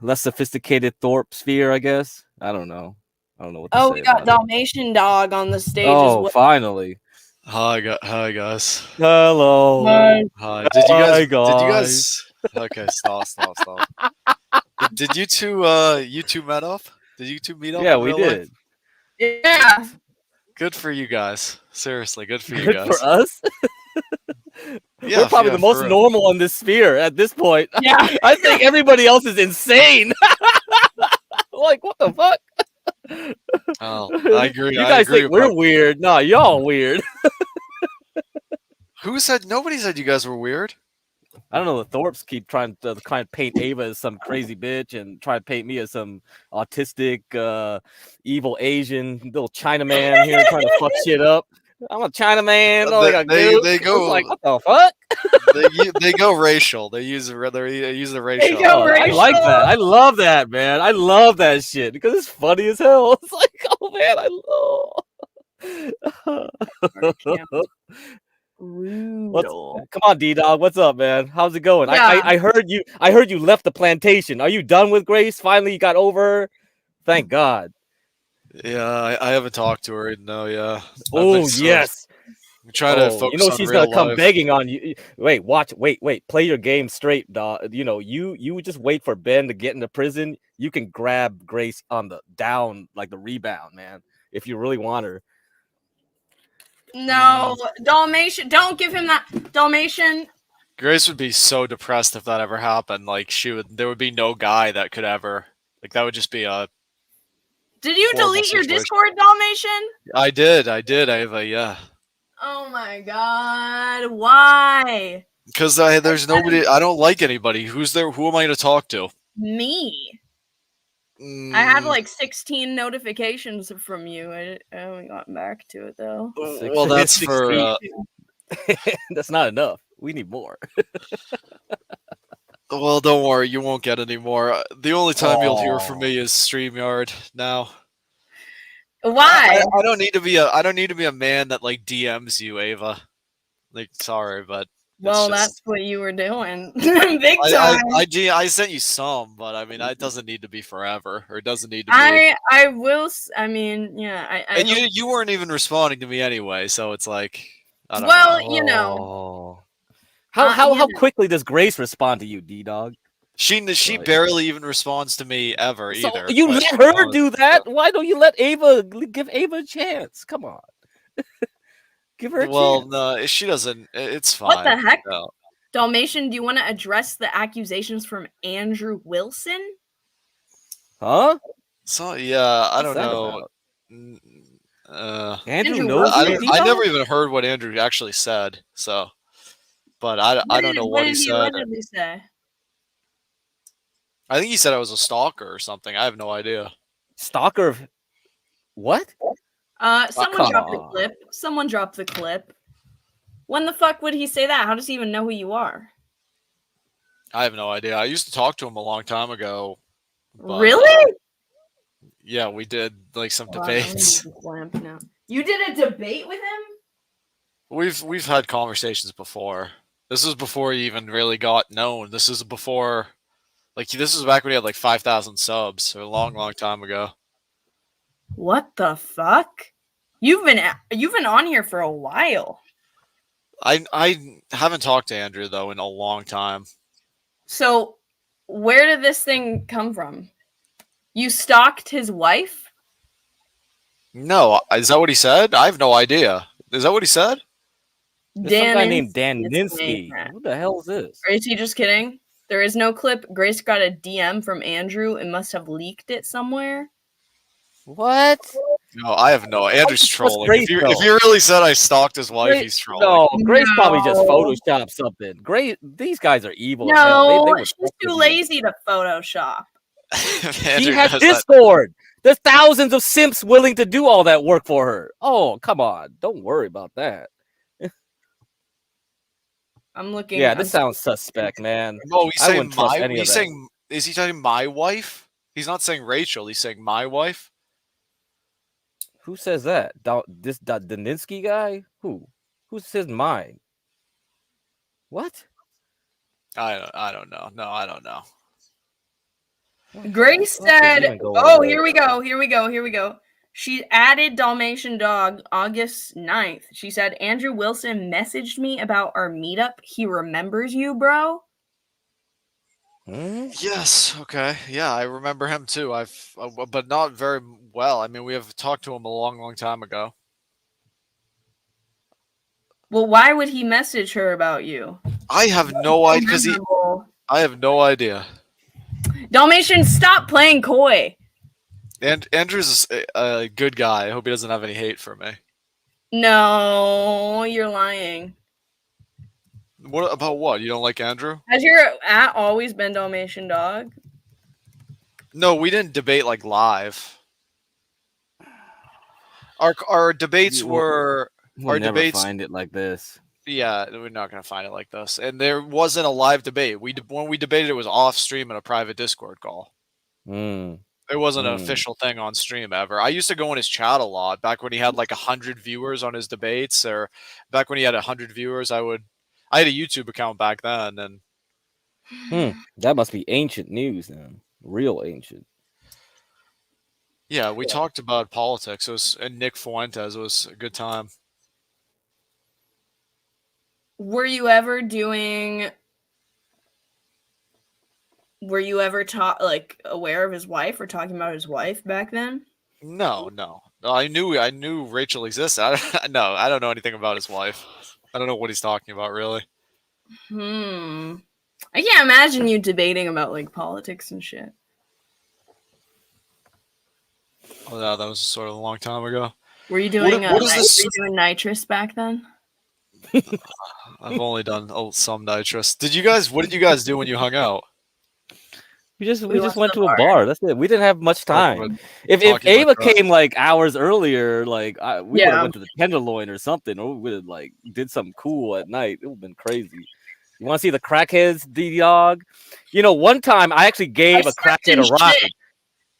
less sophisticated Thorpe sphere, I guess. I don't know. I don't know what to Oh, say we got about it. DalmationDog on the stage as Oh, well. finally. Hi guys. Hello. Hi. Hi, Did you guys. guys? Okay, stop. Did you two met up? Did you two meet up Yeah, in we real life? did. Yeah. Good for you guys. Seriously, good for you Good for guys. us. We're probably the most for real. normal on this sphere at this point. Yeah. I think everybody else is insane. Like, what the fuck? Oh, I agree. You I guys agree think we're about. weird? Nah, y'all weird. Who said? Nobody said you guys were weird. I don't know. The Thorpes keep trying to paint Ava as some crazy bitch and try to paint me as some autistic, evil Asian little Chinaman here trying to fuck shit up. I'm a Chinaman. Oh, I got goop. They I was go. like, what the fuck? They go racial. They use the racial. go I like racial. that. I love that, man. I love that shit because it's funny as hell. It's like, oh man, I love. Brutal. Come on, D-Dog. What's up, man? How's it going? Yeah. I heard you. I heard you left the plantation. Are you done with Grace? Finally, you got over her. Thank God. Yeah, I haven't talked to her. No, yeah. Oh yes. I'm trying to Oh, focus on she's real gonna come life. begging on you. Wait, watch. Wait. Play your game straight, dog. You just wait for Ben to get into prison. You can grab Grace on the down, like the rebound, man. If you really want her. No, Dalmatian. Don't give him that. Dalmatian. Grace would be so depressed if that ever happened. Like there would be no guy that could ever. Like that would just be a. Did you horrible delete your situation. Discord, Dalmatian? I did. I have a yeah. Oh my God! Why? Because there's nobody. I don't like anybody. Who's there? Who am I going to talk to? Me. I had Mm, like 16 notifications from you. I haven't gotten back to it though. well, that's for. That's not enough. We need more. Well, don't worry. You won't get any more. The only time you'll hear from me is StreamYard now. Why? I don't need to be a. I don't need to be a man that like DMs you, Ava. Like, sorry, but. Well, that's what you were doing. Big time. I sent you some, but I mean, it doesn't need to be forever, or it doesn't need to be. I will. I mean, yeah. And you weren't even responding to me anyway, so it's like. I don't well, know. you know. How quickly does Grace respond to you, D-Dog? She barely even responds to me ever either. You let her do that? Why don't you let Ava give Ava a chance? Come on. Give her a chance. Well, no, she doesn't. It's fine. What the heck? No. Dalmatian, do you want to address the accusations from Andrew Wilson? Huh? So yeah, I What's don't that know. Andrew knows. I never even heard what Andrew actually said. So, but I don't know what he said. What did he say? I think he said I was a stalker or something. I have no idea. Stalker of what? Someone dropped the clip. Someone dropped the clip. When the fuck would he say that? How does he even know who you are? I have no idea. I used to talk to him a long time ago. But, really? Yeah, we did like some debates. You did a debate with him? We've had conversations before. This was before he even really got known. This is before, like, this was back when he had like 5,000 subs, so a long time ago. What the fuck? You've been on here for a while. I haven't talked to Andrew though in a long time. So, where did this thing come from? You stalked his wife? No, is that what he said? I have no idea. Is that what he said? There's some guy named Dan Ninsky. Who the hell is this? Or is he just kidding? There is no clip. Grace got a DM from Andrew and must have leaked it somewhere. What? No, I have no. Andrew's trolling. If you really said I stalked his wife, he's trolling. No, Grace probably just photoshopped something. Grace, these guys are evil. No, she's too lazy to Photoshop. She has Discord. There's thousands of simps willing to do all that work for her. Oh, come on. Don't worry about that. I'm looking. Yeah, this sounds suspect, man. No, he's saying my. He's saying, is he talking my wife? He's not saying Rachel. He's saying my wife. Who says that? This Daninsky guy? Who says mine? What? I don't know. No, I don't know. Grace said, "Oh, here we go. She added DalmationDog August 9th. She said, Andrew Wilson messaged me about our meetup. He remembers you, bro. Yes. Okay. Yeah, I remember him too. But not very well. I mean, we have talked to him a long, long time ago. Well, why would he message her about you? I have no idea. I have no idea. Dalmatian, stop playing coy. And Andrew's a good guy. I hope he doesn't have any hate for me. No, you're lying. What about what? You don't like Andrew? Has your at always been DalmationDog? No, we didn't debate like live. Our debates were. We'll never find it like this. Yeah, we're not gonna find it like this. And there wasn't a live debate. When we debated, it was off stream in a private Discord call. It wasn't an official thing on stream ever. I used to go in his chat a lot back when he had like 100 viewers on his debates, or back when he had 100 viewers. I had a YouTube account back then, and that must be ancient news then, real ancient. Yeah, we talked about politics. It was and Nick Fuentes. It was a good time. Were you ever aware of his wife or talking about his wife back then? No. I knew Rachel existed. I don't know anything about his wife. I don't know what he's talking about, really. I can't imagine you debating about like politics and shit. Oh, yeah, that was sort of a long time ago. Were you doing doing nitrous back then? I've only done some nitrous. What did you guys do when you hung out? We just went to a bar. That's it. We didn't have much time. If Ava came like hours earlier, like we would have went to the Tenderloin or something, or we would have like did something cool at night. It would have been crazy. You want to see the crackheads, D-Dog? You know, one time I actually gave a crackhead a ride.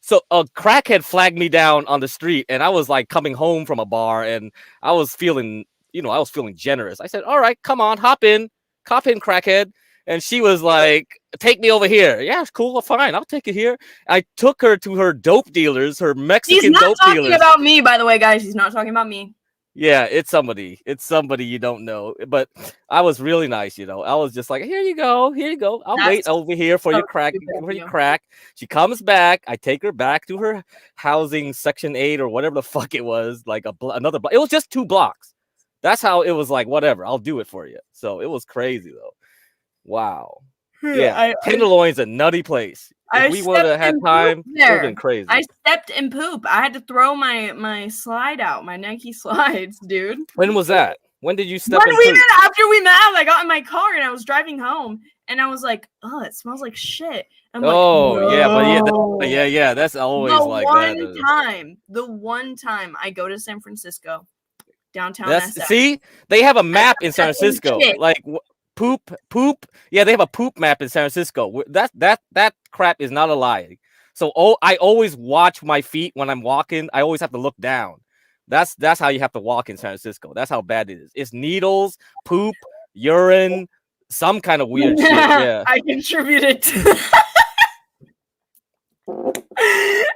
So a crackhead flagged me down on the street, and I was like coming home from a bar, and I was feeling generous. I said, "All right, come on, hop in, crackhead." And she was like, "Take me over here." Yeah, it's cool. Fine, I'll take it here. I took her to her dope dealers, her Mexican dope dealers. He's not talking about me, by the way, guys. He's not talking about me. Yeah, it's somebody. It's somebody you don't know. But I was really nice, you know. I was just like, here you go. I'll wait over here for your crack. She comes back. I take her back to her housing section 8 or whatever the fuck it was, like another block. It was just 2 blocks. That's how it was like, whatever. I'll do it for you. So it was crazy though. Wow. Yeah, Tenderloin's a nutty place. If we would have had time, it would have been crazy. I stepped in poop. I had to throw my slide out, my Nike slides, dude. When was that? When did you step in poop? After we met, I got in my car and I was driving home, and I was like, "Oh, it smells like shit." I'm like, no. Yeah, that's always like that. The one time I go to San Francisco, downtown SF. See, they have a map in San Francisco, like poop. Yeah, they have a poop map in San Francisco. That crap is not a lie. So I always watch my feet when I'm walking. I always have to look down. That's how you have to walk in San Francisco. That's how bad it is. It's needles, poop, urine, some kind of weird shit. Yeah, I contributed to.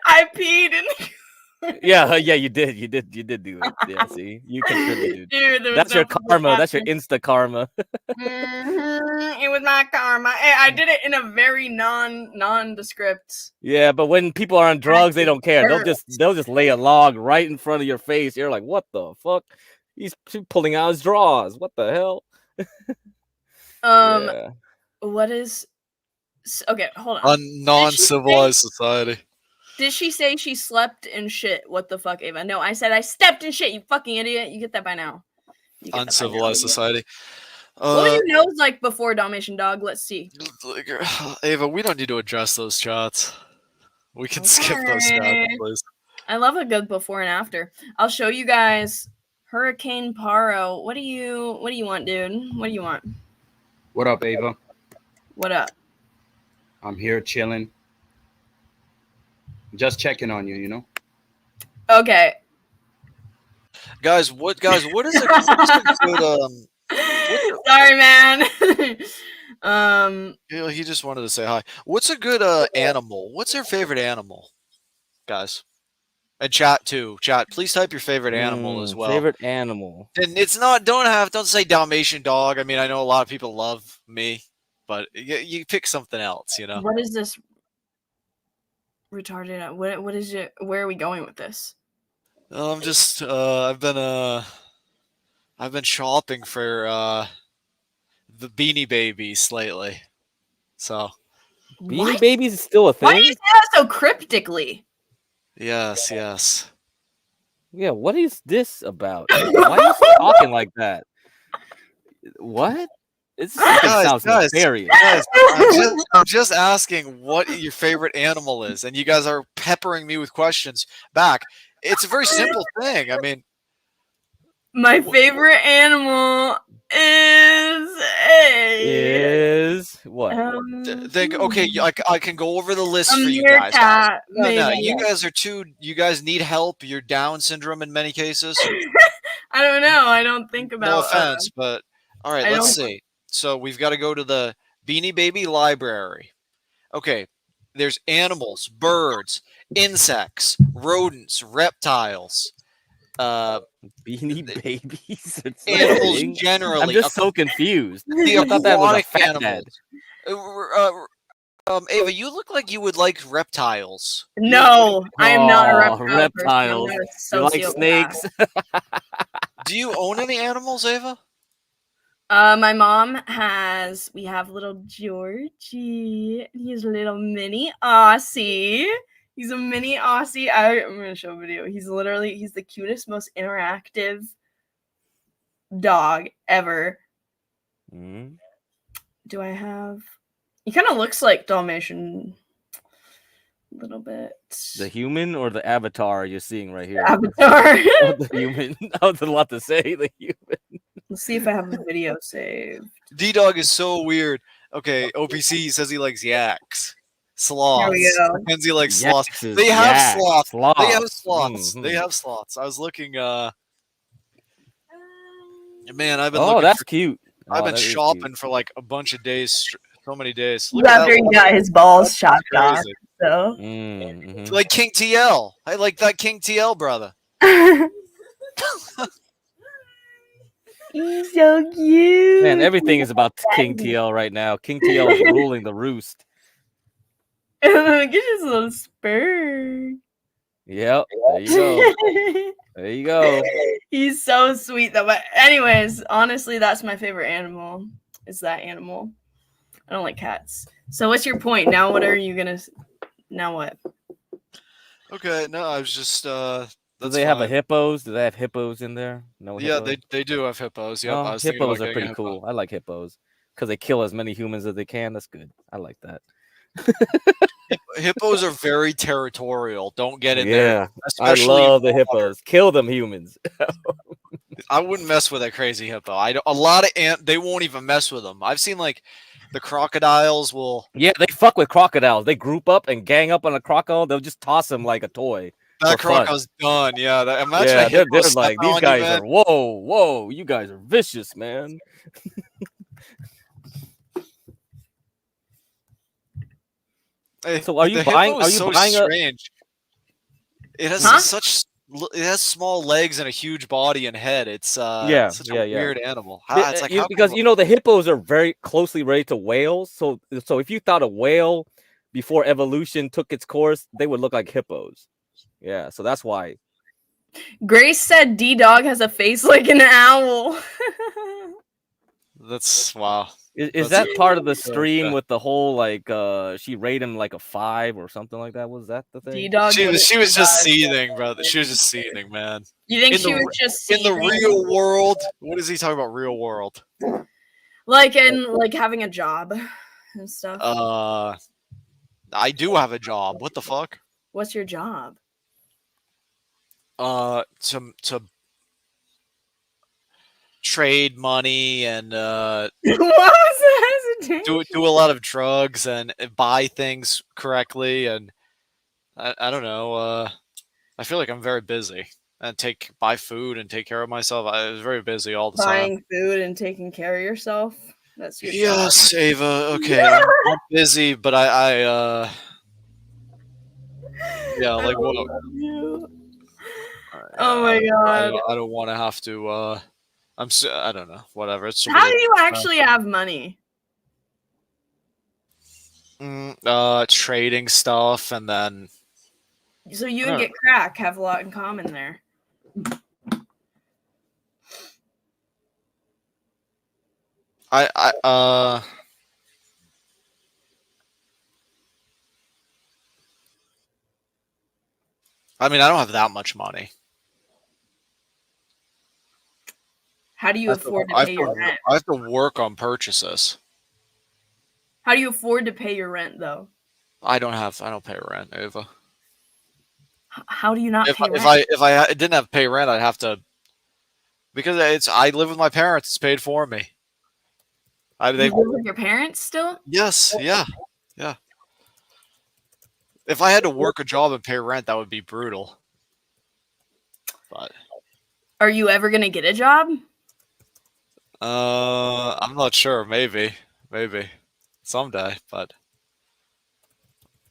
I peed in. Yeah, you did do it. Yeah, see, you contributed. Dude, that's your karma. That's your insta karma. It was my karma. I did it in a very nondescript. Yeah, but when people are on drugs, they don't care. They'll just lay a log right in front of your face. You're like, what the fuck? He's pulling out his drawers. What the hell? What is? Okay, hold on. A non-civilized society. Did she say she slept in shit? What the fuck, Ava? No, I said I stepped in shit, you fucking idiot. You get that by now. Uncivilized society. What were your nose like before DalmationDog? Let's see. Ava, we don't need to address those chats. We can skip those chats, please. I love a good before and after. I'll show you guys Hurricane Paro. What do you want, dude? What do you want? What up, Ava? What up? I'm here chilling. Just checking on you, you know. Okay. Guys, what is a good Sorry, man. He just wanted to say hi. What's a good animal? What's your favorite animal, guys? And chat too. Chat, please type your favorite animal as well. Favorite animal. And it's not. Don't say Dalmatian dog. I mean, I know a lot of people love me, but you pick something else. You know. What is this? Retarded. What is it? Where are we going with this? I'm just. I've been shopping for the Beanie Babies lately. So. Beanie Babies is still a thing? Why do you say that so cryptically? Yes. Yeah, what is this about? Why are you talking like that? What? It sounds nefarious. Guys, I'm just asking what your favorite animal is, and you guys are peppering me with questions back. It's a very simple thing. I mean, my favorite animal is what? Okay, I can go over the list for you guys. No, you guys are too. You guys need help. You're Down syndrome in many cases. I don't know. I don't think about. No offense, but all right. Let's see. So we've got to go to the Beanie Baby library. Okay, there's animals, birds, insects, rodents, reptiles. Beanie Babies. Animals generally. I'm just so confused. The I thought that was a fat animals. Ava, you look like you would like reptiles. No, I am not a reptile. Reptiles. You like snakes? Do you own any animals, Ava? My mom has. We have little Georgie. He's a little mini Aussie. He's a mini Aussie. I'm gonna show a video. He's the cutest, most interactive dog ever. Mm. Do I have? He kind of looks like Dalmatian. A little bit. The human or the avatar you're seeing right here? Avatar. The human. I was a lot to say. The human. Let's see if I have a video saved. D-Dog is so weird. Okay, OPC says he likes yaks. Sloths. There we go. Mackenzie likes sloths. Yaxes, They have sloths. sloths. They have sloths. Mhm. They have sloths. I was looking. Man, I've been. Oh, that's cute. I've been that is shopping cute. for like a bunch of days. So many days. Look after he got his balls chopped off. So. Like King TL. I like that King TL brother. He's so cute. Man, everything is about King TL right now. King TL is ruling the roost. Look at his little spur. Yep. There you go. There you go. He's so sweet though. But anyways, honestly, that's my favorite animal. Is that animal. I don't like cats. So what's your point? Now what are you gonna now what? Okay, no, I was just Do they have a hippos? Do they have hippos in there? No. Yeah, hippos? they do have hippos. Yep, Oh, hippos are pretty cool. I like hippos because they kill as many humans as they can. That's good. I like that. Hippos are very territorial. Don't get in Yeah, there. I love the hippos. Kill them, humans. I wouldn't mess with a crazy hippo. A lot of they won't even mess with them. I've seen like the crocodiles will. Yeah, they fuck with crocodiles. They group up and gang up on a crocodile. They'll just toss them like a toy. That crocodile's done. Yeah, imagine they're like these guys are. Whoa! You guys are vicious, man. So are you buying? Are you so buying strange. It has such. It has small legs and a huge body and head. It's such a weird animal. It's like because you know the hippos are very closely related to whales. So if you thought a whale before evolution took its course, they would look like hippos. Yeah, so that's why. Grace said D-Dog has a face like an owl. That's wow. Is that part of the stream with the whole like she rated him like a 5 or something like that? Was that the thing? D-Dog she was just seething, brother. She was just seething, man. You think she was just seething? In the real world? What is he talking about? Real world? Like having a job and stuff. I do have a job. What the fuck? What's your job? To trade money and what was that? do a lot of drugs and buy things correctly, and I don't know. I feel like I'm very busy. and buy food and take care of myself. I was very busy all the time. Buying food and taking care of yourself. That's your Yes, Ava. Okay, I'm busy, but I yeah, like what? Oh my god! I don't want to have to. I don't know. Whatever. It's How do you actually have money? Trading stuff, and then. So you and Get Crack have a lot in common there. I mean, I don't have that much money. How do you afford to pay your rent? I have to work on purchases. How do you afford to pay your rent, though? I don't pay rent, Ava. How do you not pay rent? If I didn't have to pay rent, I'd have to, because I live with my parents. It's paid for me. You live with your parents still? Yes. Yeah. If I had to work a job and pay rent, that would be brutal. But are you ever gonna get a job? I'm not sure. Maybe someday. But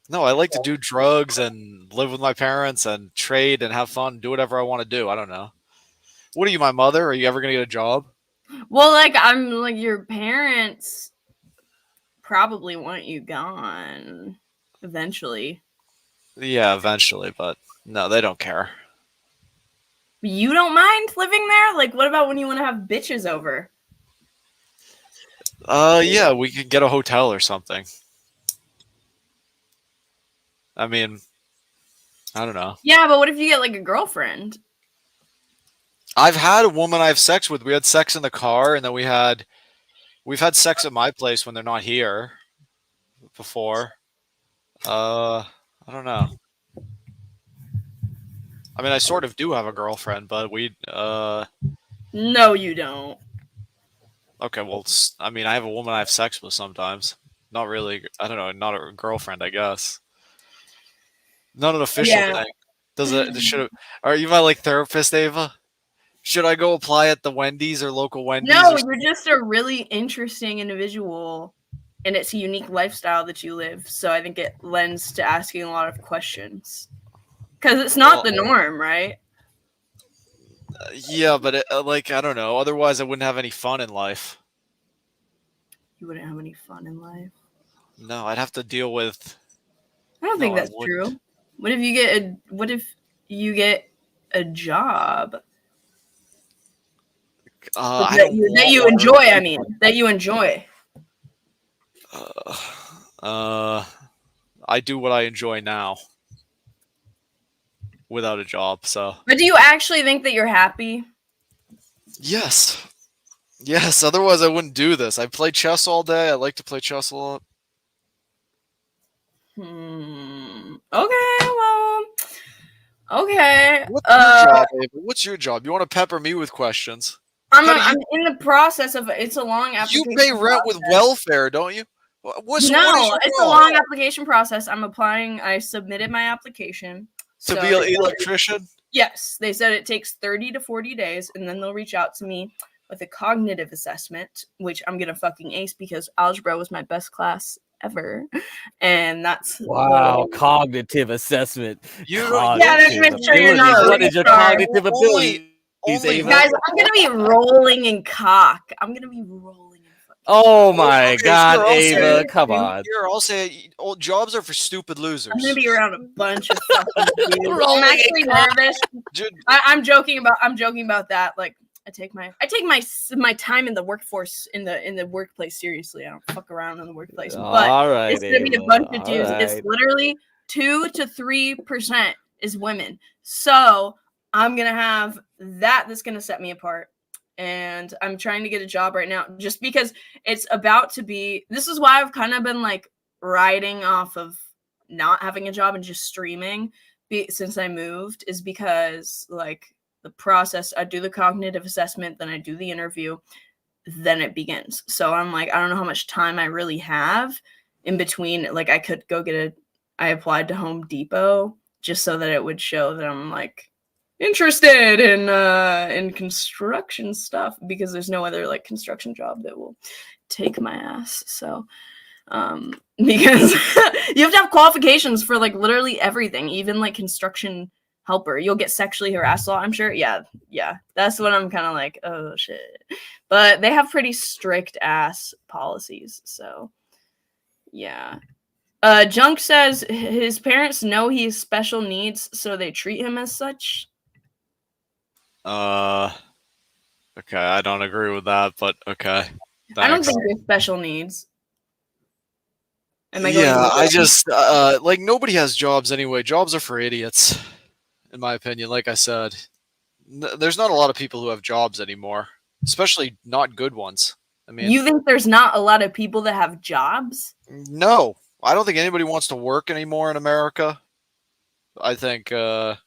no, I like to do drugs and live with my parents and trade and have fun, do whatever I want to do. I don't know. What are you, my mother? Are you ever gonna get a job? Well, like I'm like your parents probably want you gone eventually. Yeah, eventually, but no, they don't care. You don't mind living there? Like, what about when you want to have bitches over? Yeah, we could get a hotel or something. I mean, I don't know. Yeah, but what if you get like a girlfriend? I've had a woman I have sex with. We had sex in the car, and then we've had sex at my place when they're not here before. I don't know. I mean, I sort of do have a girlfriend, but No, you don't. Okay, well, I mean, I have a woman I have sex with sometimes. Not really. I don't know. Not a girlfriend, I guess. Not an official thing. Are you my therapist, Ava? Should I go apply at the Wendy's or local Wendy's? No, you're just a really interesting individual, and it's a unique lifestyle that you live. So I think it lends to asking a lot of questions. Because it's not the norm, right? Yeah, but I don't know. Otherwise, I wouldn't have any fun in life. You wouldn't have any fun in life? No, I'd have to deal with... I don't think that's true. What if you get a job? That you enjoy, I mean. That you enjoy. I do what I enjoy now. Without a job, so. But do you actually think that you're happy? Yes. Yes, otherwise I wouldn't do this. I play chess all day. I like to play chess a lot. Okay, well. Okay. What's your job, Ava? What's your job? You want to pepper me with questions? I'm in the process of it's a long application. You pay rent with welfare, don't you? It's a long application process. I'm applying. I submitted my application. To be an electrician? Yes. They said it takes 30 to 40 days, and then they'll reach out to me with a cognitive assessment, which I'm going to fucking ace because algebra was my best class ever. And that's... Wow, cognitive assessment. That's make sure you're not... What is your cognitive ability? Guys, I'm going to be rolling in cock. I'm going to be rolling in Oh my God, Ava, come on. Here, I'll say jobs are for stupid losers. I'm gonna be around a bunch of fucking dudes. I'm actually nervous. I'm joking about that. Like I take my time in the workforce in the workplace seriously. I don't fuck around in the workplace. But it's gonna be a bunch of dudes. Right. It's literally 2 to 3% is women. So I'm gonna have that's gonna set me apart. And I'm trying to get a job right now just because it's about to be... This is why I've kind of been riding off of not having a job and just streaming since I moved, is because the process, I do the cognitive assessment, then I do the interview, then it begins. So I'm I don't know how much time I really have in between. I could go I applied to Home Depot just so that it would show that I'm interested in construction stuff because there's no other like construction job that will take my ass. So because you have to have qualifications for like literally everything, even like construction helper. You'll get sexually harassed a lot, I'm sure. Yeah. That's what I'm kind of like, oh shit. But they have pretty strict ass policies. So yeah. Junk says his parents know he has special needs, so they treat him as such. Okay, I don't agree with that, but okay. Thanks. I don't think they're special needs. I just like nobody has jobs anyway. Jobs are for idiots, in my opinion. Like I said, there's not a lot of people who have jobs anymore, especially not good ones. I mean, you think there's not a lot of people that have jobs? No, I don't think anybody wants to work anymore in America. I think, I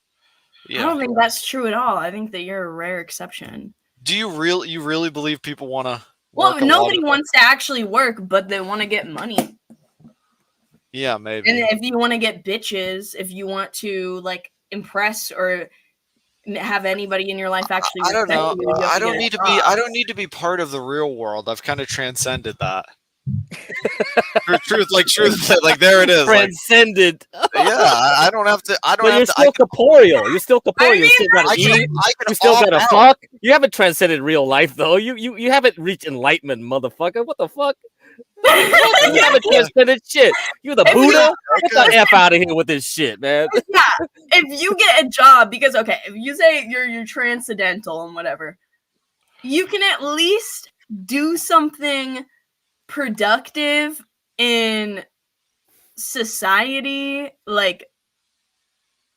don't think that's true at all. I think that you're a rare exception. Do you really believe people want to? Well, nobody wants to actually work, but they want to get money. Yeah, maybe. And if you want to get bitches, if you want to like impress or have anybody in your life actually, I don't know. I don't need to be part of the real world. I've kind of transcended that. truth, like there it is. Transcended. Like, I don't have to. I don't. But have you're to, still corporeal. You're still corporeal. You still gotta eat. You still gotta fuck. You haven't transcended real life though. You haven't reached enlightenment, motherfucker. What the fuck? You haven't transcended shit. You the Buddha? Get the F out of here with this shit, man. Yeah. If you get a job, because okay, if you say you're transcendental and whatever, you can at least do something productive in society. Like,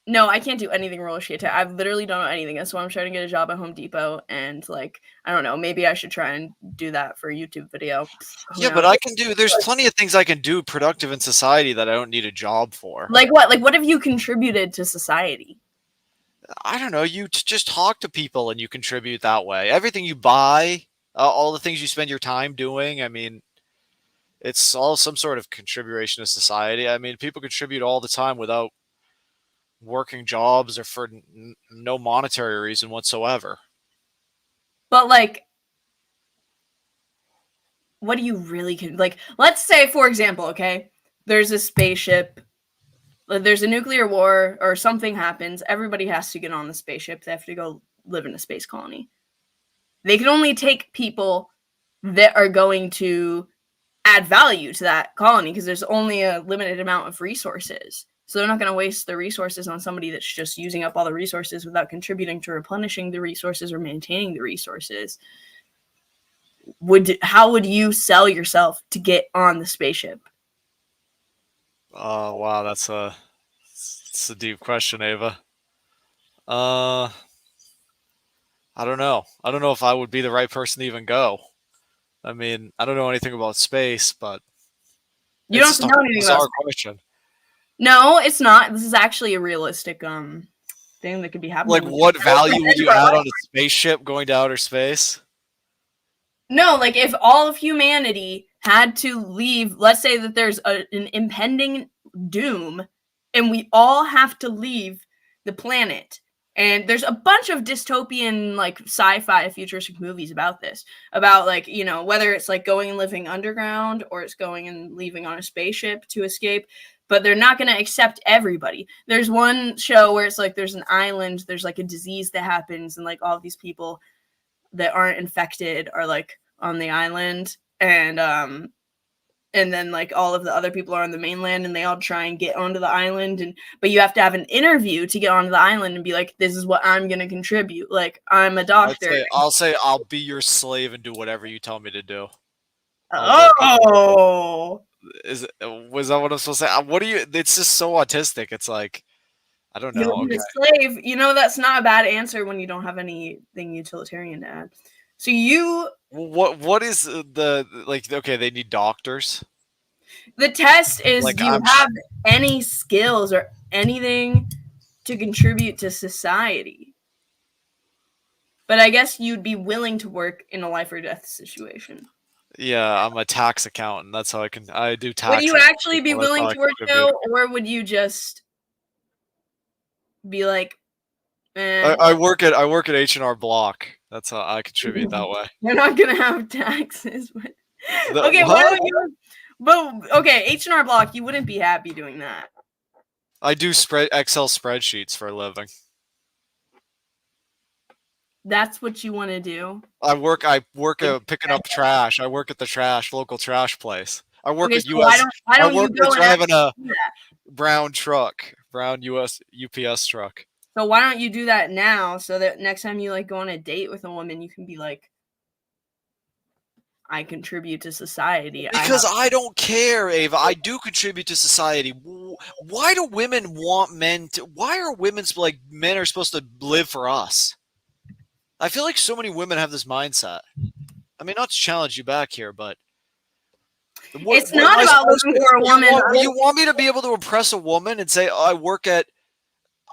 no, I can't do anything real shit. I literally don't know anything. That's why I'm trying to get a job at Home Depot. And like, I don't know, maybe I should try and do that for a YouTube video. Yeah, but I can do. There's plenty of things I can do productive in society that I don't need a job for. Like what? Like what have you contributed to society? I don't know. You just talk to people and you contribute that way. Everything you buy, all the things you spend your time doing. I mean, it's all some sort of contribution to society. I mean, people contribute all the time without working jobs or for no monetary reason whatsoever. But like, what do you really like? Let's say, for example, okay, there's a spaceship, there's a nuclear war or something happens. Everybody has to get on the spaceship. They have to go live in a space colony. They can only take people that are going to add value to that colony because there's only a limited amount of resources. So they're not going to waste the resources on somebody that's just using up all the resources without contributing to replenishing the resources or maintaining the resources. How would you sell yourself to get on the spaceship? Oh, wow. That's a deep question, Ava. I don't know. I don't know if I would be the right person to even go. I mean, I don't know anything about space, but you don't know anything about space. Question. No, it's not. This is actually a realistic thing that could be happening. Like, what value would you add on a spaceship going to outer space? No, like if all of humanity had to leave, let's say that there's an impending doom, and we all have to leave the planet. And there's a bunch of dystopian, like, sci-fi futuristic movies about this. About, like, you know, whether it's, like, going and living underground or it's going and leaving on a spaceship to escape. But they're not going to accept everybody. There's one show where it's, like, there's an island, there's, like, a disease that happens, and, like, all of these people that aren't infected are, like, on the island. And then, like, all of the other people are on the mainland, and they all try and get onto the island. But you have to have an interview to get onto the island and be like, this is what I'm going to contribute. Like, I'm a doctor. I'll say I'll be your slave and do whatever you tell me to do. Oh! Was that what I'm supposed to say? What do you... It's just so autistic. It's like, I don't know. You're a slave. You know, that's not a bad answer when you don't have anything utilitarian to add. So you... What is the... Like, okay, they need doctors. The test is, like, do you have any skills or anything to contribute to society? But I guess you'd be willing to work in a life or death situation. Yeah, I'm a tax accountant. That's how I do tax. Would you actually be willing to work though, or would you just be like, I work at H&R Block. That's how I contribute that way. You're not gonna have taxes, but Okay, why don't you? But okay, H&R Block, you wouldn't be happy doing that. I do Excel spreadsheets for a living. That's what you want to do. I work picking up trash. I work at the local trash place. I work at so US. Why don't you go driving a brown US UPS truck. So why don't you do that now, so that next time you go on a date with a woman, you can be like, I contribute to society. Because I don't care, Ava. I do contribute to society. Why do women want men to? Why are women men are supposed to live for us? I feel like so many women have this mindset. I mean, not to challenge you back here, but it's not about looking for a woman. You want me to be able to impress a woman and say, oh, I work at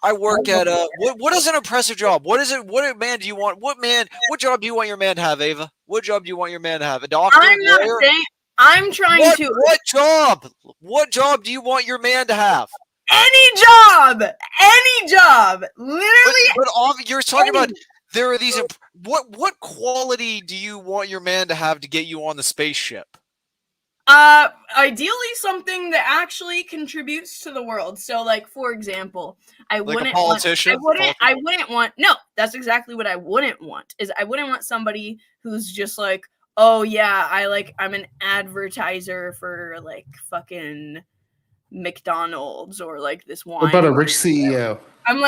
what is an impressive job? What is it? What man do you want? What job do you want your man to have, Ava? What job do you want your man to have? A doctor? I'm not saying. I'm trying to. What job? What job do you want your man to have? Any job. Literally. But you're talking about there are these. What quality do you want your man to have to get you on the spaceship? Ideally something that actually contributes to the world. So, for example, I wouldn't want. No, that's exactly what I wouldn't want. I wouldn't want somebody who's just like, oh yeah, I'm an advertiser for fucking McDonald's or this wine. What about a rich CEO? I'm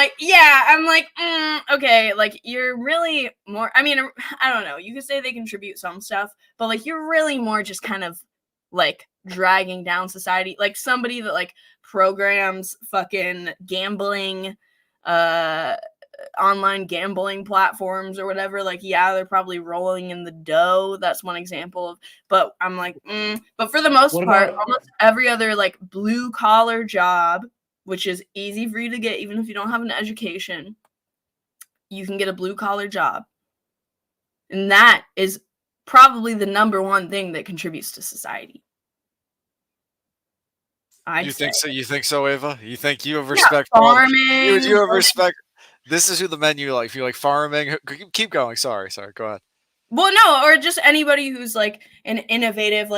okay, you're really more. I mean, I don't know. You could say they contribute some stuff, but you're really more just kind of dragging down society, somebody that programs fucking gambling, online gambling platforms or whatever. Yeah, they're probably rolling in the dough. That's one example of. But I'm but for the most part, almost every other blue collar job, which is easy for you to get even if you don't have an education, you can get a blue collar job, and that is probably the number one thing that contributes to society. You think so, Ava? You think you have respect farming? You have respect. This is who the men you like. If you like farming, keep going. Sorry, go ahead. Well, no, or just anybody who's an innovative,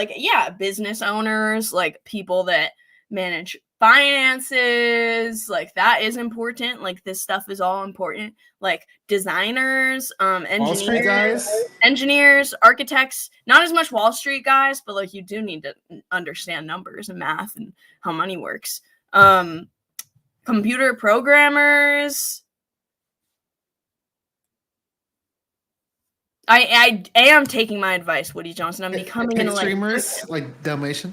business owners, people that manage finances, that is important. This stuff is all important. Designers, engineers, architects, not as much Wall Street guys, but you do need to understand numbers and math and how money works. Computer programmers. I am taking my advice, Woody Johnson. I'm becoming an streamers like Dalmation.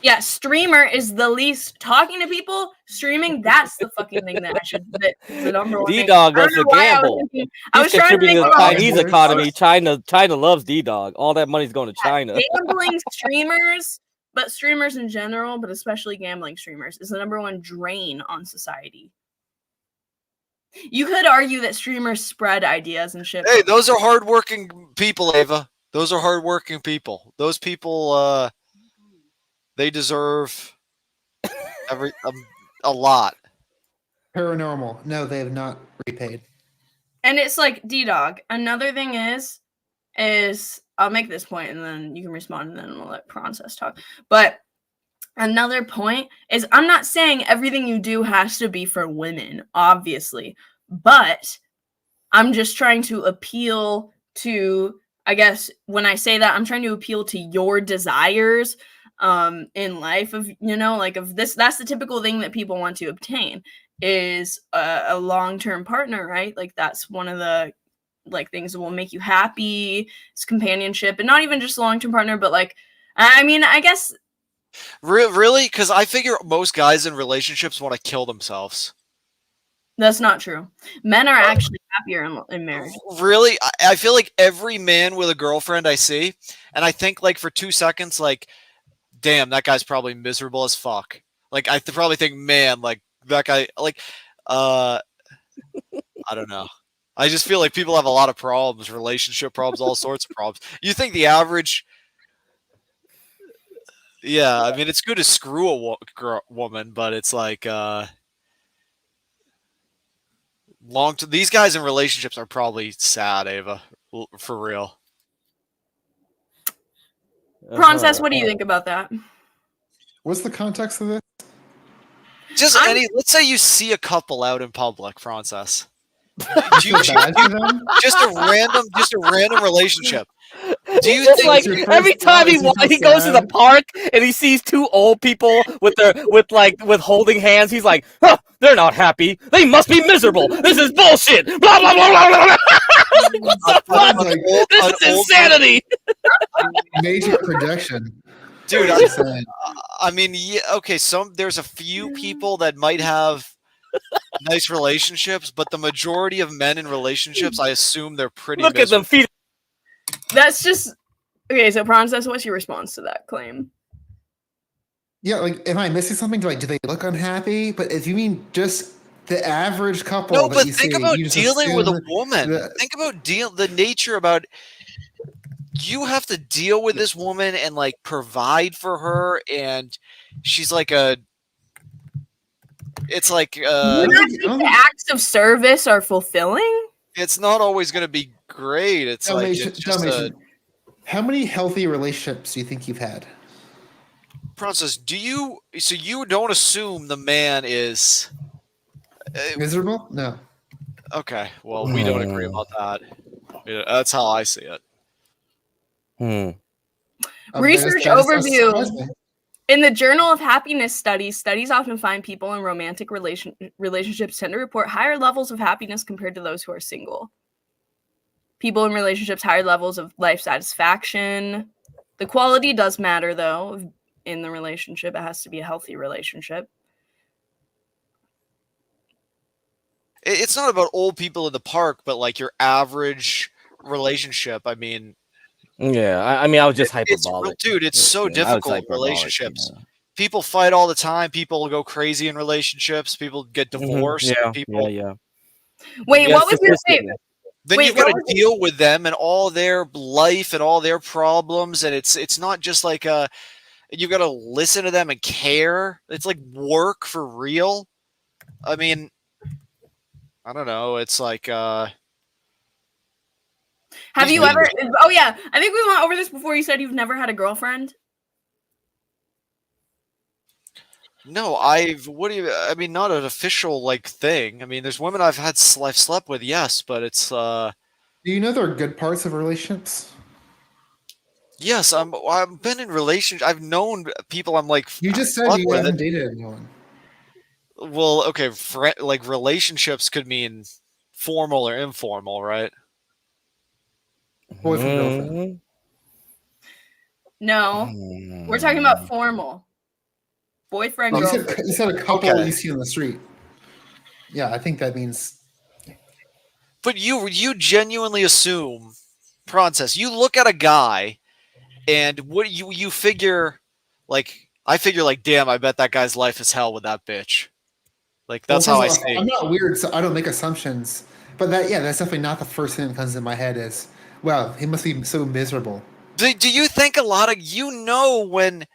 Yeah, streamer is the least. Talking to people, streaming, that's the fucking thing that I should. That's the number one. D-Dog loves to gamble. I was trying to think about the Chinese economy. China loves D-Dog. All that money's going to China. Gambling streamers, but streamers in general, but especially gambling streamers, is the number one drain on society. You could argue that streamers spread ideas and shit. Hey, those are hardworking people, Ava. Those are hardworking people. Those people, they deserve a lot. Paranormal. No, they have not repaid. And it's D-Dog. Another thing is I'll make this point and then you can respond and then we'll let Process talk. But another point is I'm not saying everything you do has to be for women, obviously. But I'm just trying to appeal to, I guess, when I say that, I'm trying to appeal to your desires in life of, of this. That's the typical thing that people want to obtain is a long-term partner, right? That's one of the things that will make you happy. It's companionship, and not even just a long-term partner, but I mean, I guess. Really? Because I figure most guys in relationships want to kill themselves. That's not true. Men are actually happier in marriage. Really? I feel like every man with a girlfriend I see, and I think for 2 seconds, damn, that guy's probably miserable as fuck. I probably think, man, that guy, I don't know. I just feel like people have a lot of problems, relationship problems, all sorts of problems. You think the average... Yeah, I mean, it's good to screw a woman, but it's These guys in relationships are probably sad, Ava, for real. Princess, what do you think about that? What's the context of this? Just let's say you see a couple out in public, Princess. Just a random relationship. Do you it's think like every time he goes to the park and he sees two old people with holding hands, he's like, huh, they're not happy. They must be miserable. This is bullshit. Blah blah blah blah blah. What the fuck? This is insanity. Major projection. Dude, I mean, yeah, okay, there's a few people that might have nice relationships, but the majority of men in relationships, I assume they're pretty Look miserable. at them feet. That's just okay. So, Princess, what's your response to that claim? Yeah, like, am I missing something? Do they look unhappy? But if you mean just the average couple, no, but think about dealing with a woman. Think about the nature about. You have to deal with this woman and like provide for her, and she's like it's like the acts of service are fulfilling. It's not always going to be great. It's how many healthy relationships do you think you've had? Princess, you don't assume the man is miserable? No. Okay, well, we don't agree about that. Yeah, that's how I see it. Research overview. In the Journal of Happiness Studies often find people in romantic relationships tend to report higher levels of happiness compared to those who are single. People in relationships, higher levels of life satisfaction. The quality does matter, though, in the relationship. It has to be a healthy relationship. It's not about old people in the park, but like your average relationship. I mean... Yeah, I mean, I was just hyperbolic. It's so difficult in relationships. Yeah. People fight all the time. People go crazy in relationships. People get divorced. Yeah. Wait, what was your statement? Then you've got to deal with them and all their life and all their problems, and it's not just like you've got to listen to them and care. It's like work for real. I mean, I don't know. It's like. Have you ever? Oh yeah, I think we went over this before. You said you've never had a girlfriend. No, I mean, not an official like thing. I mean, there's women I've slept with, yes, but it's. Do you know there are good parts of relationships? Yes, I've been in relationships. I've known people. I'm like. You just said you haven't dated anyone. Well, okay, like relationships could mean formal or informal, right? Boyfriend, girlfriend. No, we're talking about formal. Boyfriend, girlfriend. You said a couple you see on the street. Yeah, I think that means. But you genuinely assume, Princess, you look at a guy, and what you figure, like I figure, like, damn, I bet that guy's life is hell with that bitch. Like that's how I see it. I'm not weird, so I don't make assumptions. But that's definitely not the first thing that comes in my head. Is well, he must be so miserable. Do you think a lot of that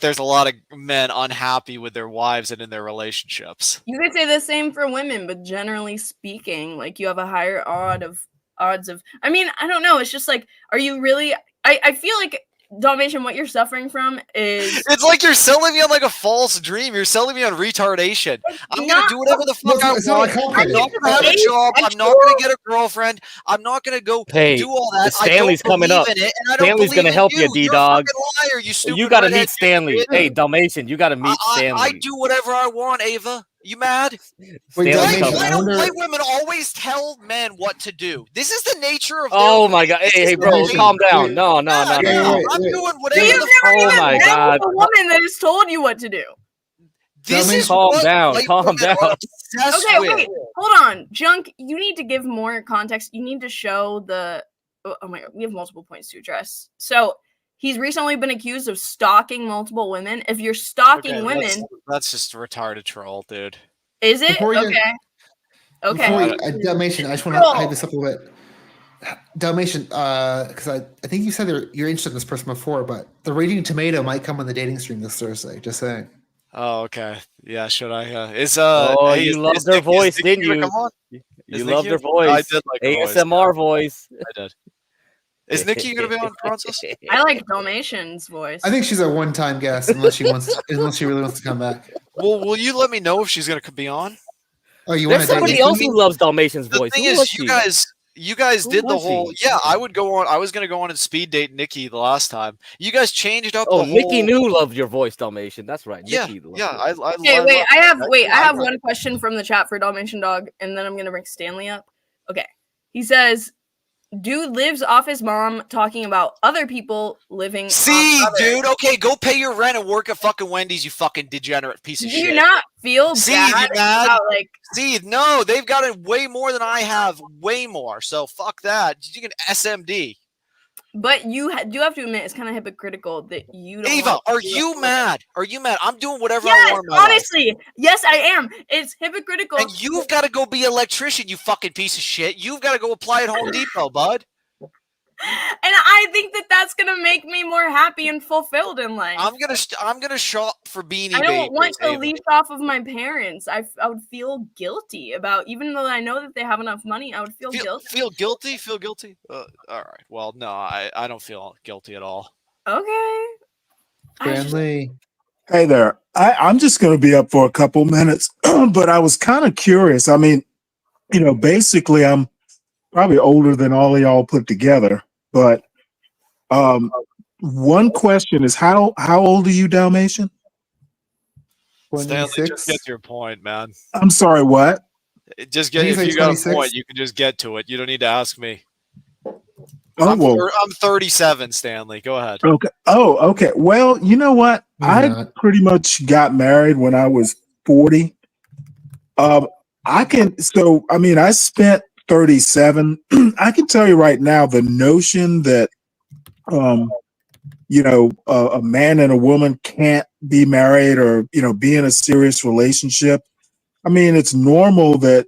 there's a lot of men unhappy with their wives and in their relationships? You could say the same for women, but generally speaking, like you have a higher odds of. I mean, I don't know. It's just like, are you really? I feel like. Dalmatian, what you're suffering from is... It's like you're selling me on like a false dream. You're selling me on retardation. I'm going to do whatever the fuck I want. I'm not going to have a job. I'm not going to get a girlfriend. I'm not going to go do all that. Stanley's coming up. Stanley's going to help you, D-Dog. You got to meet Stanley. Hey, Dalmatian, you got to meet Stanley. I do whatever I want, Ava. You mad? Why don't white women always tell men what to do? This is the nature of. Oh my god! Hey, bro, calm down. No. I'm doing whatever. You've never even met a woman that has told you what to do. Calm down. Okay, wait, hold on, Junk. You need to give more context. You need to show the. Oh my god, we have multiple points to address. So. He's recently been accused of stalking multiple women. If you're stalking women... That's just a retarded troll, dude. Is it? Okay. Dalmatian, I just want to hype this up a little bit. Dalmatian, because I think you said you're interested in this person before, but the Raging Tomato might come on the dating stream this Thursday. Just saying. Oh, okay. Yeah, should I? Oh, Hey, you loved her voice, didn't you? Come on. You loved her voice. I did like her voice. ASMR voice. I did. Is Nikki gonna be on Francis? I like Dalmatian's voice. I think she's a one-time guest unless she really wants to come back. Well, will you let me know if she's gonna be on? Oh, you want There's to somebody else who loves Dalmatian's The voice. thing Who is, was she? you guys Who did the was whole. she? Yeah, I would go on. I was gonna go on and speed date Nikki the last time. You guys changed up. Oh, the Nikki whole... knew loved your voice, Dalmatian. That's right. Yeah, Nikki loved yeah. your voice. Okay, wait. I have one question from the chat for Dalmatian Dog, and then I'm gonna bring Stanley up. Okay, he says, "Dude lives off his mom, talking about other people living." See, off dude. Okay, go pay your rent and work at fucking Wendy's. You fucking degenerate piece of Do shit. you not feel See, bad you mad? about like? See, no, they've got it way more than I have. Way more. So fuck that. You can SMD. But you do have to admit it's kind of hypocritical that you don't. Ava, want to are do you that. mad? Are you mad? I'm doing whatever Yes, I want in my life. honestly, yes, I am. It's hypocritical. And you've got to go be an electrician, you fucking piece of shit. You've got to go apply at Home Depot, bud. And I think that that's gonna make me more happy and fulfilled in life. I'm gonna shop for Beanie I don't want to Babies, leech off of my parents. I would feel guilty about, even though I know that they have enough money, I would feel guilty. Feel guilty? Feel guilty? All right. Well, no, I don't feel guilty at all. Okay. Stanley. Hey there. I'm just going to be up for a couple minutes, but I was kind of curious. I mean, basically, I'm probably older than all of y'all put together, but one question is how old are you, Dalmatian? Stanley, 26. just get to your point, man. I'm sorry, what? Just get He's if like you got 26. a point, you can just get to it. You don't need to ask me. Oh, well, I'm 37, Stanley. Go ahead. okay. Oh, okay. Well, you know what? You're I not. pretty much got married when I was 40. I spent 37. I can tell you right now, the notion that, a man and a woman can't be married or, be in a serious relationship. I mean, it's normal that,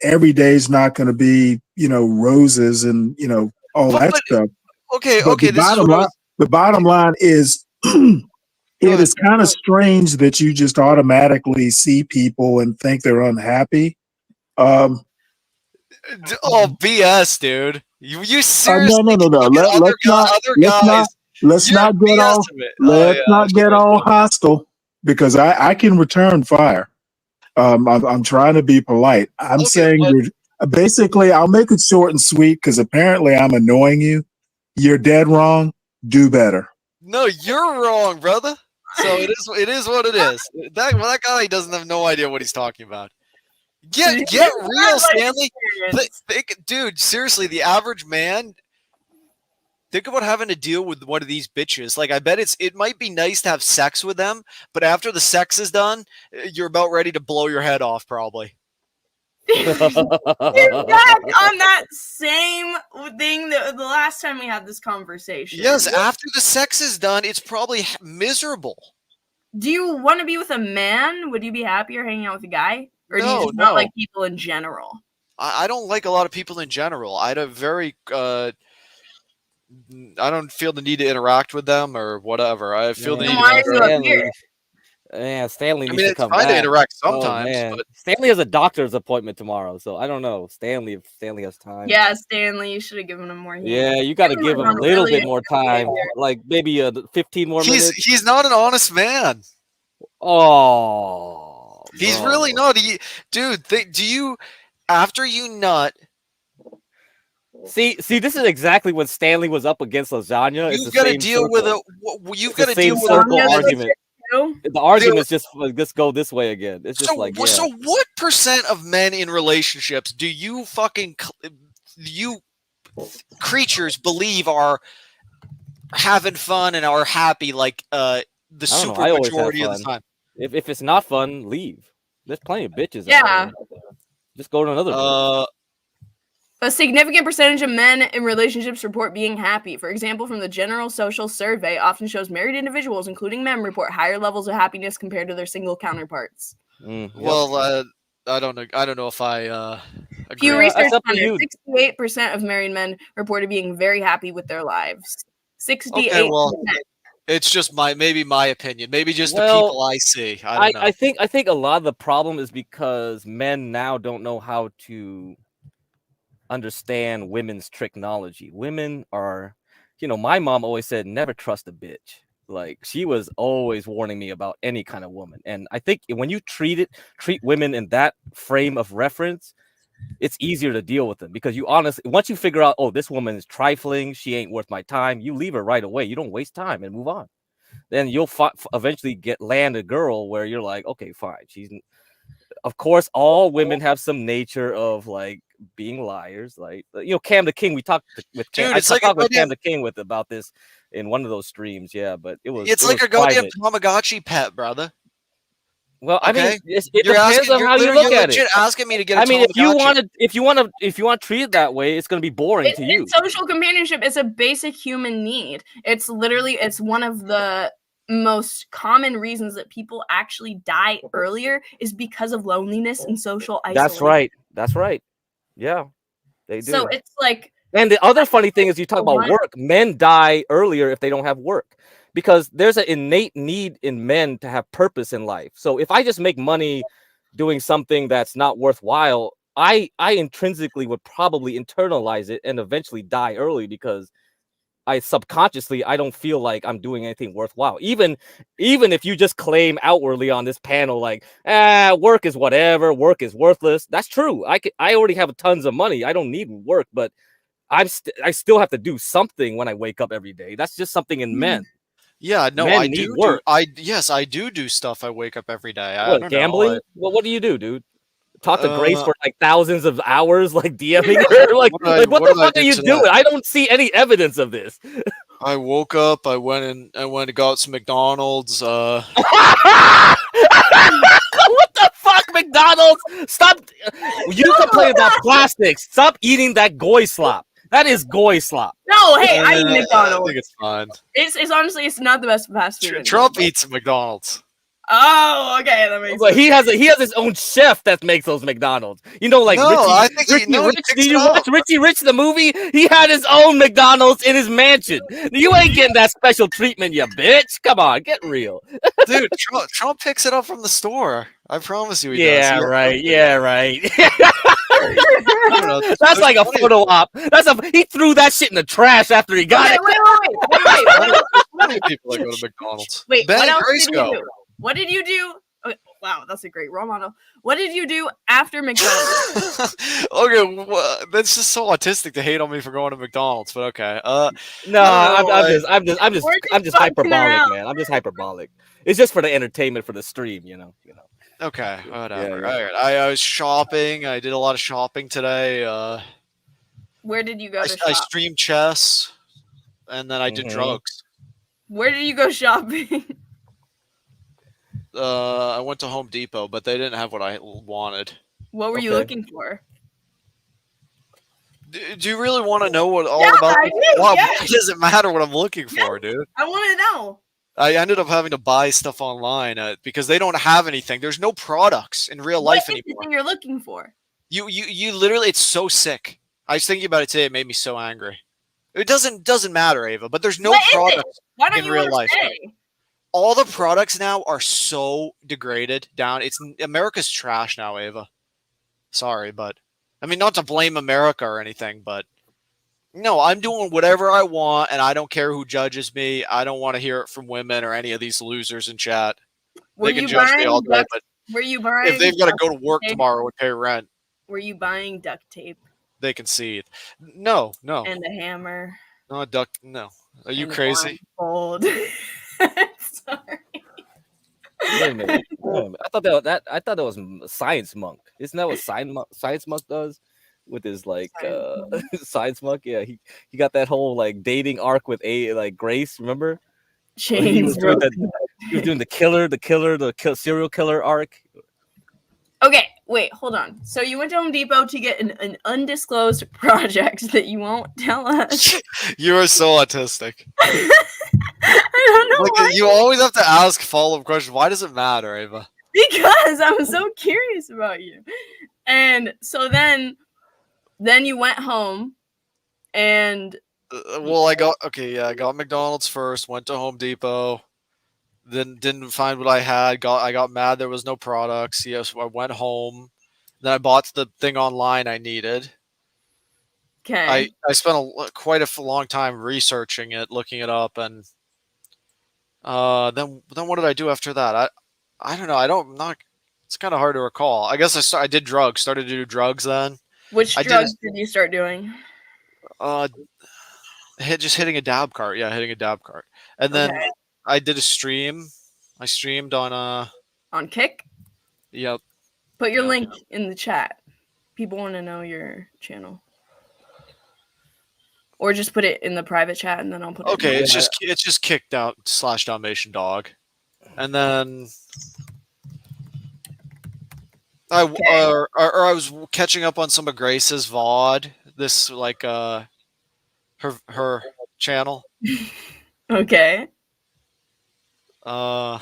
every day is not going to be, roses and, all that stuff. Okay, But okay. the bottom line is it is kind of strange that you just automatically see people and think they're unhappy. Oh, BS, dude. You seriously? No. Let's not get all hostile because I can return fire. I'm trying to be polite. I'm saying basically I'll make it short and sweet because apparently I'm annoying you. You're dead wrong. Do better. No, you're wrong, brother. So it is what it is. That guy doesn't have no idea what he's talking about. Get real, Stanley. Dude, seriously, the average man. Think about having to deal with one of these bitches. Like, I bet it might be nice to have sex with them, but after the sex is done, you're about ready to blow your head off, probably. You're back on that same thing that the last time we had this conversation. Yes, after the sex is done, it's probably miserable. Do you want to be with a man? Would you be happier hanging out with a guy? Or do you just No. not like people in general? I don't like a lot of people in general. I don't feel the need to interact with them or whatever. I feel the need to Stanley needs to come it's fine back. to interact sometimes. But Stanley has a doctor's appointment tomorrow, so I don't know. Stanley, if Stanley has time. Yeah, Stanley, you should have given him more. Yeah, you got to give him a little bit more time, like maybe 15 more minutes. He's not an honest man. Oh, he's really not. Dude, do you after you nut? See, this is exactly when Stanley was up against lasagna. You've got to deal with it. You've got to deal with argument. The arguments just go this way again. It's just So what percent of men in relationships do you creatures believe are having fun and are happy like the super majority of the time? If it's not fun, leave. There's plenty of bitches. Yeah. Just go to another. A significant percentage of men in relationships report being happy. For example, from the General Social Survey, often shows married individuals, including men, report higher levels of happiness compared to their single counterparts. Well, I don't know. I don't know if I agree. Pew Research Center, 68% of married men reported being very happy with their lives. 68%. It's just maybe my opinion. Maybe just the people I see. I don't know. I think a lot of the problem is because men now don't know how to understand women's technology. Women are, my mom always said, never trust a bitch. Like, she was always warning me about any kind of woman. And I think when you treat women in that frame of reference, it's easier to deal with them, because you honestly, once you figure out, oh, this woman is trifling, she ain't worth my time, you leave her right away. You don't waste time and move on. Then you'll eventually land a girl where you're like, okay, fine. Of course, all women have some nature of like being liars. Like, Cam the King. We talked with Cam. Dude, I talked with Cam the King about this in one of those streams. Yeah, but it's like a goddamn Tamagotchi pet, brother. Well, I mean, it depends on how you look at it. Asking me to get. I mean, if you want to treat it that way, it's going to be boring to you. Social companionship is a basic human need. It's one of the most common reasons that people actually die earlier is because of loneliness and social isolation. That's right. Yeah, they do. So it's like, and the other funny thing is, you talk about work. Men die earlier if they don't have work, because there's an innate need in men to have purpose in life. So if I just make money doing something that's not worthwhile, I intrinsically would probably internalize it and eventually die early, because I don't feel like I'm doing anything worthwhile. Even if you just claim outwardly on this panel, like, work is whatever, work is worthless. That's true. I already have tons of money. I don't need work, but I still have to do something when I wake up every day. That's just something in men. Yeah, no, men I do work. I do stuff. I wake up every day. I don't gambling? Well, what do you do, dude? Talk to Grace for like thousands of hours, like DMing her. Like, what the fuck are you doing? I don't see any evidence of this. I woke up. I went and got some McDonald's. What the fuck, McDonald's? Stop. You complain about plastics. Stop eating that goy slop. That is goy slop. No, hey, I eat McDonald's. I think it's fine. It's honestly, it's not the best fast food. Trump eats McDonald's. Oh, okay, that makes sense. He has his own chef that makes those McDonald's. Like Richie Rich. Did you watch Richie Rich the movie? He had his own McDonald's in his mansion. You ain't getting that special treatment, you bitch. Come on, get real. Dude, Trump picks it up from the store. I promise you he does. Yeah, right. That's like a photo op. He threw that shit in the trash after he got it. Wait. How many people go to McDonald's? Wait, what else did you do? What did you do? Okay, wow, that's a great role model. What did you do after McDonald's? Okay, that's just so autistic to hate on me for going to McDonald's, but okay. No, I'm just hyperbolic, man. I'm just hyperbolic. It's just for the entertainment, for the stream, you know. Okay, whatever. Yeah. All right. I was shopping. I did a lot of shopping today. Where did you go to shop? I streamed chess, and then I did drugs. Where did you go shopping? I went to Home Depot, but they didn't have what I wanted. What were you looking for? Do you really want to know what about? I do, Why does it matter what I'm looking for, dude? I want to know. I ended up having to buy stuff online because they don't have anything. There's no products in real life anymore. What is the thing you're looking for? You literally, it's so sick. I was thinking about it today. It made me so angry. It doesn't matter, Ava. But there's no products in real life. All the products now are so degraded down. America's trash now, Ava. Sorry, but I mean, not to blame America or anything, but no, I'm doing whatever I want, and I don't care who judges me. I don't want to hear it from women or any of these losers in chat. They can judge me all day, but if they've got to go to work tomorrow and pay rent, were you buying duct tape? They can see it. No. And a hammer. No, no. Are you crazy? Sorry. Wait a minute. I thought that was Science Monk. Isn't that what Science Monk does with his like Science Monk? Yeah, he got that whole like dating arc with Grace. Remember? He was doing the serial killer arc. Okay, wait, hold on. So you went to Home Depot to get an undisclosed project that you won't tell us. You are so autistic. I don't know why. You always have to ask follow-up questions. Why does it matter, Ava? Because I'm so curious about you. And so then you went home and Well, I got McDonald's first. Went to Home Depot. Then didn't find what I had. I got mad there was no products. Yes, I went home. Then I bought the thing online I needed. Okay. I spent quite a long time researching it, looking it up, and then what did I do after that? I don't know. It's kind of hard to recall. I guess I did drugs. Started to do drugs then. Which drugs did you start doing? Just hitting a dab cart. Yeah, hitting a dab cart, and then I did a stream. I streamed on Kick. Yep. Put your link in the chat. People want to know your channel. Or just put it in the private chat and then I'll put it Okay, it's just kicked out / DalmationDog. And then I was catching up on some of Grace's VOD. This like her channel. Okay. And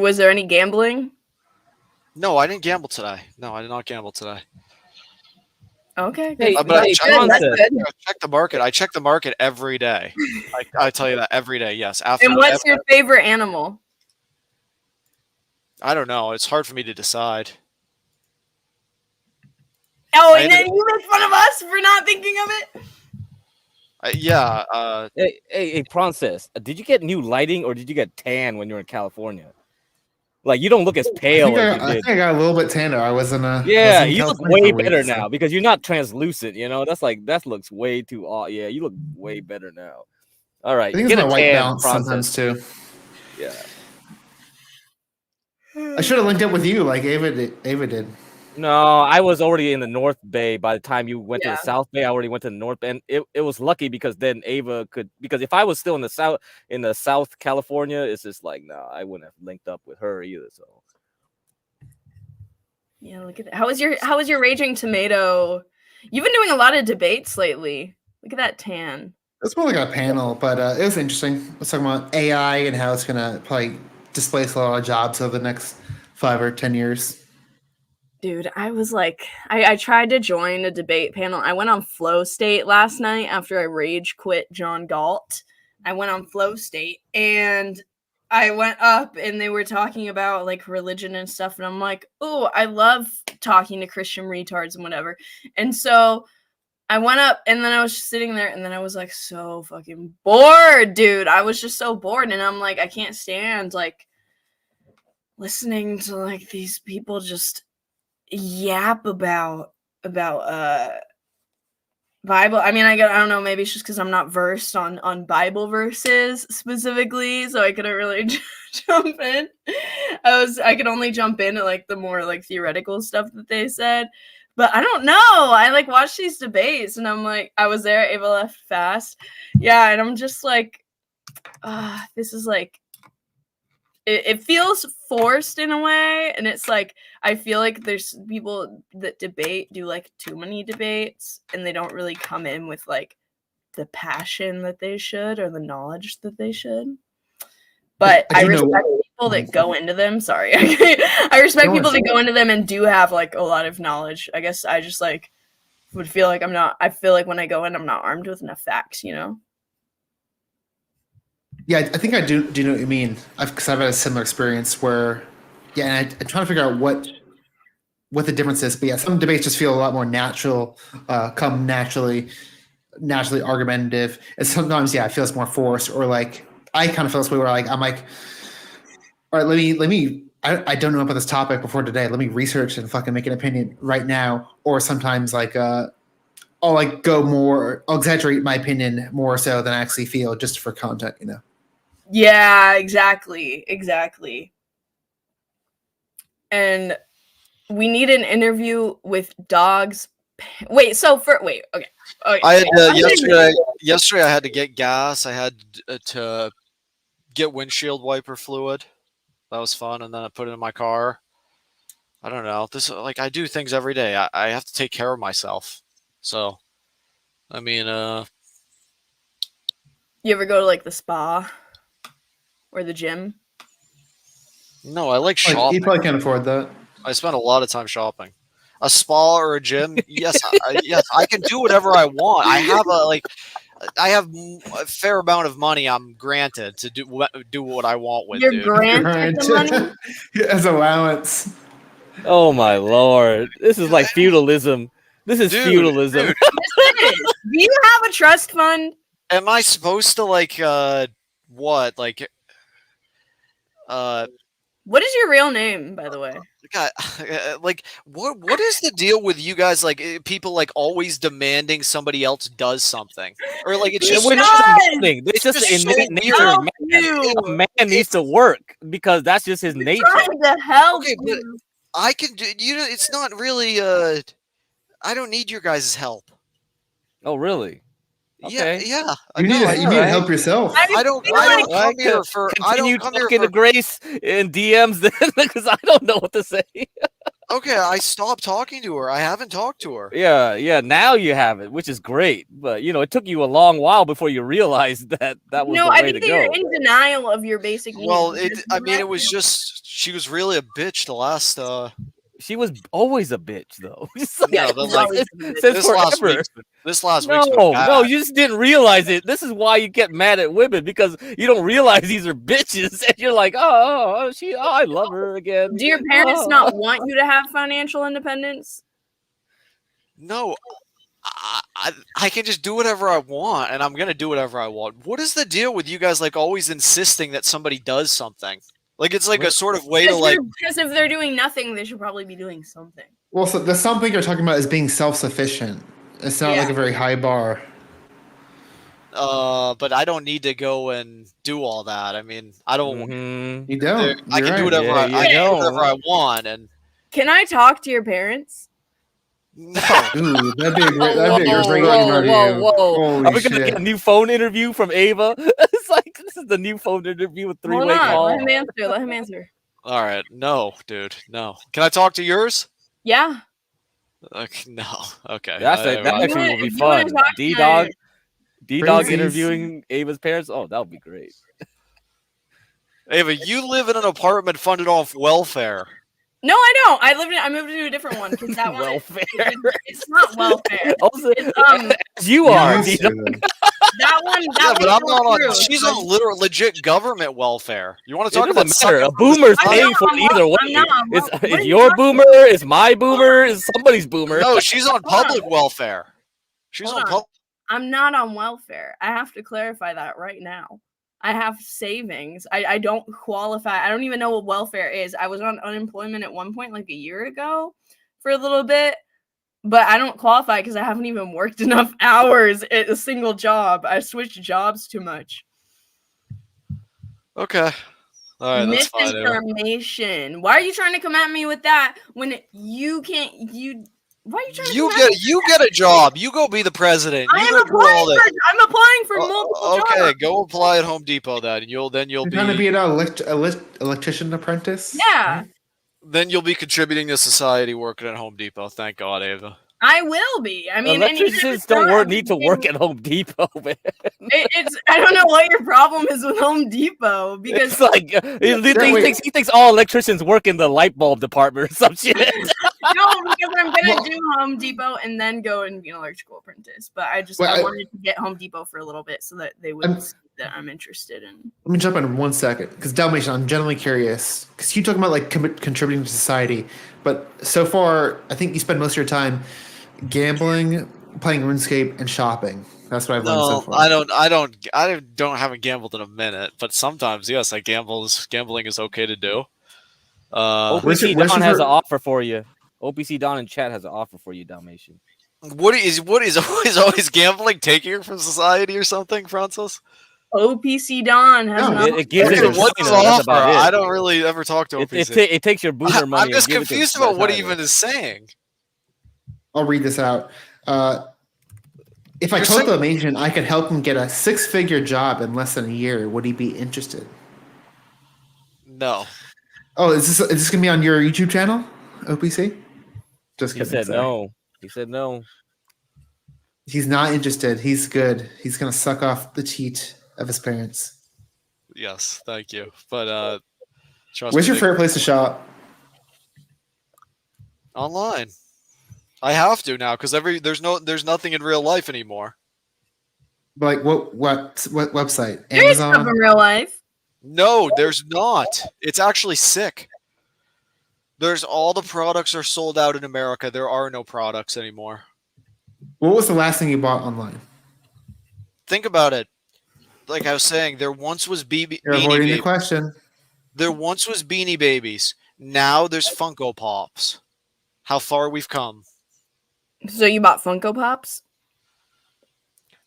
was there any gambling? No, I didn't gamble today. No, I did not gamble today. Okay. Hey, but I check the market. I check the market every day. I tell you that every day. Yes. And what's your favorite animal? I don't know. It's hard for me to decide. Oh, and then you make fun of us for not thinking of it? Yeah. Hey, Princess, did you get new lighting or did you get tan when you were in California? Like, you don't look as pale as you did. I think I got a little bit tanner. I was in a... Yeah, you look way better now because you're not translucent, you know? That looks way too... Yeah, you look way better now. All right. I think it's my white balance sometimes, too. Yeah. I should have linked up with you like Ava did. No, I was already in the North Bay by the time you went to the South Bay. I already went to the North Bay, and it was lucky because then Ava could, because if I was still in the South California, it's just like, no, I wouldn't have linked up with her either. So yeah, look at that. How was your Raging Tomato? You've been doing a lot of debates lately. Look at that tan. It's more like a panel, but it was interesting. Let's talk about AI and how it's gonna probably displace a lot of jobs over the next 5 or 10 years. Dude, I was like, I tried to join a debate panel. I went on Flow State last night after I rage quit John Galt. I went on Flow State and I went up and they were talking about like religion and stuff. And I'm like, oh, I love talking to Christian retards and whatever. And so I went up and then I was just sitting there and then I was like so fucking bored, dude. I was just so bored. And I'm like, I can't stand like listening to like these people just yap about Bible. I mean, I don't know, maybe it's just because I'm not versed on Bible verses specifically, so I couldn't really jump in. I could only jump in at like the more like theoretical stuff that they said. But I don't know. I like watched these debates and I'm like, I was there, Ava left fast. Yeah, and I'm just like, this is like it feels forced in a way, and it's like I feel like there's people that do like too many debates and they don't really come in with like the passion that they should or the knowledge that they should. But I respect people that go into them. Sorry. I respect people that go into them and do have like a lot of knowledge. I guess I just like would feel like I feel like when I go in, I'm not armed with enough facts, you know? Yeah, I think I do know what you mean. Because I've had a similar experience where, and I'm trying to figure out what the difference is. But yeah, some debates just feel a lot more natural, come naturally argumentative. And sometimes, I feel it's more forced, or like I kind of feel this way where I'm like, all right, let me. I don't know about this topic before today. Let me research and fucking make an opinion right now. Or sometimes like I'll exaggerate my opinion more so than I actually feel, just for content, you know. Yeah, exactly. And we need an interview with dogs. Okay. I had yesterday I had to get gas. I had to get windshield wiper fluid. That was fun, and then I put it in my car. I don't know. I do things every day. I have to take care of myself. So, I mean, you ever go to like the spa or the gym? No, I like shopping. You probably can't afford that. I spend a lot of time shopping. a spa or a gym, yes, I can do whatever I want. I have a fair amount of money. I'm granted to do what I want with. You're granted the money as allowance. Oh my lord! This is like feudalism. This is feudalism. Dude. Do you have a trust fund? Am I supposed to what? What is your real name, by the way? God, what is the deal with you guys? People always demanding somebody else does something, or it's just it's just the innate nature of man. A man needs to work because that's just his nature. Trying to help but I can do. It's not really. I don't need your guys' help. Oh, really? Okay. Yeah. You need to help yourself. I don't come here for. I don't come here for Grace in DMs then because I don't know what to say. Okay, I stopped talking to her. I haven't talked to her. Yeah. Now you have it, which is great. But it took you a long while before you realized that was the way to go. You're in denial of your basic needs. Well, it was just she was really a bitch the last. She was always a bitch, though. Since forever. This last week. No, you just didn't realize it. This is why you get mad at women because you don't realize these are bitches, and you're like, I love her again. Do your parents not want you to have financial independence? No, I can just do whatever I want, and I'm gonna do whatever I want. What is the deal with you guys always insisting that somebody does something? It's a sort of way to because if they're doing nothing, they should probably be doing something. Well, so the something you're talking about is being self-sufficient. It's not a very high bar. But I don't need to go and do all that. I mean, I don't. You don't. I can do whatever I want. And can I talk to your parents? No. Ooh, that'd be a great interview. Whoa. Are we gonna get a new phone interview from Ava? It's this is the new phone interview with three-way call. Let him answer. All right. No, dude. No. Can I talk to yours? Yeah. Okay, no. Okay. That actually will be fun. D-Dog interviewing Ava's parents. Oh, that would be great. Ava, you live in an apartment funded off welfare. No, I don't. I moved to a different one because that one welfare. It's not welfare. Also, you are. That one. But I'm not on. She's on legit government welfare. You want to talk about a boomer's paying for it either way. It's your boomer. It's my boomer. It's somebody's boomer. No, she's on public welfare. She's on public. I'm not on welfare. I have to clarify that right now. I have savings. I don't qualify. I don't even know what welfare is. I was on unemployment at one point, a year ago, for a little bit, but I don't qualify because I haven't even worked enough hours at a single job. I switched jobs too much. Okay. All right, that's fine. Misinformation. Why are you trying to come at me with that when you can't? Why are you trying to get a job. You go be the president. I'm applying for multiple jobs. Okay, go apply at Home Depot then. You're going to be an electrician apprentice? Yeah. Then you'll be contributing to society working at Home Depot. Thank God, Ava. I will be. I mean, electricians need to work at Home Depot, man. I don't know what your problem is with Home Depot because he thinks all electricians work in the light bulb department or some shit. No, because I'm gonna do Home Depot and then go and be an electrical apprentice. But I wanted to get Home Depot for a little bit so that they would see that I'm interested in. Let me jump in 1 second because Dalmatian, I'm genuinely curious because you talking about contributing to society, but so far I think you spend most of your time gambling, playing RuneScape, and shopping. That's what I've learned so far. I haven't gambled in a minute, but sometimes yes, I gamble. Gambling is okay to do. OPC Don has an offer for you. OPC Don in chat has an offer for you, Dalmatian. What is always gambling taking her from society or something, Francis? OPC Don has an offer. It gives it what's the offer? I don't really ever talk to OPC. It takes your boomer money. I'm just confused about what he even is saying. I'll read this out. If I told Dalmatian I could help him get a 6-figure job in less than a year, would he be interested? No. Oh, is this gonna be on your YouTube channel, OPC? Just kidding. He said no. He's not interested. He's good. He's gonna suck off the teat of his parents. Yes, thank you. But where's your favorite place to shop? Online. I have to now because there's nothing in real life anymore. Like what website? There's stuff Amazon? in real life. No, there's not. It's actually sick. There's all the products are sold out in America. There are no products anymore. What was the last thing you bought online? Think about it. Like I was saying, there once was You're Beanie avoiding the Babies. question. There once was Beanie Babies. Now there's Funko Pops. How far we've come. So you bought Funko Pops?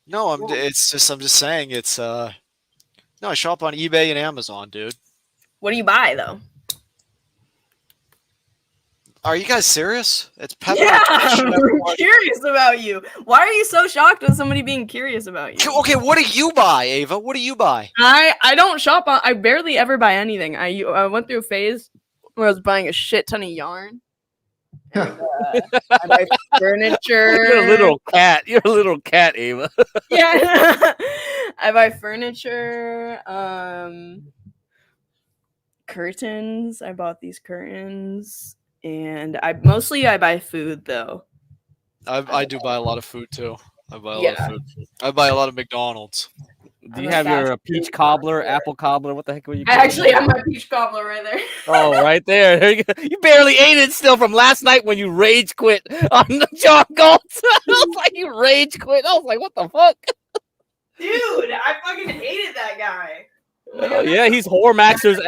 No, I'm just saying it's no, I shop on eBay and Amazon, dude. What do you buy though? Are you guys serious? It's pepper. Yeah, I'm curious about you. Why are you so shocked with somebody being curious about you? Okay, what do you buy, Ava? What do you buy? I don't shop on. I barely ever buy anything. I went through a phase where I was buying a shit ton of yarn. And, I buy furniture. You're a little cat. You're a little cat, Ava. Yeah. I buy furniture. Curtains. I bought these curtains. And I buy food though. I do buy a lot of food too. I buy a lot of food. I buy a lot of McDonald's. Do you have your peach cobbler, apple cobbler? What the heck were you? I actually have my peach cobbler right there. Oh, right there. There you go. You barely ate it still from last night when you rage quit on the John Galt. I was like, you rage quit. I was like, what the fuck? Dude, I fucking hated that guy. Yeah, he's Hormaxer's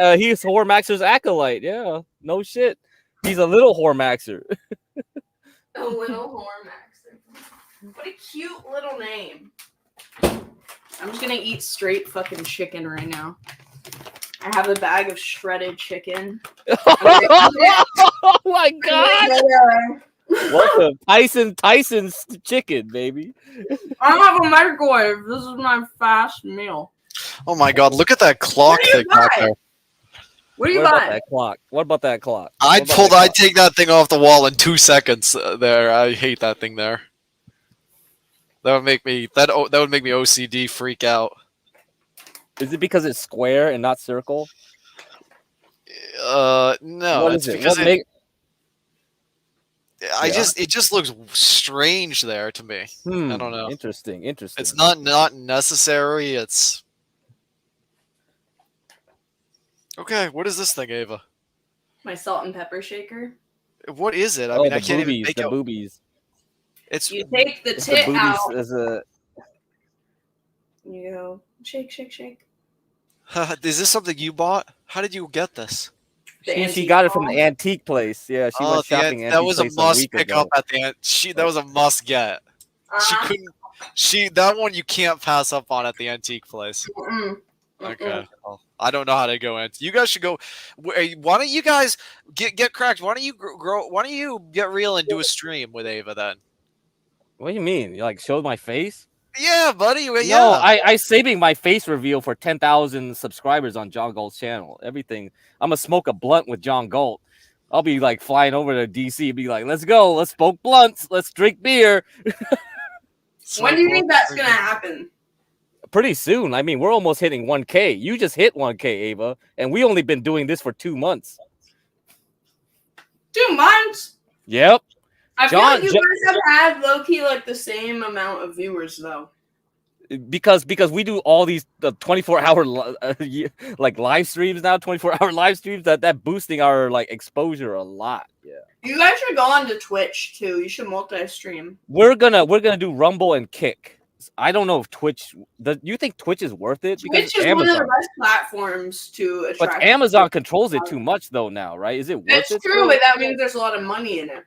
acolyte. Yeah, no shit. He's a little Hormaxer. A little Hormaxer. What a cute little name. I'm just gonna eat straight fucking chicken right now. I have a bag of shredded chicken. Oh my god! Welcome, Tyson's chicken, baby. I don't have a microwave. This is my fast meal. Oh my god! Look at that clock thing back there. What do you What buy? about that clock? What about that clock? I'd take that thing off the wall in 2 seconds. There, I hate that thing there. That would make me OCD freak out. Is it because it's square and not circle? No, What it's is it? because What it just looks strange there to me. I don't know. Interesting. It's not necessary. It's okay. What is this thing, Ava? My salt and pepper shaker. What is it? I Oh, mean, the I can't boobies, even make the out. boobies. It's You take the It's tit the boobies out. as a. You go shake, shake, shake. is this something you bought? How did you get this? She got it from the antique place. Yeah, she went shopping. That was a must week pick ago. up at the end. That was a must get. She couldn't. That one you can't pass up on at the antique place. Okay. Well, I don't know how to go in. You guys should go. Why don't you guys get cracked? Why don't you grow? Why don't you get real and do a stream with Ava then? What do you mean? You like show my face? Yeah, buddy. Yeah. No, I saving my face reveal for 10,000 subscribers on John Galt's channel. Everything. I'm gonna smoke a blunt with John Galt. I'll be like flying over to DC and be like, let's go, let's smoke blunts, let's drink beer. When do you think that's gonna happen? Pretty soon. I mean, we're almost hitting 1K. You just hit 1K, Ava, and we only been doing this for 2 months. 2 months? Yep. I feel like you guys have had low-key like the same amount of viewers though. Because we do all these 24-hour like live streams now, 24-hour live streams that boosting our like exposure a lot. Yeah. You guys should go on to Twitch too. You should multi-stream. We're gonna do Rumble and Kick. I don't know if Twitch. You think Twitch is worth it? Twitch is one of the best platforms to attract. But Amazon controls it too much though now, right? Is it worth it? It's true, but that means there's a lot of money in it.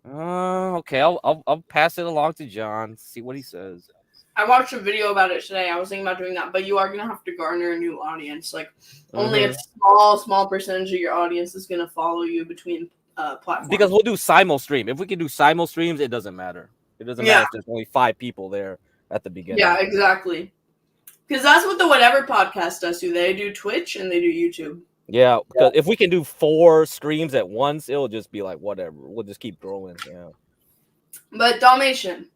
Okay, I'll pass it along to John. See what he says. I watched a video about it today. I was thinking about doing that, but you are gonna have to garner a new audience. Like only a small percentage of your audience is gonna follow you between platforms. Because we'll do simul stream. If we can do simul streams, it doesn't matter. It doesn't matter if there's only 5 people there at the beginning. Yeah, exactly. Because that's what the Whatever podcast does too. They do Twitch and they do YouTube. Yeah, because if we can do 4 streams at once, it'll just be like whatever. We'll just keep growing. Yeah. But Dalmation,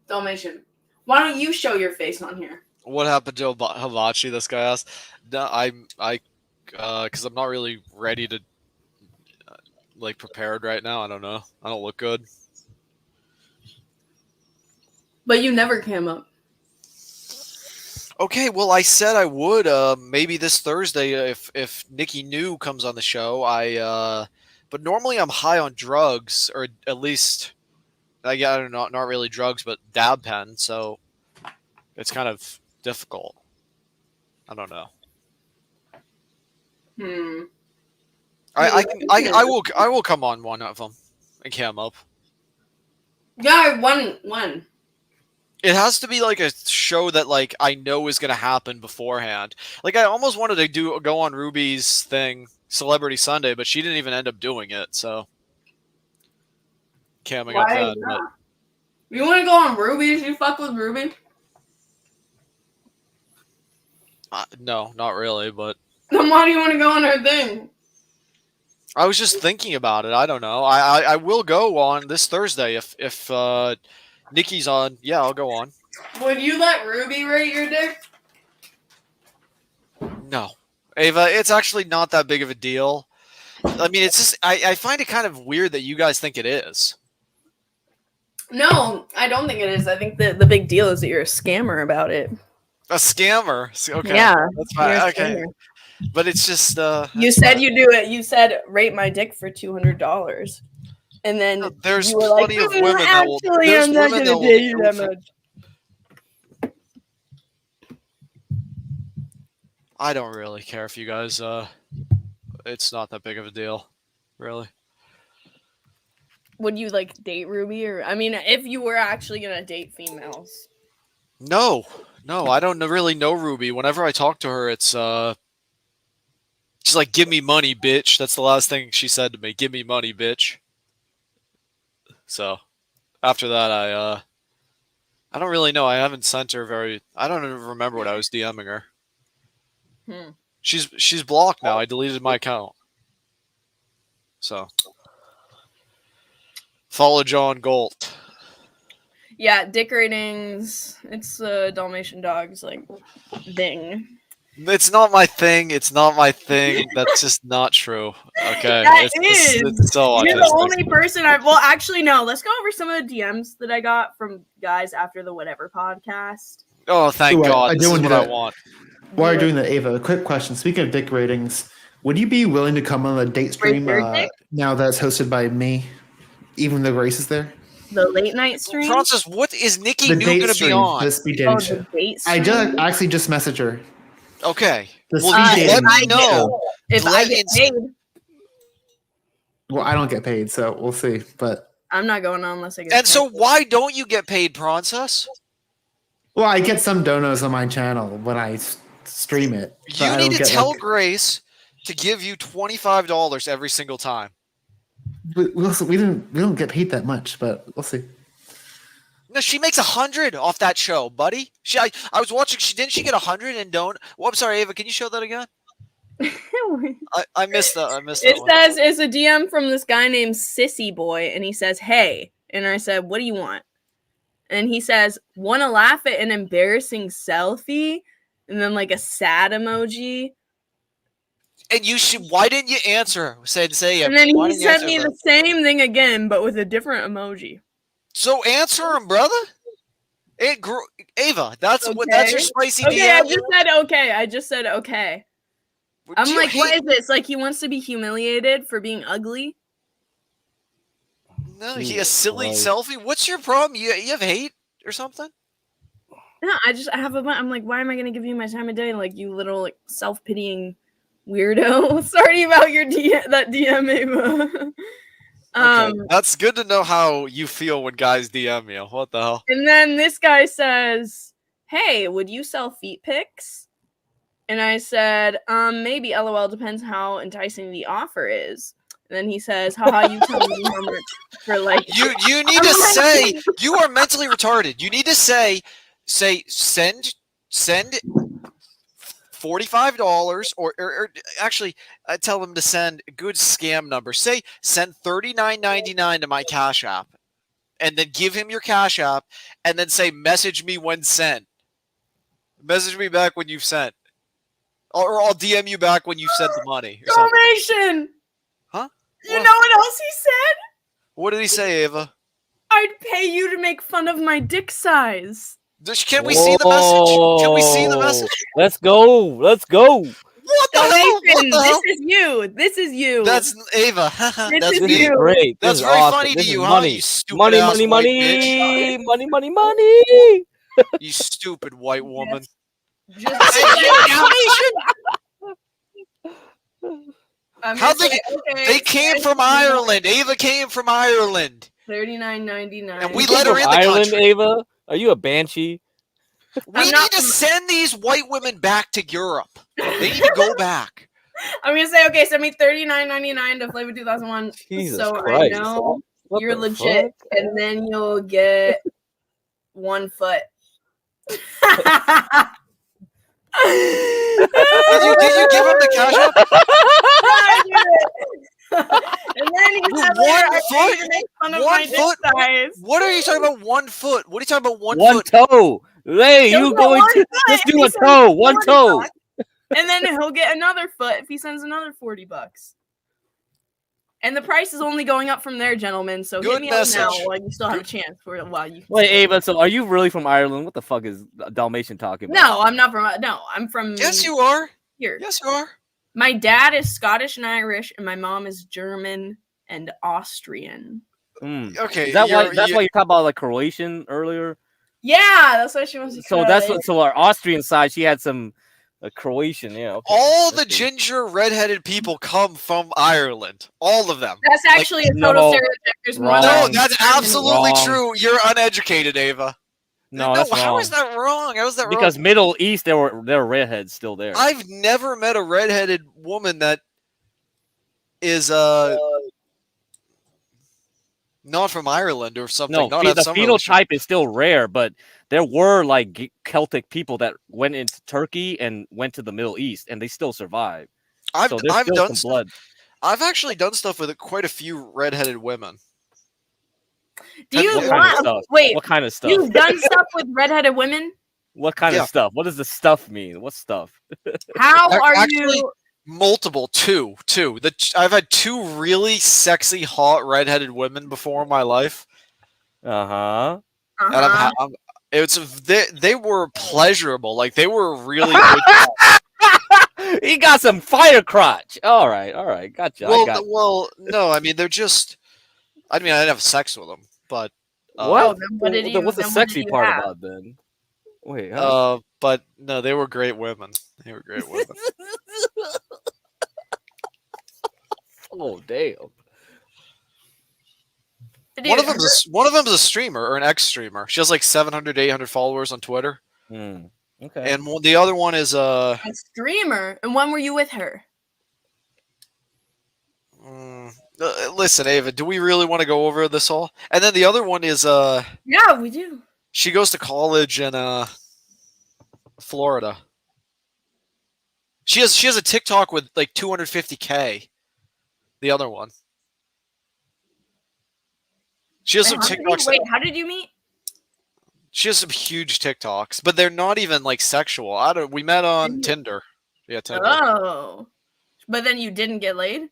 why don't you show your face on here? What happened to Hibachi? This guy asked. No, because I'm not really ready to, like, prepared right now. I don't know. I don't look good. But you never came up. Okay, well, I said I would. Maybe this Thursday, if Nikki New comes on the show. But normally I'm high on drugs, or at least I don't know, not really drugs, but dab pen. So it's kind of difficult. I don't know. I will come on one of them and cam up. Yeah, one. It has to be like a show that like I know is going to happen beforehand. Like I almost wanted to go on Ruby's thing, Celebrity Sunday, but she didn't even end up doing it. So camming up then. But you want to go on Ruby's? You fuck with Ruby? no, not really. But then why do you want to go on her thing? I was just thinking about it. I don't know. I will go on this Thursday if Nikki's on. Yeah, I'll go on. Would you let Ruby rate your dick? No, Ava. It's actually not that big of a deal. I mean, it's just I find it kind of weird that you guys think it is. No, I don't think it is. I think the big deal is that you're a scammer about it. A scammer? Okay. Yeah, that's fine. Okay. But it's just you said you do it. You said rate my dick for $200, and then there's you were plenty of women that will. There's I'm not women gonna that date you that will. much. I don't really care if you guys. It's not that big of a deal, really. Would you like date Ruby, or I mean, if you were actually gonna date females? No, I don't really know Ruby. Whenever I talk to her, it's she's like, "Give me money, bitch." That's the last thing she said to me. "Give me money, bitch." So, after that, I don't really know. I haven't sent her very. I don't even remember what I was DMing her. She's blocked now. I deleted my account. So, follow John Golt. Yeah, dick ratings. It's DalmationDog's like thing. It's not my thing. It's not my thing. That's just not true. Okay. It's so You're the only person well, actually, no. Let's go over some of the DMs that I got from guys after the Whatever podcast. Oh, thank God. This is what I want. While you're doing that, Ava, a quick question. Speaking of dick ratings, would you be willing to come on the date stream now that's hosted by me, even though Grace is there? The late night stream? Francis, what is Nikki New going to be on? The speed dating show. I actually just messaged her. Okay. Well, let me know. If I get paid. Well, I don't get paid, so we'll see. But I'm not going on unless I get paid. And paid. so why don't you get paid, Francis? Well, I get some donos on my channel when I stream it. You need to tell Grace to give you $25 every single time. We don't get paid that much, but we'll see. No, she makes 100 off that show, buddy. I was watching. Didn't she get 100 and don't? Well, I'm sorry, Ava. Can you show that again? I missed that. It says it's a DM from this guy named Sissy Boy, and he says, "Hey," and I said, "What do you want?" And he says, "Want to laugh at an embarrassing selfie?" And then like a sad emoji. And you should. Why didn't you answer? Say. And then he sent me the same thing again, but with a different emoji. So answer him, brother. Ava, that's okay. That's your spicy DM. Okay, I just said okay. I'm like, what is this? Like he wants to be humiliated for being ugly? No, a silly selfie. What's your problem? You have hate or something? No, I have I'm like, why am I gonna give you my time of day? Like you little like self-pitying weirdo. Sorry about your DM, Ava. Okay. That's good to know how you feel when guys DM you. What the hell? And then this guy says, "Hey, would you sell feet pics?" And I said, maybe. LOL. Depends how enticing the offer is. And then he says, "Haha, you tell me how much for like." You need to say you are mentally retarded. You need to say send $45 or actually tell them to send a good scam number. Say send $39.99 to my Cash App, and then give him your Cash App, and then say message me when sent. Message me back when you've sent, or I'll DM you back when you've sent the money. Dalmation. Huh? You know what else he said? What did he say, Ava? I'd pay you to make fun of my dick size. Can we see the message? Can we see the message? Let's go. Let's go. What the hell? What the hell? This is you. This is you. That's Ava. This is me. you. Great. That's very funny to you, huh? You stupid money, ass money, white money, bitch. money, money, money. You stupid white woman. Just How they came from Ireland. Ava came from Ireland. $39.99. And we let her in the Ireland, country. Ava? Are you a banshee? We need to send these white women back to Europe. They need to go back. I'm gonna say, okay, send me $39.99 to Flavor 2001. Jesus so Christ. I know What you're the legit, fuck? and then you'll get 1 foot. Did you give him the cash up? And then he said, 1 foot? Fun of 1 my foot? dick size. What are you talking about? 1 foot? What are you talking about? One One foot? toe. Hey, He'll you get going one to foot let's if do he a sends toe. One $40. toe. And then he'll get another foot if he sends another $40. And the price is only going up from there, gentlemen. So Good hit me up now message. while you still have a chance for while you. Wait, Ava, so are you really from Ireland? What the fuck is Dalmatian talking about? No, I'm not from. No, I'm from. Yes, you are. Here. Yes, you are. My dad is Scottish and Irish, and my mom is German and Austrian. Okay. Is that why that's why you talked about like Croatian earlier? Yeah, that's why she wants to. So that's what. So our Austrian side, she had some Croatian. Yeah. Okay. All the ginger redheaded people come from Ireland. All of them. That's actually a total stereotype. There's more. No, Wrong. that's absolutely Wrong. true. You're uneducated, Ava. No, that's how wrong. is that wrong? How is that wrong? Because Middle East, there were redheads still there. I've never met a redheaded woman that is not from Ireland or something. No, not the phenotype is still rare, but there were like Celtic people that went into Turkey and went to the Middle East, and they still survived. I've still done some blood. I've actually done stuff with quite a few redheaded women. Do you What kind of stuff? Wait, what kind of stuff? you've done stuff with redheaded women? What kind of stuff? What does the stuff mean? What stuff? How are Actually, you? Multiple, two. I've had 2 really sexy, hot, redheaded women before in my life. Uh-huh. And they were pleasurable. Like they were really good. He got some fire crotch. All right, gotcha. Well, no, I mean they're just. I mean, I didn't have sex with them, but what? What's the sexy part about then? Wait, but no, they were great women. They were great women. Oh damn! One of them's a streamer or an ex-streamer. She has like 700, 800 followers on Twitter. Okay. And the other one is a streamer. And when were you with her? Listen, Ava, do we really want to go over this all? And then the other one is Yeah, we do. She goes to college in Florida. She has a TikTok with like 250K. The other one. She has some TikToks. Wait, how did you meet? She has some huge TikToks, but they're not even like sexual. We met on Tinder. Yeah, Tinder. Oh. But then you didn't get laid?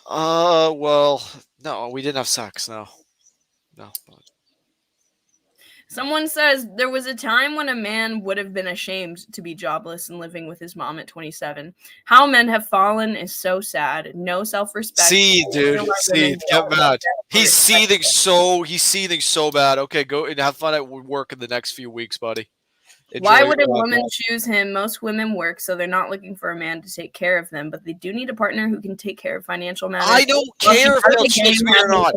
Well, no, we didn't have sex, no. No. Someone says there was a time when a man would have been ashamed to be jobless and living with his mom at 27. How men have fallen is so sad. No self-respect. See, dude. See, get mad. He's seething so bad. Okay, go and have fun at work in the next few weeks, buddy. Why would a woman choose him? Most women work, so they're not looking for a man to take care of them, but they do need a partner who can take care of financial matters. I don't care if they'll choose me or not.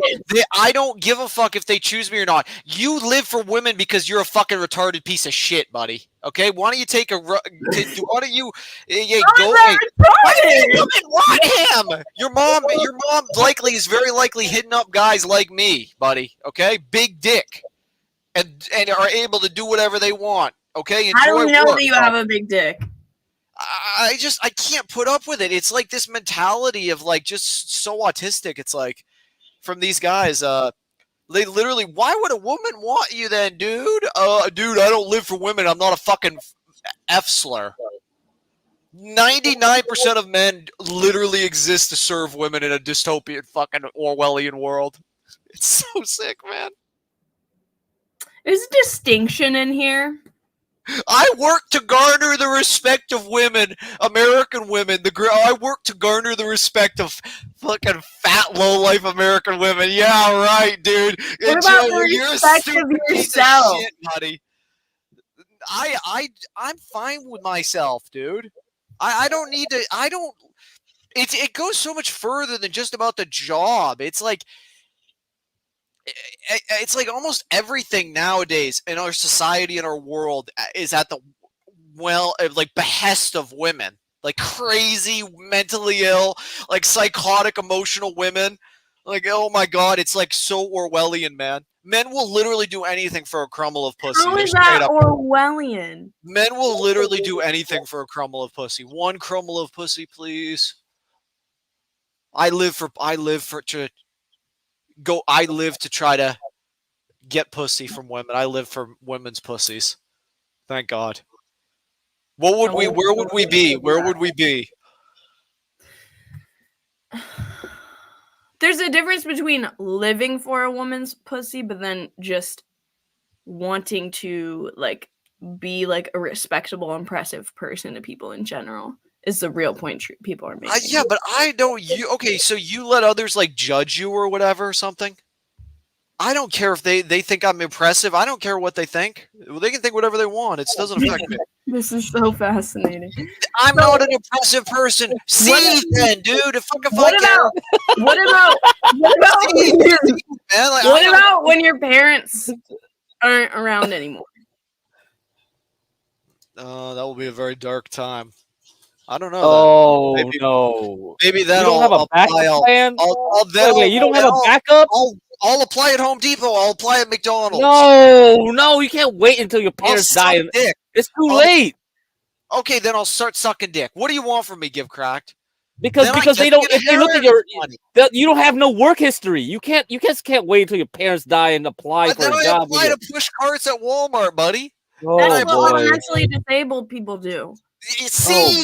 I don't give a fuck if they choose me or not. You live for women because you're a fucking retarded piece of shit, buddy. Okay? Why don't you take a... Why don't you... go... What him? Your mom likely is very likely hitting up guys like me, buddy. Okay? Big dick. And are able to do whatever they want. Okay, I don't know that you have a big dick. I can't put up with it. It's like this mentality of like just so autistic. It's like from these guys, they literally, why would a woman want you then, dude? Dude, I don't live for women. I'm not a fucking F-slur. 99% of men literally exist to serve women in a dystopian fucking Orwellian world. It's so sick, man. There's a distinction in here. I work to garner the respect of women, American women. I work to garner the respect of fucking fat, low-life American women. Yeah, right, dude. What about the respect of yourself? Shit, buddy. I'm fine with myself, dude. I don't need to. I don't. It goes so much further than just about the job. It's like almost everything nowadays in our society and our world is at the behest of women, like crazy, mentally ill, like psychotic, emotional women. Like, oh my god, it's like so Orwellian, man. Men will literally do anything for a crumble of pussy. How is that Orwellian? Men will literally do anything for a crumble of pussy. One crumble of pussy, please. I live to try to get pussy from women. I live for women's pussies. Thank God. Where would we be? Where would we be? There's a difference between living for a woman's pussy, but then just wanting to like be like a respectable, impressive person to people in general is the real point people are making. Yeah, but I don't. Okay, so you let others like judge you or whatever or something? I don't care if they think I'm impressive. I don't care what they think. They can think whatever they want. It doesn't affect me. This is so fascinating. I'm not an impressive person. See then, dude. What about when your parents aren't around anymore? That will be a very dark time. I don't know. Oh no! Maybe then you don't have a backup plan. Wait, you don't have a backup? I'll apply at Home Depot. I'll apply at McDonald's. No, you can't wait until your parents die. It's too late. Okay, then I'll start sucking dick. What do you want from me, Give Cracked? Because they don't. If they look at you don't have no work history. You can't wait until your parents die and apply for a job. I apply to push carts at Walmart, buddy. That's what mentally disabled people do.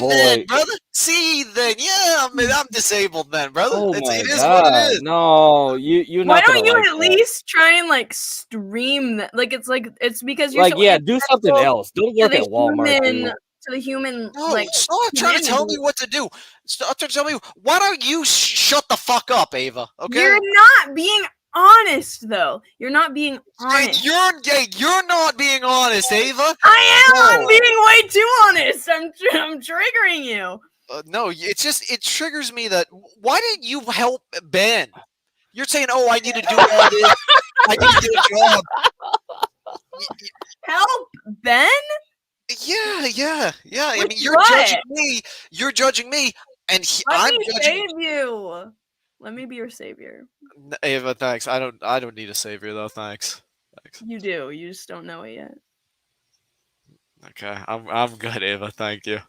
Then, brother. See, then, yeah, I'm disabled then, brother. Oh it is God. what it is. No, you're not. Why don't you at least try and like stream that? Like it's because you're like do something else. Don't work at Walmart. To the human, no, stop trying to tell me what to do. Stop trying to tell me. Why don't you shut the fuck up, Ava? Okay. You're not being honest, though. You're not being honest. You're not being honest, Ava. I am. No. I'm being way too honest. I'm triggering you. No, it triggers me that. Why didn't you help Ben? You're saying, "Oh, I need to do all this. I need to get a job." Help Ben? Yeah. I mean, You're judging me, and I'm judging you. Let me be your savior. Ava, thanks. I don't need a savior though. Thanks. You do. You just don't know it yet. Okay, I'm good, Ava. Thank you.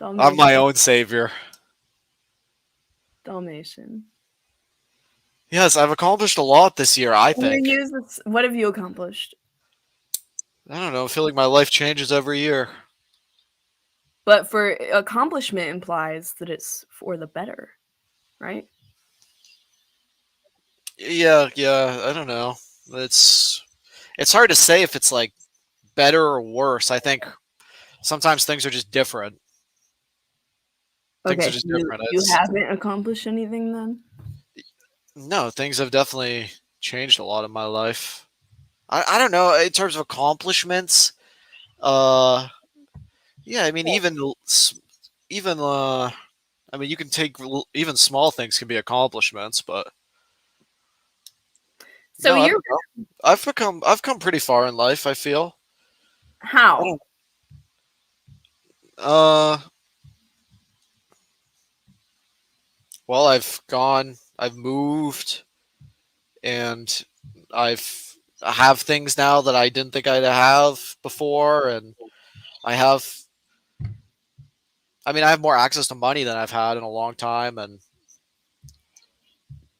Dalmation. I'm my own savior. Dalmation. Yes, I've accomplished a lot this year. I think. What have you accomplished? I don't know. I feel like my life changes every year. But for accomplishment implies that it's for the better, right? Yeah. I don't know. It's hard to say if it's like better or worse. I think sometimes things are just different. Things are just different. You haven't accomplished anything then? No, things have definitely changed a lot in my life. I don't know in terms of accomplishments. Yeah, I mean even I mean you can take even small things can be accomplishments, but so no, I've come pretty far in life, I feel. How? Well, I've moved, and I have things now that I didn't think I'd have before, and I have more access to money than I've had in a long time, and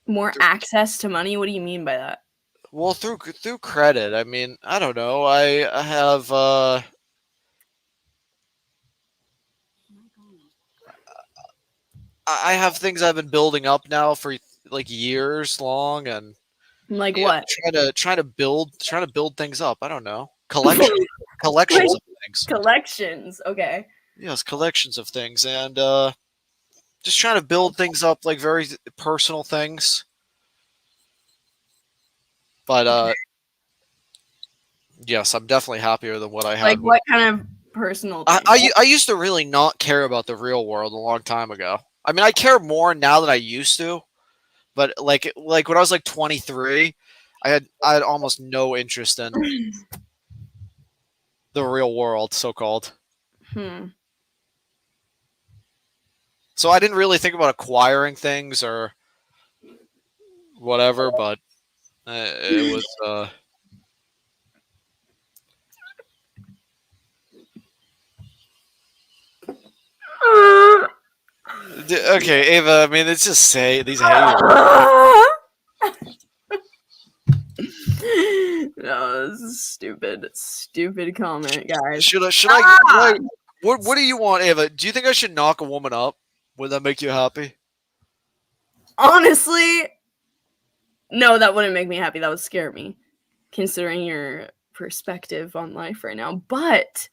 more access to money. What do you mean by that? Well, through credit. I mean, I don't know. I have I have things I've been building up now for like years long, and like what? Trying to build things up. I don't know. Collections of things. Collections. Okay. Yes, collections of things, and just trying to build things up, like very personal things. But yes, I'm definitely happier than what I had. Like what kind of personal things? I used to really not care about the real world a long time ago. I mean, I care more now than I used to, but like when I was like 23, I had almost no interest in the real world, so called. So I didn't really think about acquiring things or whatever, but it was. Okay, Ava. I mean, it's just say these haters. No, this is stupid comment, guys. Should I? What do you want, Ava? Do you think I should knock a woman up? Would that make you happy? Honestly, no, that wouldn't make me happy. That would scare me, considering your perspective on life right now. But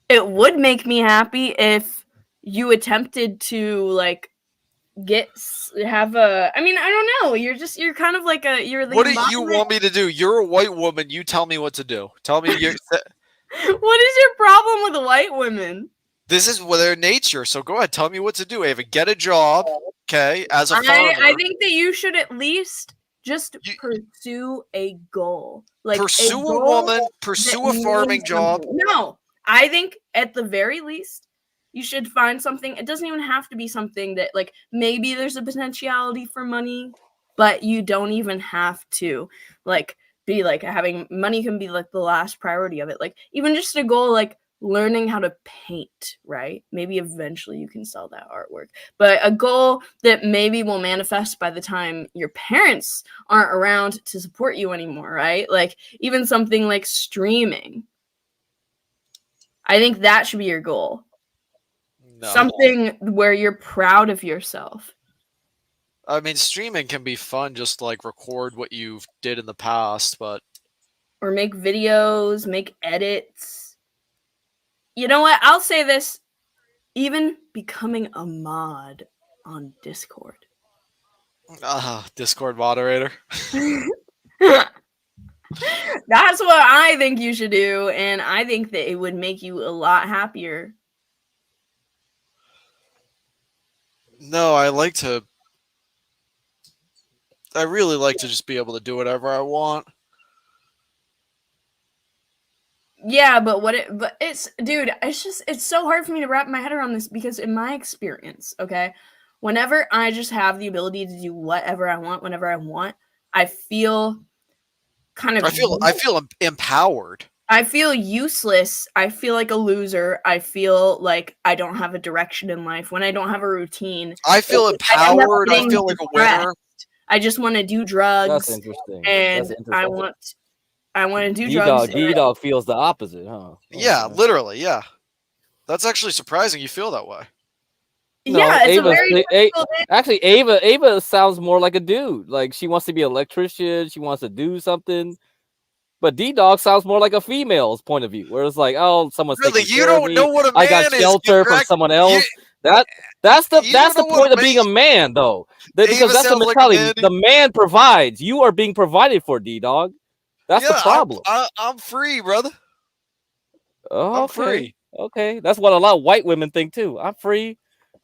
it would make me happy if you attempted to like have a. I mean, I don't know. You're kind of like a. You're. What do you want me to do? You're a white woman. You tell me what to do. Tell me. What is your problem with white women? This is their nature. So go ahead. Tell me what to do, Ava. Get a job, okay? As a farmer. I think that you should at least just pursue a goal. Like pursue a woman. Pursue a farming job. No, I think at the very least. You should find something. It doesn't even have to be something that, like, maybe there's a potentiality for money, but you don't even have to, like, be, like, having money can be, like, the last priority of it. Like, even just a goal, like, learning how to paint, right? Maybe eventually you can sell that artwork. But a goal that maybe will manifest by the time your parents aren't around to support you anymore, right? Like, even something like streaming. I think that should be your goal. No. Something where you're proud of yourself. I mean, streaming can be fun, just like record what you did in the past, but or make videos, make edits. You know what? I'll say this: even becoming a mod on Discord. Discord moderator. That's what I think you should do, and I think that it would make you a lot happier. No, I really like to just be able to do whatever I want. Yeah, but it's so hard for me to wrap my head around this because in my experience, okay, whenever I just have the ability to do whatever I want, whenever I want, I feel kind of I feel empowered. I feel useless. I feel like a loser. I feel like I don't have a direction in life when I don't have a routine. I feel empowered. I feel like a winner. I just want to do drugs. That's interesting. And I want to do drugs. D-Dog feels the opposite, huh? Yeah, literally, yeah. That's actually surprising you feel that way. No, yeah, it's actually Ava sounds more like a dude. Like she wants to be an electrician, she wants to do something. But D-Dog sounds more like a female's point of view, where it's like, oh, someone's really, taking you care don't of me. know what a man I got shelter from someone else. That's the point of being a man, though. Because that's the mentality. Like the man provides. You are being provided for, D-Dog. That's the problem. I'm free, brother. Oh, I'm free. Okay, that's what a lot of white women think too. I'm free.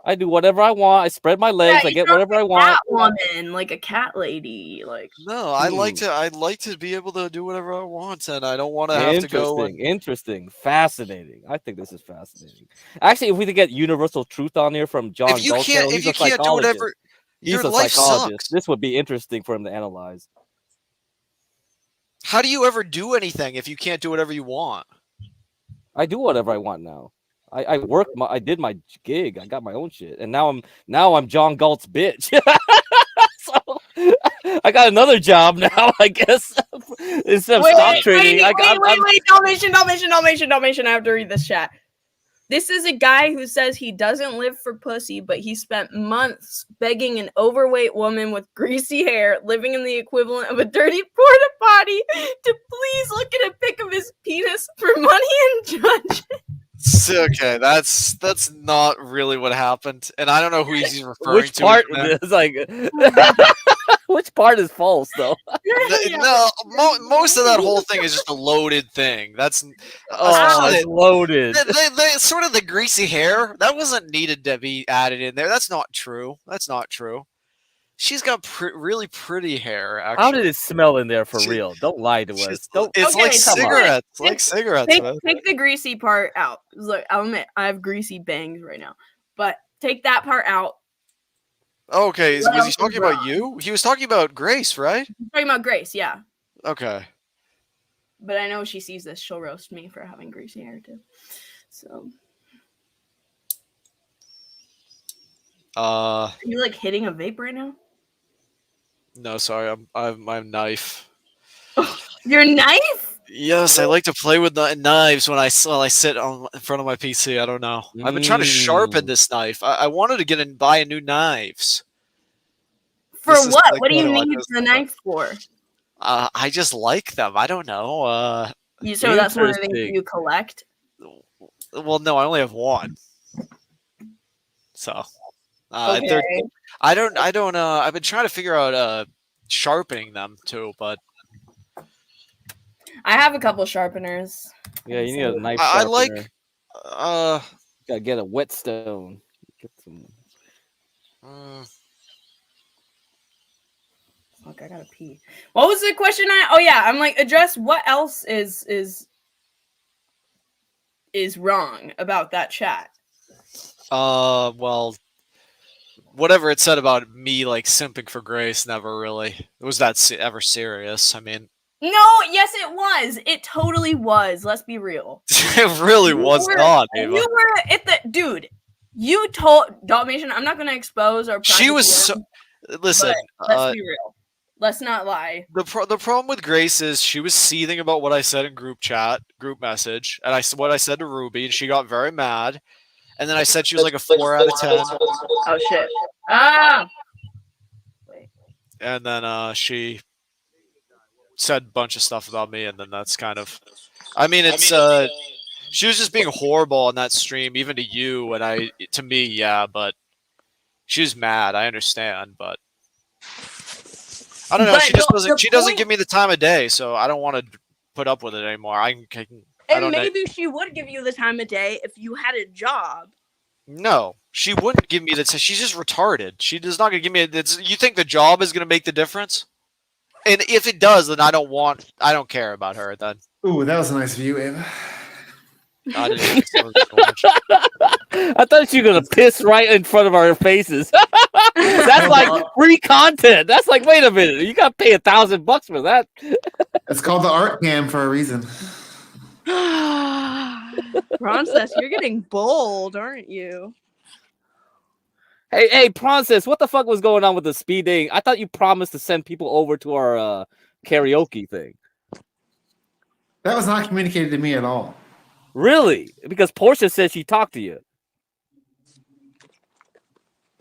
I do whatever I want. I spread my legs. I get whatever I want. Woman, like a cat lady, like. No, I'd like to be able to do whatever I want, and I don't want to have to go. Interesting, fascinating. I think this is fascinating. Actually, if we could get universal truth on here from John, if you can't do whatever, he's a life psychologist. Sucks. This would be interesting for him to analyze. How do you ever do anything if you can't do whatever you want? I do whatever I want now. I did my gig. I got my own shit, and now I'm John Galt's bitch. So I got another job now. I guess instead of stock trading, wait, Dalmation. I have to read this chat. This is a guy who says he doesn't live for pussy, but he spent months begging an overweight woman with greasy hair living in the equivalent of a dirty porta potty to please look at a pic of his penis for money and judge. Okay, that's not really what happened, and I don't know who he's referring Which to. part is like? Which part is false though? No, most of that whole thing is just a loaded thing. That's loaded. They sort of the greasy hair that wasn't needed to be added in there. That's not true. That's not true. She's got really pretty hair. Actually, How did it smell in there for real? Don't lie to us. Don't. It's like cigarettes. It's like cigarettes. Take the greasy part out. Look, I'll admit I have greasy bangs right now, but take that part out. Okay, was he talking about you? He was talking about Grace, right? He's talking about Grace, yeah. Okay. But I know if she sees this, she'll roast me for having greasy hair too. So. Are you like hitting a vape right now? No, sorry. I'm my knife. Your knife? Yes, I like to play with the knives when I sit in front of my PC. I don't know. I've been trying to sharpen this knife. I wanted to buy a new knives. For what? What do you need the knife for? I just like them. I don't know. So that's one of the things you collect? Well, no, I only have one. So, okay. I don't. I've been trying to figure out sharpening them too, but I have a couple sharpeners. Yeah, you need a knife sharpener. I like. Gotta get a whetstone. Get some. Fuck, I gotta pee. What was the question? I'm like, address what else is wrong about that chat. Well, whatever it said about me like simping for Grace never really was that ever serious. I mean, no, yes, it was. It totally was. Let's be real. It really was not. Ava. You were at the dude. You told Dalmation. I'm not gonna expose our. She was so. Listen, let's be real. Let's not lie. The problem with Grace is she was seething about what I said in group message, and what I said to Ruby, and she got very mad. And then I said she was like a 4 out of 10. Oh shit! Ah. And then she said a bunch of stuff about me, and then that's kind of. I mean, it's she was just being horrible on that stream, even to you, and to me, yeah, but she was mad. I understand, but. I don't know. She just doesn't. She doesn't give me the time of day, so I don't want to put up with it anymore. Maybe she would give you the time of day if you had a job. No, she wouldn't give me the. She's just retarded. She does not gonna give me. You think the job is gonna make the difference? And if it does, then I don't care about her. Then. Ooh, that was a nice view, Ava. I didn't I thought you were gonna piss right in front of our faces. That's like free content. That's like, wait a minute, you gotta pay $1,000 for that. It's called the art cam for a reason. Princess, you're getting bold, aren't you? Hey, Princess, what the fuck was going on with the speed dating? I thought you promised to send people over to our karaoke thing. That was not communicated to me at all. Really? Because Portia said she talked to you.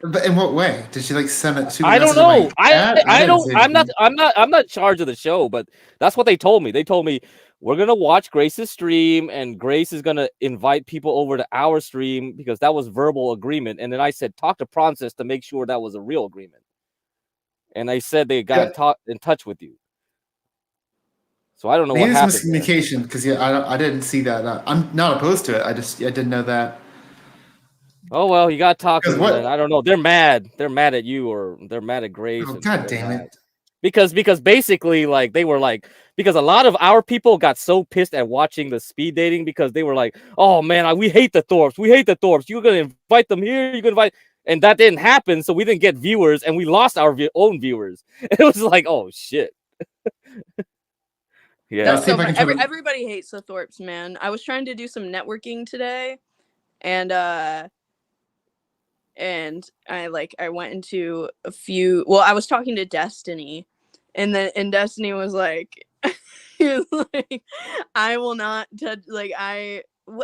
But in what way did she like send it to? I don't know. I don't. I'm not in charge of the show, but that's what they told me. They told me we're gonna watch Grace's stream, and Grace is gonna invite people over to our stream because that was verbal agreement. And then I said, talk to Princess to make sure that was a real agreement. And they said they got in touch with you. So I don't know what happened. Maybe it's miscommunication because I didn't see that. I'm not opposed to it. I didn't know that. Oh well, you got to talk to them. I don't know. They're mad. They're mad at you, or they're mad at Grace. Oh, God damn it! Because basically, like they were like, because a lot of our people got so pissed at watching the speed dating because they were like, oh man, we hate the Thorpes. We hate the Thorpes. You're gonna invite them here. You're gonna invite, and that didn't happen. So we didn't get viewers, and we lost our own viewers. It was like, oh shit. Yeah. So everybody hates the Thorpes, man. I was trying to do some networking today, and I went into a few. Well, I was talking to Destiny, and Destiny was like, he was like, I will not touch. Like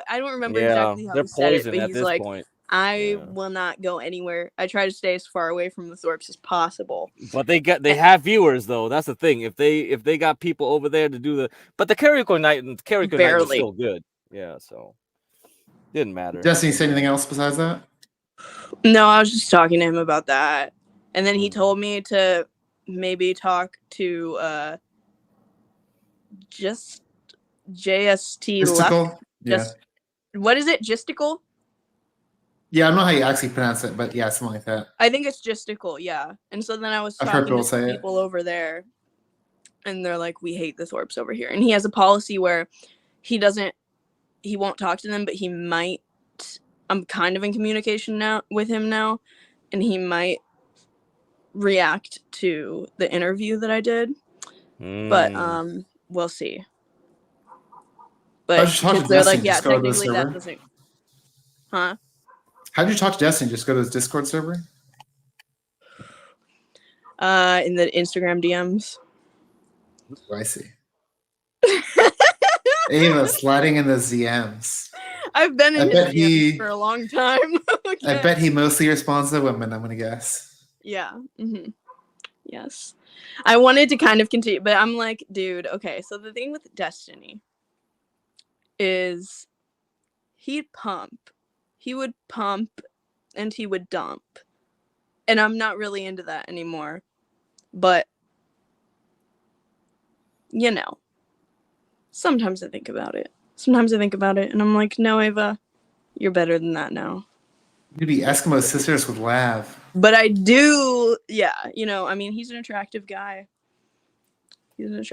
I don't remember Yeah, exactly how they're he said it, poison but at he's this like, point. I Yeah. will not go anywhere. I try to stay as far away from the Thorpes as possible. But they have viewers though. That's the thing. If they got people over there to do but the karaoke night was still good. Yeah, so didn't matter. Destiny, say anything else besides that? No, I was just talking to him about that. And then he told me to maybe talk to just JST Gisticle? left. What is it? Gisticle? Yeah, I don't know how you actually pronounce it, but yeah, something like that. I think it's Gisticle, yeah. And so then I was talking to some people over there, and they're like, we hate the Thorpes over here. And he has a policy where he won't talk to them, but he might. I'm kind of in communication now with him now, and he might react to the interview that I did. But we'll see. But they're like, yeah, technically that doesn't. Huh? How did you talk to Destiny? Just go to his Discord server? In the Instagram DMs. Ooh, I see. Ava sliding in the DMs. I've been in his DMs for a long time. Okay. I bet he mostly responds to women, I'm going to guess. Yeah. Mm-hmm. Yes. I wanted to kind of continue, but I'm like, dude, okay, so the thing with Destiny is he would pump and he would dump. And I'm not really into that anymore. But, you know, sometimes I think about it. And I'm like, no, Ava, you're better than that now. You'd be Eskimo sisters with Lav. But I do, yeah, you know, I mean, he's an attractive guy. Actually,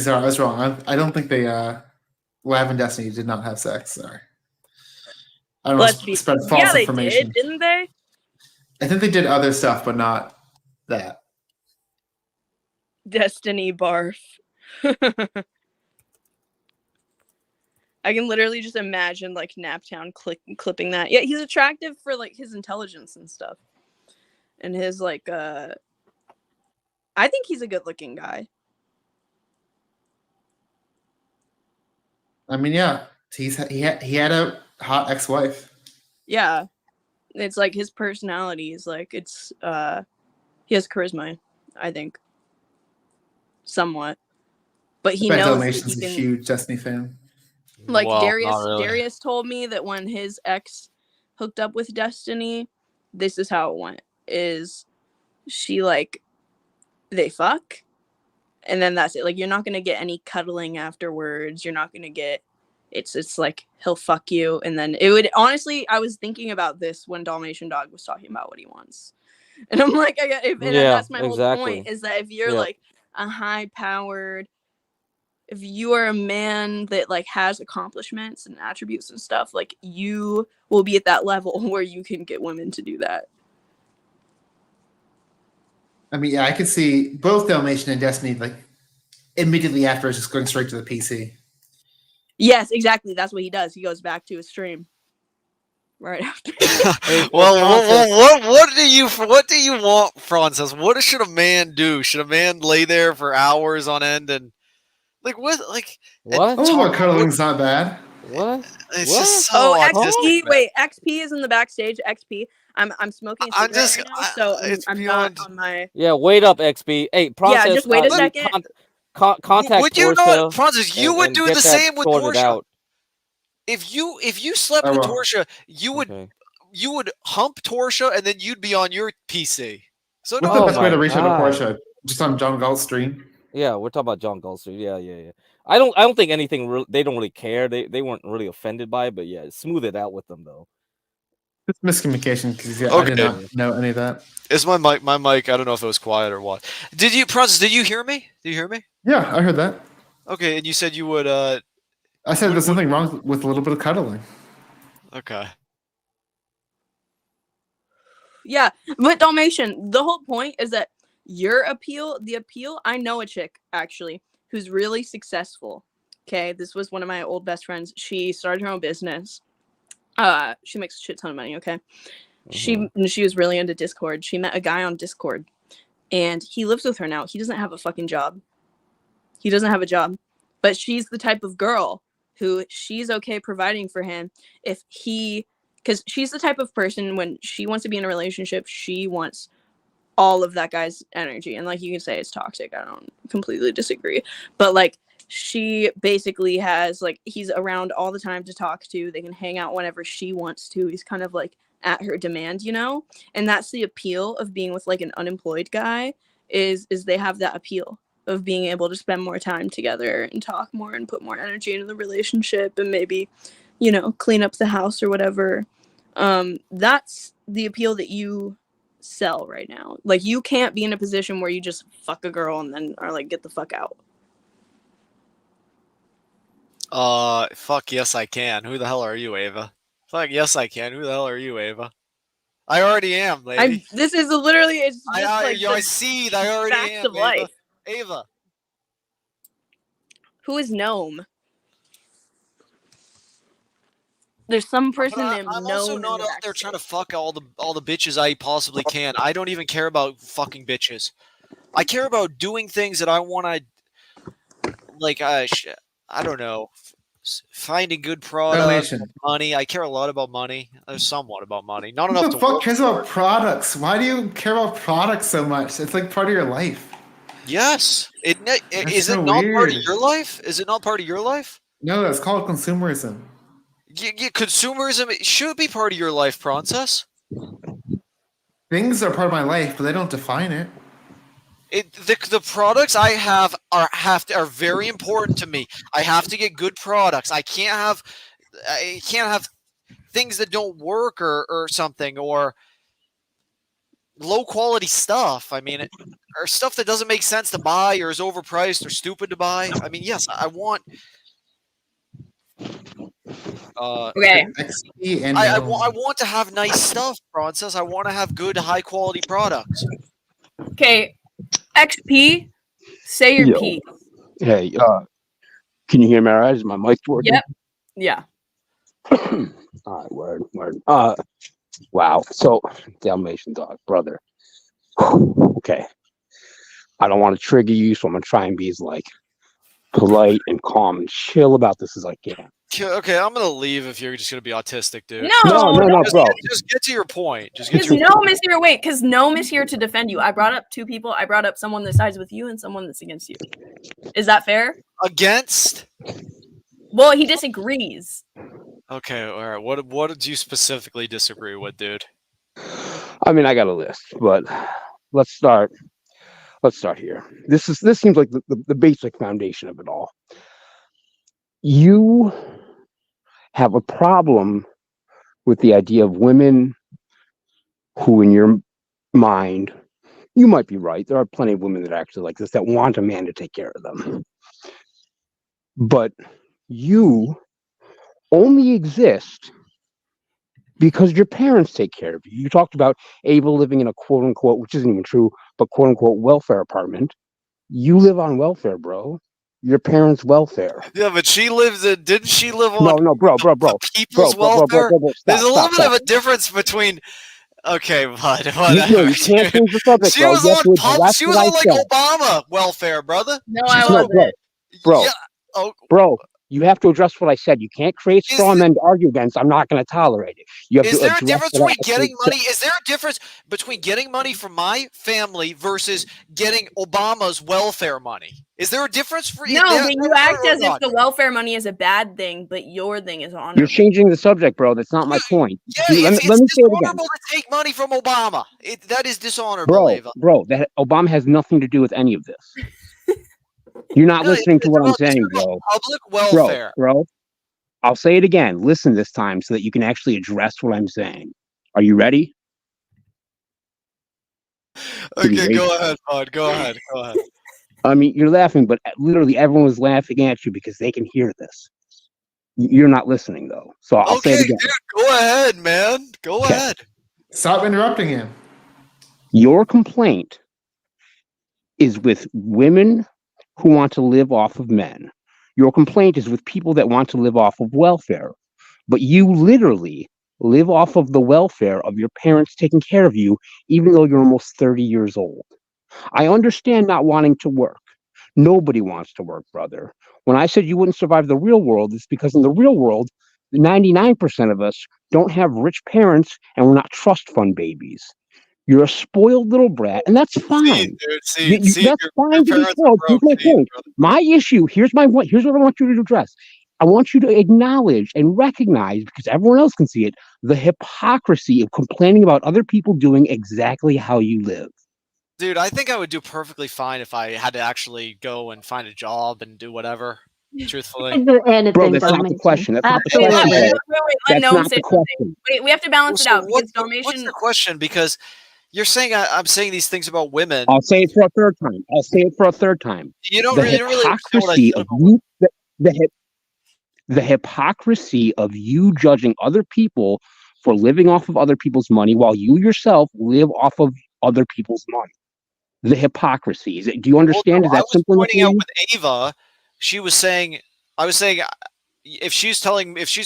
sorry, I was wrong. I don't think Lav and Destiny did not have sex. Sorry. I don't want to spread false information. They did, didn't they? I think they did other stuff, but not that. Destiny barf. I can literally just imagine like Naptown clipping that. Yeah, he's attractive for like his intelligence and stuff. And his like I think he's a good-looking guy. I mean, yeah. He had a hot ex-wife. Yeah. It's like his personality is like it's he has charisma, I think. Somewhat. But he knows Dalmation's a huge Destiny fan. Like Darius told me that when his ex hooked up with Destiny, this is how it went. Is she like they fuck and then that's it. Like you're not gonna get any cuddling afterwards. You're not gonna get it's like he'll fuck you and then it would honestly I was thinking about this when DalmationDog was talking about what he wants. And I'm like that's my whole point is that if you're like a high powered if you are a man that like has accomplishments and attributes and stuff, like you will be at that level where you can get women to do that. I mean, yeah, I could see both Dalmation and Destiny like immediately after just going straight to the PC. Yes, exactly. That's what he does. He goes back to his stream right after. Well, what do you want, Francis? What should a man do? Should a man lay there for hours on end and like what? Like what? Oh, cuddling's not bad. What? It's just so XP. Wait, XP is in the backstage. XP. I'm smoking a cigarette right now, so I'm not on my. Yeah, wait up, XP. Hey, process. Yeah, just wait a second. Would Contact you Portia know, Francis? You would do the same with Portia. If you slept with Portia, you would hump Portia, and then you'd be on your PC. So what's the best way to reach out to Portia? Just on John Gall's stream. Yeah, we're talking about John Gall's stream. Yeah. I don't think anything. They don't really care. They weren't really offended by it, but yeah, smooth it out with them though. It's miscommunication because I did not know any of that. Is my mic? I don't know if it was quiet or what. Francis? Did you hear me? Did you hear me? Yeah, I heard that. Okay, and you said you would. I said there's nothing wrong with a little bit of cuddling. Okay. Yeah, but Dalmatian, the whole point is that the appeal. I know a chick actually who's really successful. Okay, this was one of my old best friends. She started her own business. She makes a shit ton of money. Okay, she was really into Discord. She met a guy on Discord, and he lives with her now. He doesn't have a fucking job. He doesn't have a job, but she's the type of girl who she's okay providing for him if he, because she's the type of person when she wants to be in a relationship, she wants all of that guy's energy. And like you can say it's toxic. I don't completely disagree. But like she basically has like he's around all the time to talk to. They can hang out whenever she wants to. He's kind of like at her demand, you know? And that's the appeal of being with like an unemployed guy is they have that appeal of being able to spend more time together and talk more and put more energy into the relationship and maybe, you know, clean up the house or whatever. That's the appeal that you sell right now. Like you can't be in a position where you just fuck a girl and then are like, get the fuck out. Fuck yes I can. Who the hell are you, Ava? Fuck yes I can. Who the hell are you, Ava? I already am, lady. This is literally it's just I see that I already am. Of life. Ava. Who is Gnome? There's some person named I'm Gnome. also not out there trying to fuck all the bitches I possibly can. I don't even care about fucking bitches. I care about doing things that I want to, like, I don't know, finding good products, money. I care a lot about money. Somewhat about money. Not enough to. Who the fuck cares about products? Why do you care about products so much? It's like part of your life. Yes. Is it not part of your life? Is it not part of your life? No, it's called consumerism. Consumerism should be part of your life, Princess. Things are part of my life, but they don't define it. The products I have are very important to me. I have to get good products. I can't have things that don't work or something, or low quality stuff. I mean, or stuff that doesn't make sense to buy or is overpriced or stupid to buy. I mean, yes, I want. Okay. I want to have nice stuff, Princess. I want to have good, high quality products. Okay, XP, say your P. Hey, can you hear me all right? Is my mic working? Yep. Yeah. All right, word. Wow. So, DalmationDog, brother. Okay. I don't want to trigger you, so I'm going to try and be as, like, polite and calm and chill about this as I can. Okay, I'm gonna leave if you're just gonna be autistic, dude. No, bro. Just get to your point. Because Gnome is here. Wait, because Gnome is here to defend you. I brought up two people. I brought up someone that sides with you and someone that's against you. Is that fair? Against? Well, he disagrees. Okay, all right. What did you specifically disagree with, dude? I mean, I got a list, but let's start here. This seems like the basic foundation of it all. You have a problem with the idea of women who, in your mind, you might be right. There are plenty of women that are actually like this, that want a man to take care of them. But you only exist because your parents take care of you. You talked about Ava living in a quote unquote, which isn't even true, but quote unquote welfare apartment. You live on welfare, bro. Your parents' welfare. Yeah, but didn't she live on bro. people's welfare? There's a little bit stop. of a difference between. Okay, bud. You can't change the subject. She was on like Obama welfare, brother. No, I wasn't. Bro. Yeah, bro, you have to address what I said. You can't create straw men to argue against. I'm not going to tolerate it. Is there a difference between getting money? Is there a difference between getting money from my family versus getting Obama's welfare money? Is there a difference for you? No, but you act as if the welfare money is a bad thing, but your thing is honorable. You're changing the subject, bro. That's not my point. Yeah, it's dishonorable to take money from Obama. That is dishonorable, Ava. Bro, Obama has nothing to do with any of this. You're not listening to what I'm saying, bro. Public welfare. Bro, I'll say it again. Listen this time so that you can actually address what I'm saying. Are you ready? Okay, go ahead, bud. Go ahead. I mean, you're laughing, but literally everyone was laughing at you because they can hear this. You're not listening, though. So I'll say it again. Dude, go ahead, man. Go ahead. Stop interrupting him. Your complaint is with women who want to live off of men. Your complaint is with people that want to live off of welfare. But you literally live off of the welfare of your parents taking care of you, even though you're almost 30 years old. I understand not wanting to work. Nobody wants to work, brother. When I said you wouldn't survive the real world, it's because in the real world, 99% of us don't have rich parents and we're not trust fund babies. You're a spoiled little brat, and that's fine. That's fine to be spoiled. Here's my point. My issue, here's what I want you to address. I want you to acknowledge and recognize, because everyone else can see it, the hypocrisy of complaining about other people doing exactly how you live. Dude, I think I would do perfectly fine if I had to actually go and find a job and do whatever. Truthfully, bro, that's not the question. That's not the question. Wait, that's not the question. Wait, we have to balance it out. What's the question? Because you're saying I'm saying these things about women. I'll say it for a third time. You don't the really hypocrisy of you, the hypocrisy of you judging other people for living off of other people's money while you yourself live off of other people's money. The hypocrisy. Do you understand? Well, Is that simple? Pointing out with Ava, she was saying, I was saying, if she's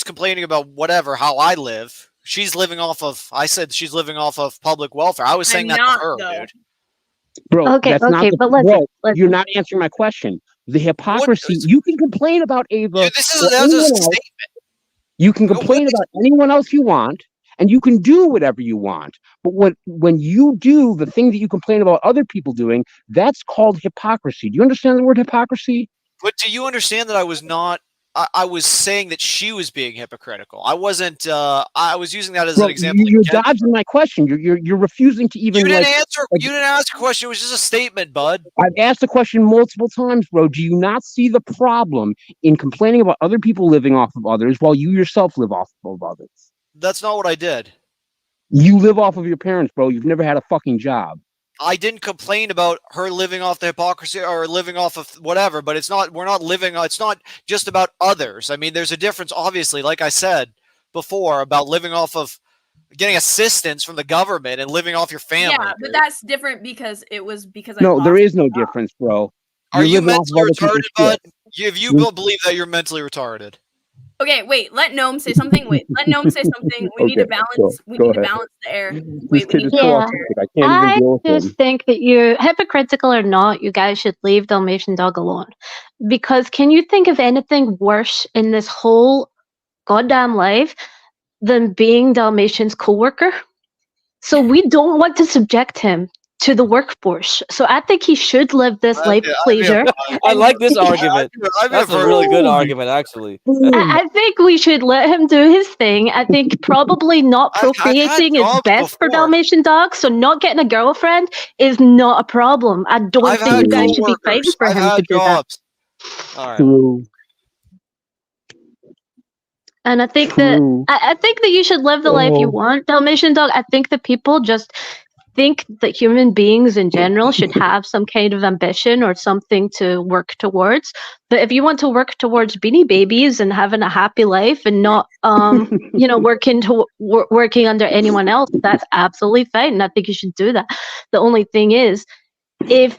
complaining about whatever, how I live, she's living off of, I said she's living off of public welfare. I was saying that to her, dude. Bro, you're not answering my question. The hypocrisy, you can complain about Ava. Dude, that's a statement. You can complain about anyone else you want, and you can do whatever you want. But when you do the thing that you complain about other people doing, that's called hypocrisy. Do you understand the word hypocrisy? But do you understand that I was not? I was saying that she was being hypocritical. I wasn't. I was using that as an example. You're dodging my question. You're refusing to even. You didn't answer. You didn't ask a question. It was just a statement, bud. I've asked the question multiple times, bro. Do you not see the problem in complaining about other people living off of others while you yourself live off of others? That's not what I did. You live off of your parents, bro. You've never had a fucking job. I didn't complain about her living off the hypocrisy or living off of whatever, but it's not just about others. I mean, there's a difference, obviously, like I said before, about living off of getting assistance from the government and living off your family. Yeah, but that's different because it was because No, there is no difference, bro. Are you mentally retarded, bud? If you believe that, you're mentally retarded. Okay, wait. Let Gnome say something. We need to balance. We need to balance the air. I just think that you're hypocritical or not. You guys should leave DalmationDog alone, because can you think of anything worse in this whole goddamn life than being Dalmatian's coworker? So we don't want to subject him to the workforce. So I think he should live this life of pleasure. I like this argument. That's a really good argument, actually. I think we should let him do his thing. I think probably not procreating is best for DalmationDog. So not getting a girlfriend is not a problem. I don't think you guys should be fighting for him to do that. All right. And I think that you should live the life you want, DalmationDog. I think that people just think that human beings in general should have some kind of ambition or something to work towards. But if you want to work towards Beanie Babies and having a happy life and not, working under anyone else, that's absolutely fine. And I think you should do that. The only thing is, if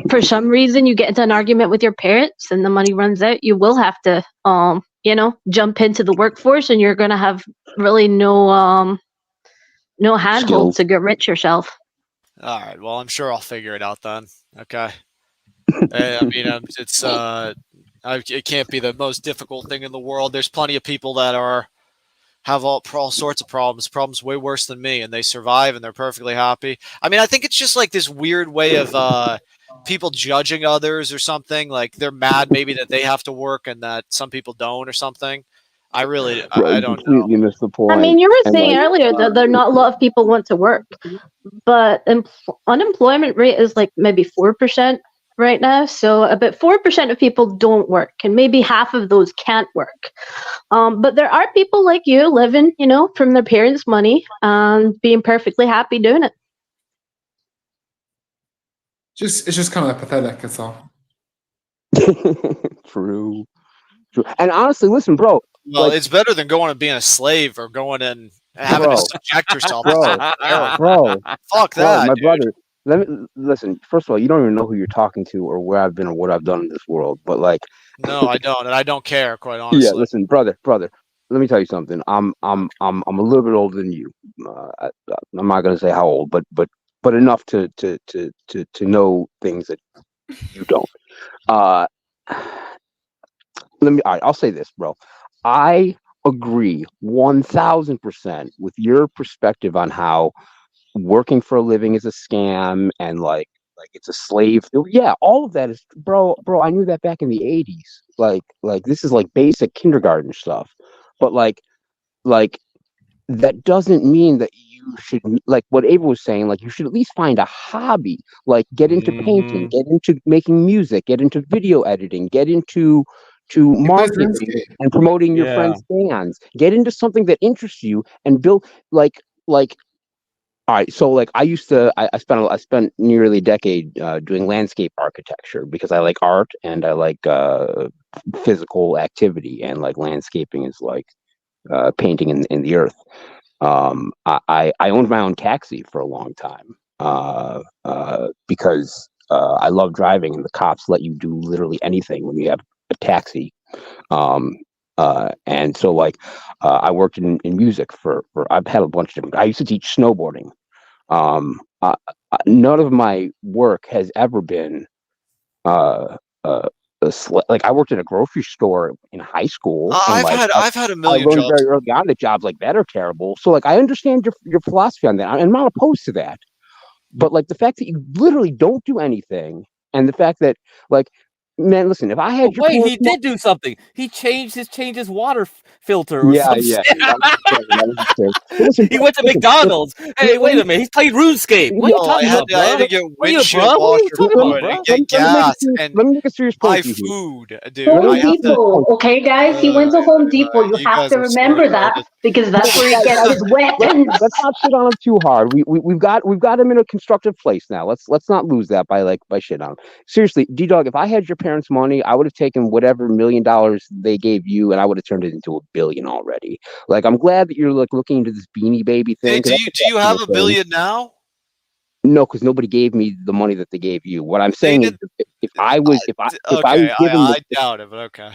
for some reason you get into an argument with your parents and the money runs out, you will have to, jump into the workforce, and you're going to have really no handhold to get rich yourself. All right. Well, I'm sure I'll figure it out then. Okay. I mean, it can't be the most difficult thing in the world. There's plenty of people that have all sorts of problems way worse than me, and they survive and they're perfectly happy. I mean, I think it's just like this weird way of people judging others or something. Like they're mad maybe that they have to work and that some people don't or something. I don't know. Missed the point. I mean, you were saying earlier that there are not a lot of people want to work, but unemployment rate is like maybe 4% right now. So about 4% of people don't work, and maybe half of those can't work. But there are people like you living, from their parents' money and being perfectly happy doing it. It's just kind of pathetic. That's all. True. And honestly, listen, bro. Well, it's better than going and being a slave or going and having to subject yourself. Bro. Fuck that, my dude. brother. Let me listen. First of all, you don't even know who you're talking to or where I've been or what I've done in this world. But like, no, I don't, and I don't care, quite honestly. Yeah, listen, brother. Let me tell you something. I'm a little bit older than you. I'm not gonna say how old, but enough to know things that you don't. Let me. All right, I'll say this, bro. I agree 1000% with your perspective on how working for a living is a scam and like it's a slave. Yeah, all of that is, bro. I knew that back in the 80s. Like this is like basic kindergarten stuff. But like that doesn't mean that you should, like what Ava was saying, like you should at least find a hobby, like get into painting, get into making music, get into video editing, get into marketing and promoting your friends' bands, get into something that interests you and build like all right, so like I spent nearly a decade doing landscape architecture because I like art and I like physical activity, and like landscaping is like painting in the earth. I owned my own taxi for a long time because I love driving, and the cops let you do literally anything when you have a taxi. And so like I worked in music for I've had a bunch of different. I used to teach snowboarding. None of my work has ever been like I worked in a grocery store in high school. I've had a million I learned jobs. very early on that jobs like that are terrible. So like I understand your philosophy on that. I'm not opposed to that. But like the fact that you literally don't do anything, and the fact that like, man, listen, if I had he did do something. He changed his water filter or yeah. shit. Listen, he went to McDonald's. Hey, wait a minute. He's played RuneScape. What are you talking about, bro? I had to get windshield washer fluid and get gas and let me make a serious buy point. food, dude. Home Depot, okay, guys? He went to Home Depot. You have to remember that because that's where he gets his weapons. Let's not shit on him too hard. We've got him in a constructive place now. Let's not lose that by shit on him. Seriously, D-Dog, if I had your parents' money, I would have taken whatever $1 million they gave you, and I would have turned it into $1 billion already. Like, I'm glad that you're like looking into this Beanie Baby thing. Hey, do you have $1 billion now? No, because nobody gave me the money that they gave you. What I'm saying is, if I was given, I doubt it, but okay.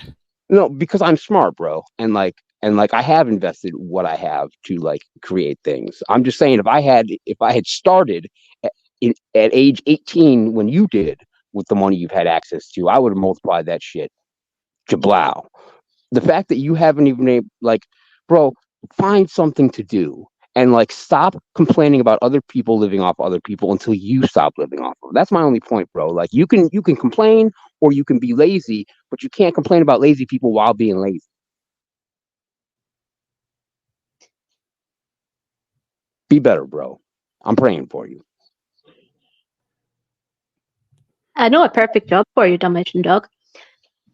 No, because I'm smart, bro, and I have invested what I have to like create things. I'm just saying, if I had started at age 18 when you did with the money you've had access to, I would have multiplied that shit. Jablow. The fact that you haven't even bro, find something to do. And like stop complaining about other people living off other people until you stop living off of them. That's my only point, bro. Like you can complain or you can be lazy, but you can't complain about lazy people while being lazy. Be better, bro. I'm praying for you. I know a perfect job for you, DalmationDog.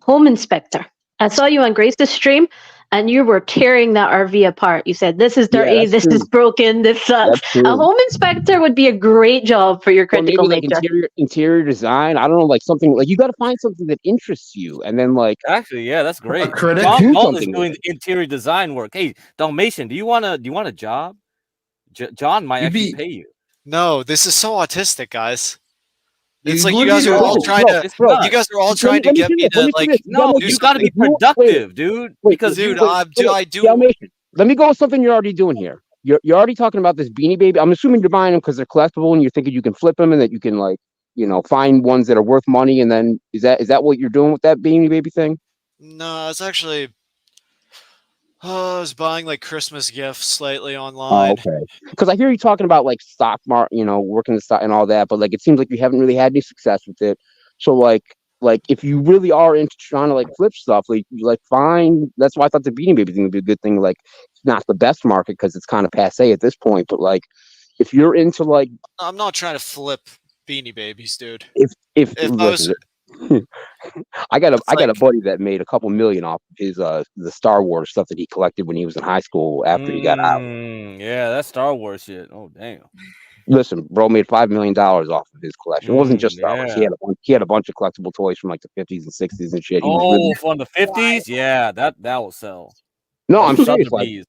Home inspector. I saw you on Grace's stream, and you were tearing that RV apart. You said, this is dirty, this is broken, this sucks. A home inspector would be a great job for your critical maybe nature. Like interior design. I don't know, like something like you got to find something that interests you, and then like actually, yeah, that's great. John is doing interior design work. Hey, Dalmatian, do you want a job? John might actually pay you. No, this is so autistic, guys. It's like you guys are all trying to. You guys are all trying to get me to like. No, you got to be productive, dude. Because dude, I do. Let me go with something you're already doing here. You're already talking about this Beanie Baby. I'm assuming you're buying them because they're collectible, and you're thinking you can flip them, and that you can like, find ones that are worth money. And then is that what you're doing with that Beanie Baby thing? No, it's actually. I was buying like Christmas gifts slightly online. Oh, okay. Because I hear you talking about like stock market, working the stock and all that, but like it seems like you haven't really had any success with it. So like if you really are into trying to like flip stuff, like fine. That's why I thought the Beanie Baby thing would be a good thing. Like it's not the best market because it's kind of passe at this point. But like if you're into like, I'm not trying to flip Beanie Babies, dude. If I was. I got a buddy that made a couple million off of his the Star Wars stuff that he collected when he was in high school after he got out. Yeah, that's Star Wars shit. Oh damn. Listen, bro made $5 million off of his collection. It wasn't just Star Wars. He had a bunch of collectible toys from like the 50s and 60s and shit. From the 50s? Yeah, that will sell. No, I'm serious.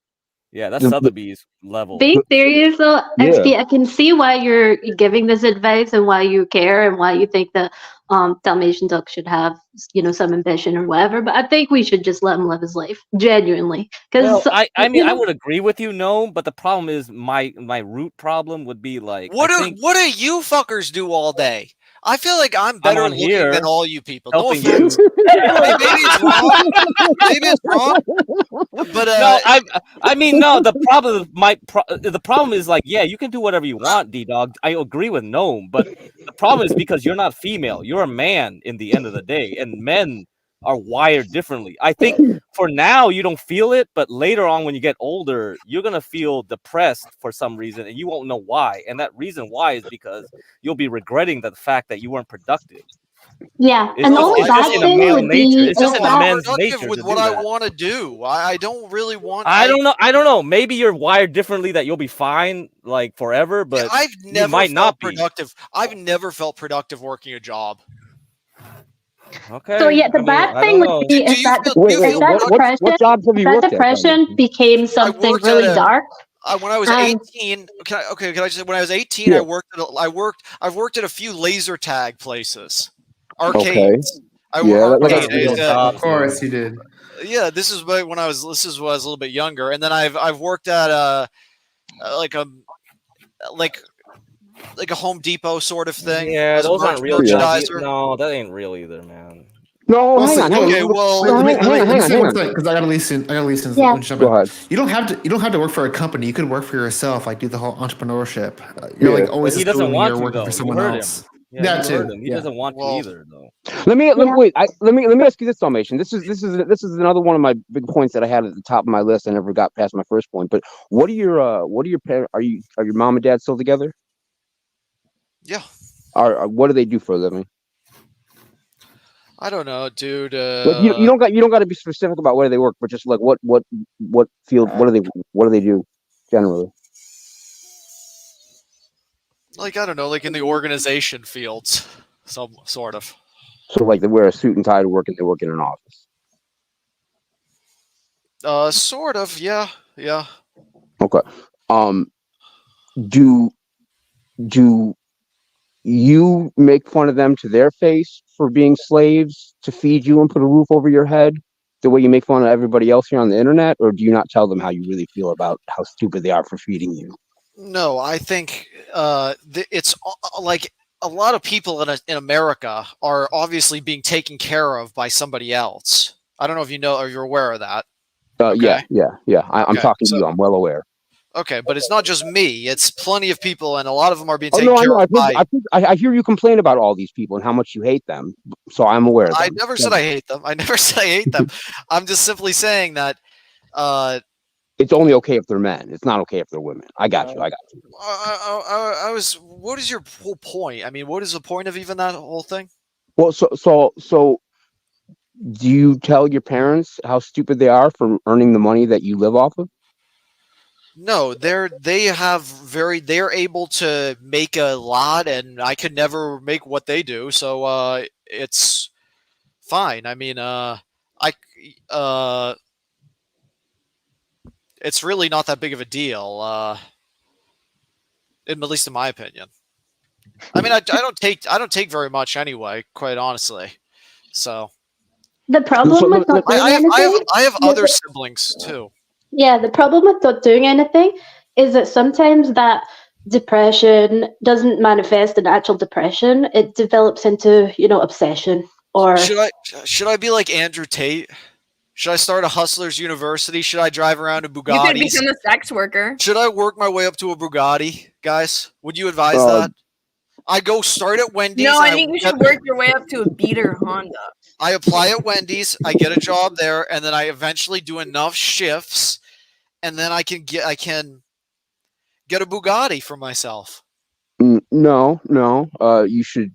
Yeah, that's Sotheby's level. Being serious though, XP, I can see why you're giving this advice and why you care and why you think that DalmationDog should have some ambition or whatever. But I think we should just let him live his life genuinely. Because I mean, I would agree with you, but the problem is my root problem would be like, what do you fuckers do all day? I feel like I'm better looking than all you people. No helping offense. you. Maybe it's wrong. Maybe it's wrong. But no, I mean, no. The problem is like, yeah, you can do whatever you want, D-Dog. I agree with Gnome, but the problem is because you're not female. You're a man in the end of the day, and men are wired differently. I think for now you don't feel it, but later on when you get older, you're gonna feel depressed for some reason, and you won't know why. And that reason why is because you'll be regretting the fact that you weren't productive. Yeah, It's and just, the only it's just bad in a thing male would nature. be It's just in a that man's nature with to what do I that. want to do. I don't really want. I don't know. I don't know. Maybe you're wired differently that you'll be fine like forever, but I've never you might felt not be. productive. I've never felt productive working a job. Okay. So yeah, the bad thing would be is that what jobs have you worked at? depression became something really dark. When I was 18, can I just say when I was 18, Yeah. I've worked at a few laser tag places, Okay. arcades. Of course you did. Yeah, this is when I was a little bit younger, and then I've worked at like a Home Depot sort of thing. Yeah, those aren't real jobs. merchandiser. No, that ain't real either, man. No, Well, hang on. okay, well, let hang me on. say one thing because I gotta listen. Yeah. Go ahead. You don't have to work for a company. You could work for yourself, like do the whole entrepreneurship. You're like always But he doesn't want you're to working though. for someone You heard else. him. Yeah, you heard too. him. He doesn't want to either, though. Let me ask you this, Dalmatian. This is another one of my big points that I had at the top of my list. I never got past my first point. But what are your parents? Are your mom and dad still together? Yeah. What do they do for a living? I don't know, dude. You don't got to be specific about where they work, but just like what field? What do they do generally? Like, I don't know, like in the organization fields, some sort of. So like they wear a suit and tie to work, and they work in an office. Sort of, yeah. Okay. Do you make fun of them to their face for being slaves to feed you and put a roof over your head, the way you make fun of everybody else here on the internet, or do you not tell them how you really feel about how stupid they are for feeding you? No, I think it's like a lot of people in America are obviously being taken care of by somebody else. I don't know if you know or you're aware of that. Yeah. I'm talking to you. I'm well aware. Okay, but it's not just me. It's plenty of people, and a lot of them are being Oh taken no, care I of by. I hear you complain about all these people and how much you hate them. So I'm aware of them. I never said I hate them. I never said I hate them. I'm just simply saying that. It's only okay if they're men. It's not okay if they're women. I got you. I was. What is your whole point? I mean, what is the point of even that whole thing? Well, so do you tell your parents how stupid they are for earning the money that you live off of? No, they're able to make a lot, and I could never make what they do. So it's fine. I mean, it's really not that big of a deal, at least in my opinion. I mean, I don't take very much anyway, quite honestly. So the problem with not doing anything, I have other siblings too. Yeah, the problem with not doing anything is that sometimes that depression doesn't manifest in actual depression. It develops into, obsession. Or should I be like Andrew Tate? Should I start a hustlers university? Should I drive around a Bugatti? You could become a sex worker. Should I work my way up to a Bugatti, guys? Would you advise that? I go start at Wendy's. No, I think you should work your way up to a beater Honda. I apply at Wendy's, I get a job there, and then I eventually do enough shifts, and then I can get a Bugatti for myself. No. You should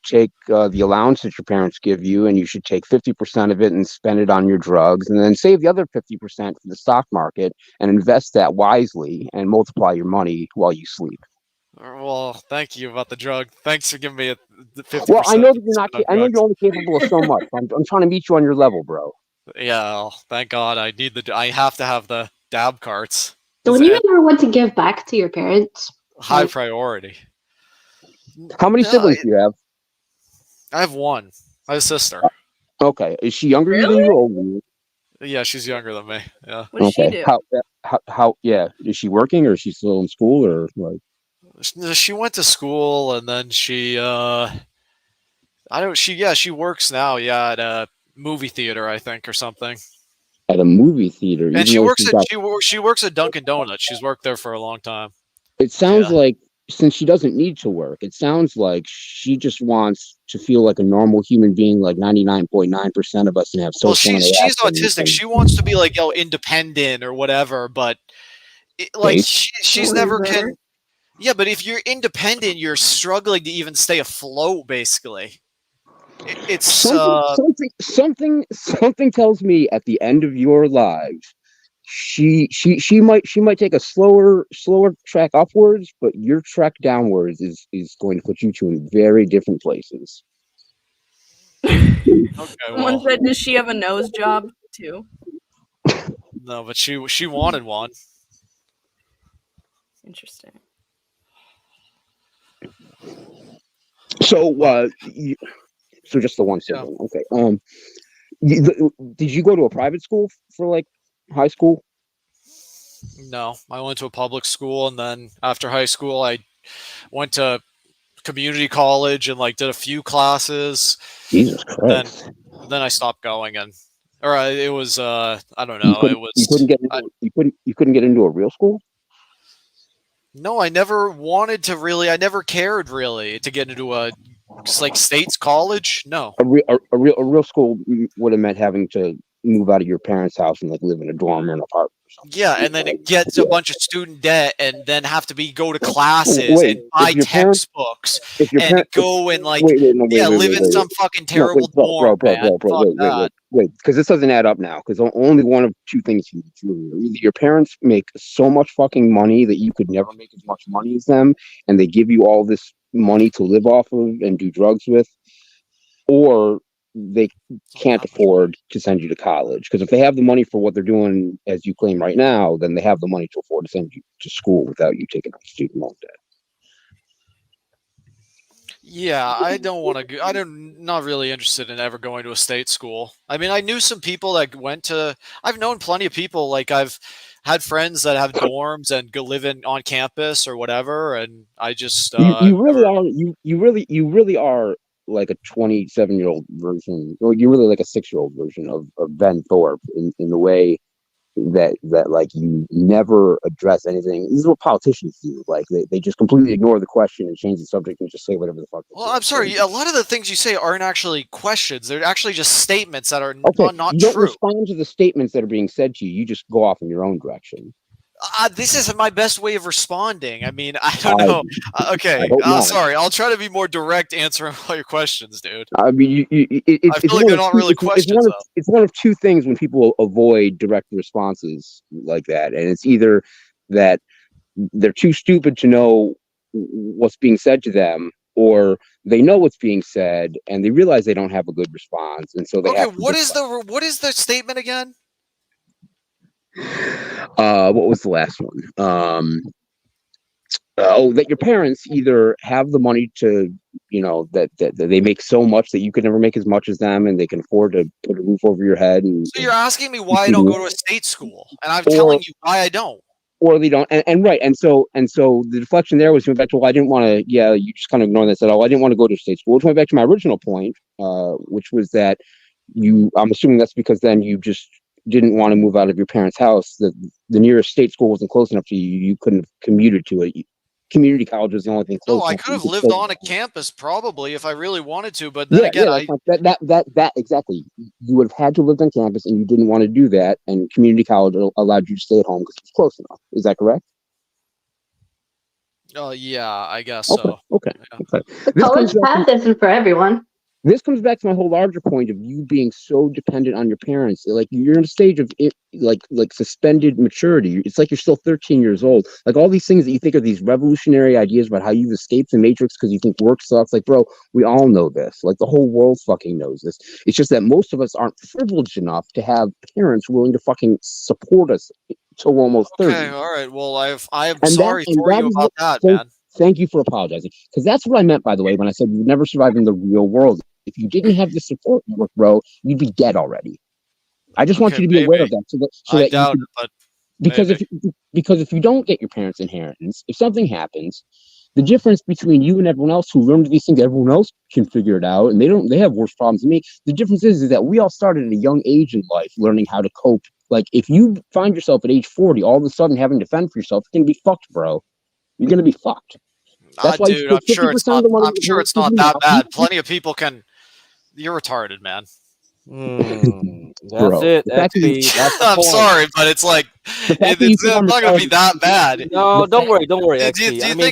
take the allowance that your parents give you, and you should take 50% of it and spend it on your drugs, and then save the other 50% for the stock market and invest that wisely and multiply your money while you sleep. Well, thank you about the drug. Thanks for giving me 50%. Well, I know that you're not. I know you're only capable of so much. I'm trying to meet you on your level, bro. Yeah, well, thank God. I have to have the dab carts. Don't you ever want to give back to your parents? High priority. How many siblings do you have? I have one. I have a sister. Okay, is she younger than you or older than you? Yeah, she's younger than me. Yeah. What does she do? How? Yeah, is she working or is she still in school or like? She went to school and then she I don't. She works now. Yeah, at a movie theater, I think, or something. At a movie theater, and she works at Dunkin' Donuts. She's worked there for a long time. It sounds like, since she doesn't need to work, it sounds like she just wants to feel like a normal human being, like 99.9% of us, and have social. Well, she's autistic. She wants to be like independent or whatever, but she's never can. Yeah, but if you're independent, you're struggling to even stay afloat. Basically, it's something tells me at the end of your lives, she might take a slower track upwards, but your track downwards is going to put you two in very different places. Okay, Someone said, does she have a nose job too? No, but she wanted one. Interesting. So so just the one sibling. Yeah. Okay. Did you go to a private school for like high school? No, I went to a public school, and then after high school, I went to community college and did a few classes. Jesus Christ! Then I stopped going, it was I don't know. You couldn't get into a real school. No, I never wanted to really. I never cared really to get into a state's college. No, a real school would have meant having to move out of your parents' house and live in a dorm or an apartment. Yeah, and then it gets a bunch of student debt, and then have to go to classes and buy textbooks and go and live in some fucking terrible dorm. Wait, because this doesn't add up now. Because only one of two things you do: either your parents make so much fucking money that you could never make as much money as them, and they give you all this money to live off of and do drugs with, or they can't afford to send you to college. Because if they have the money for what they're doing, as you claim right now, then they have the money to afford to send you to school without you taking on student loan debt. Yeah, I don't want to. I'm not really interested in ever going to a state school. I mean, I knew some people that went to. I've known plenty of people. I've had friends that have dorms and go live on campus or whatever, and I just you really are like a 27-year-old version, or you're really like a 6-year-old version of Ben Thorpe in the way that you never address anything. This is what politicians do. They just completely ignore the question and change the subject and just say whatever the fuck. Well, I'm sorry. A lot of the things you say aren't actually questions. They're actually just statements that are not true. You don't respond to the statements that are being said to you. You just go off in your own direction. This isn't my best way of responding. I mean, I don't know. Okay, sorry. I'll try to be more direct answering all your questions, dude. I mean, I feel like they're not really questions. It's one of two things when people avoid direct responses like that, and it's either that they're too stupid to know what's being said to them, or they know what's being said and they realize they don't have a good response, and so they have to what is the statement again? What was the last one? That your parents either have the money to, that they make so much that you could never make as much as them, and they can afford to put a roof over your head. And so you're asking me why I don't go to a state school, and I'm telling you why I don't. Or they don't, and right, and so the deflection there was, went back to, well, I didn't want to. Yeah, you just kind of ignore that. Said, I didn't want to go to state school. Which went back to my original point, which was that I'm assuming that's because then you just didn't want to move out of your parents' house. The nearest state school wasn't close enough to you. You couldn't have commuted to it. Community college was the only thing close. I could have lived on a campus probably if I really wanted to, but then that exactly. You would have had to live on campus, and you didn't want to do that. And community college allowed you to stay at home because it was close enough. Is that correct? Yeah, I guess so. Okay. The college path isn't for everyone. This comes back to my whole larger point of you being so dependent on your parents. You're in a stage of suspended maturity. It's like you're still 13 years old. All these things that you think are these revolutionary ideas about how you've escaped the matrix because you think work sucks. Bro, we all know this. The whole world fucking knows this. It's just that most of us aren't privileged enough to have parents willing to fucking support us till we're almost 30. Okay, all right. Well, I'm sorry for you about that, man. Thank you for apologizing. Because that's what I meant, by the way, when I said you would never survive in the real world. If you didn't have the support network, bro, you'd be dead already. I just want you to be aware of that, because if you don't get your parents' inheritance, if something happens, The difference between you and everyone else who learned these things, everyone else can figure it out, and they have worse problems than me. The difference is that we all started at a young age in life learning how to cope. Like, if you find yourself at age 40, all of a sudden having to fend for yourself, you're gonna be fucked, bro. You're gonna be fucked. That's why, dude, I'm sure it's not that bad. Plenty of people can. You're retarded, man. That's it. That's I'm sorry, but it's like it's not going to be that bad. No, don't worry, XP. I mean,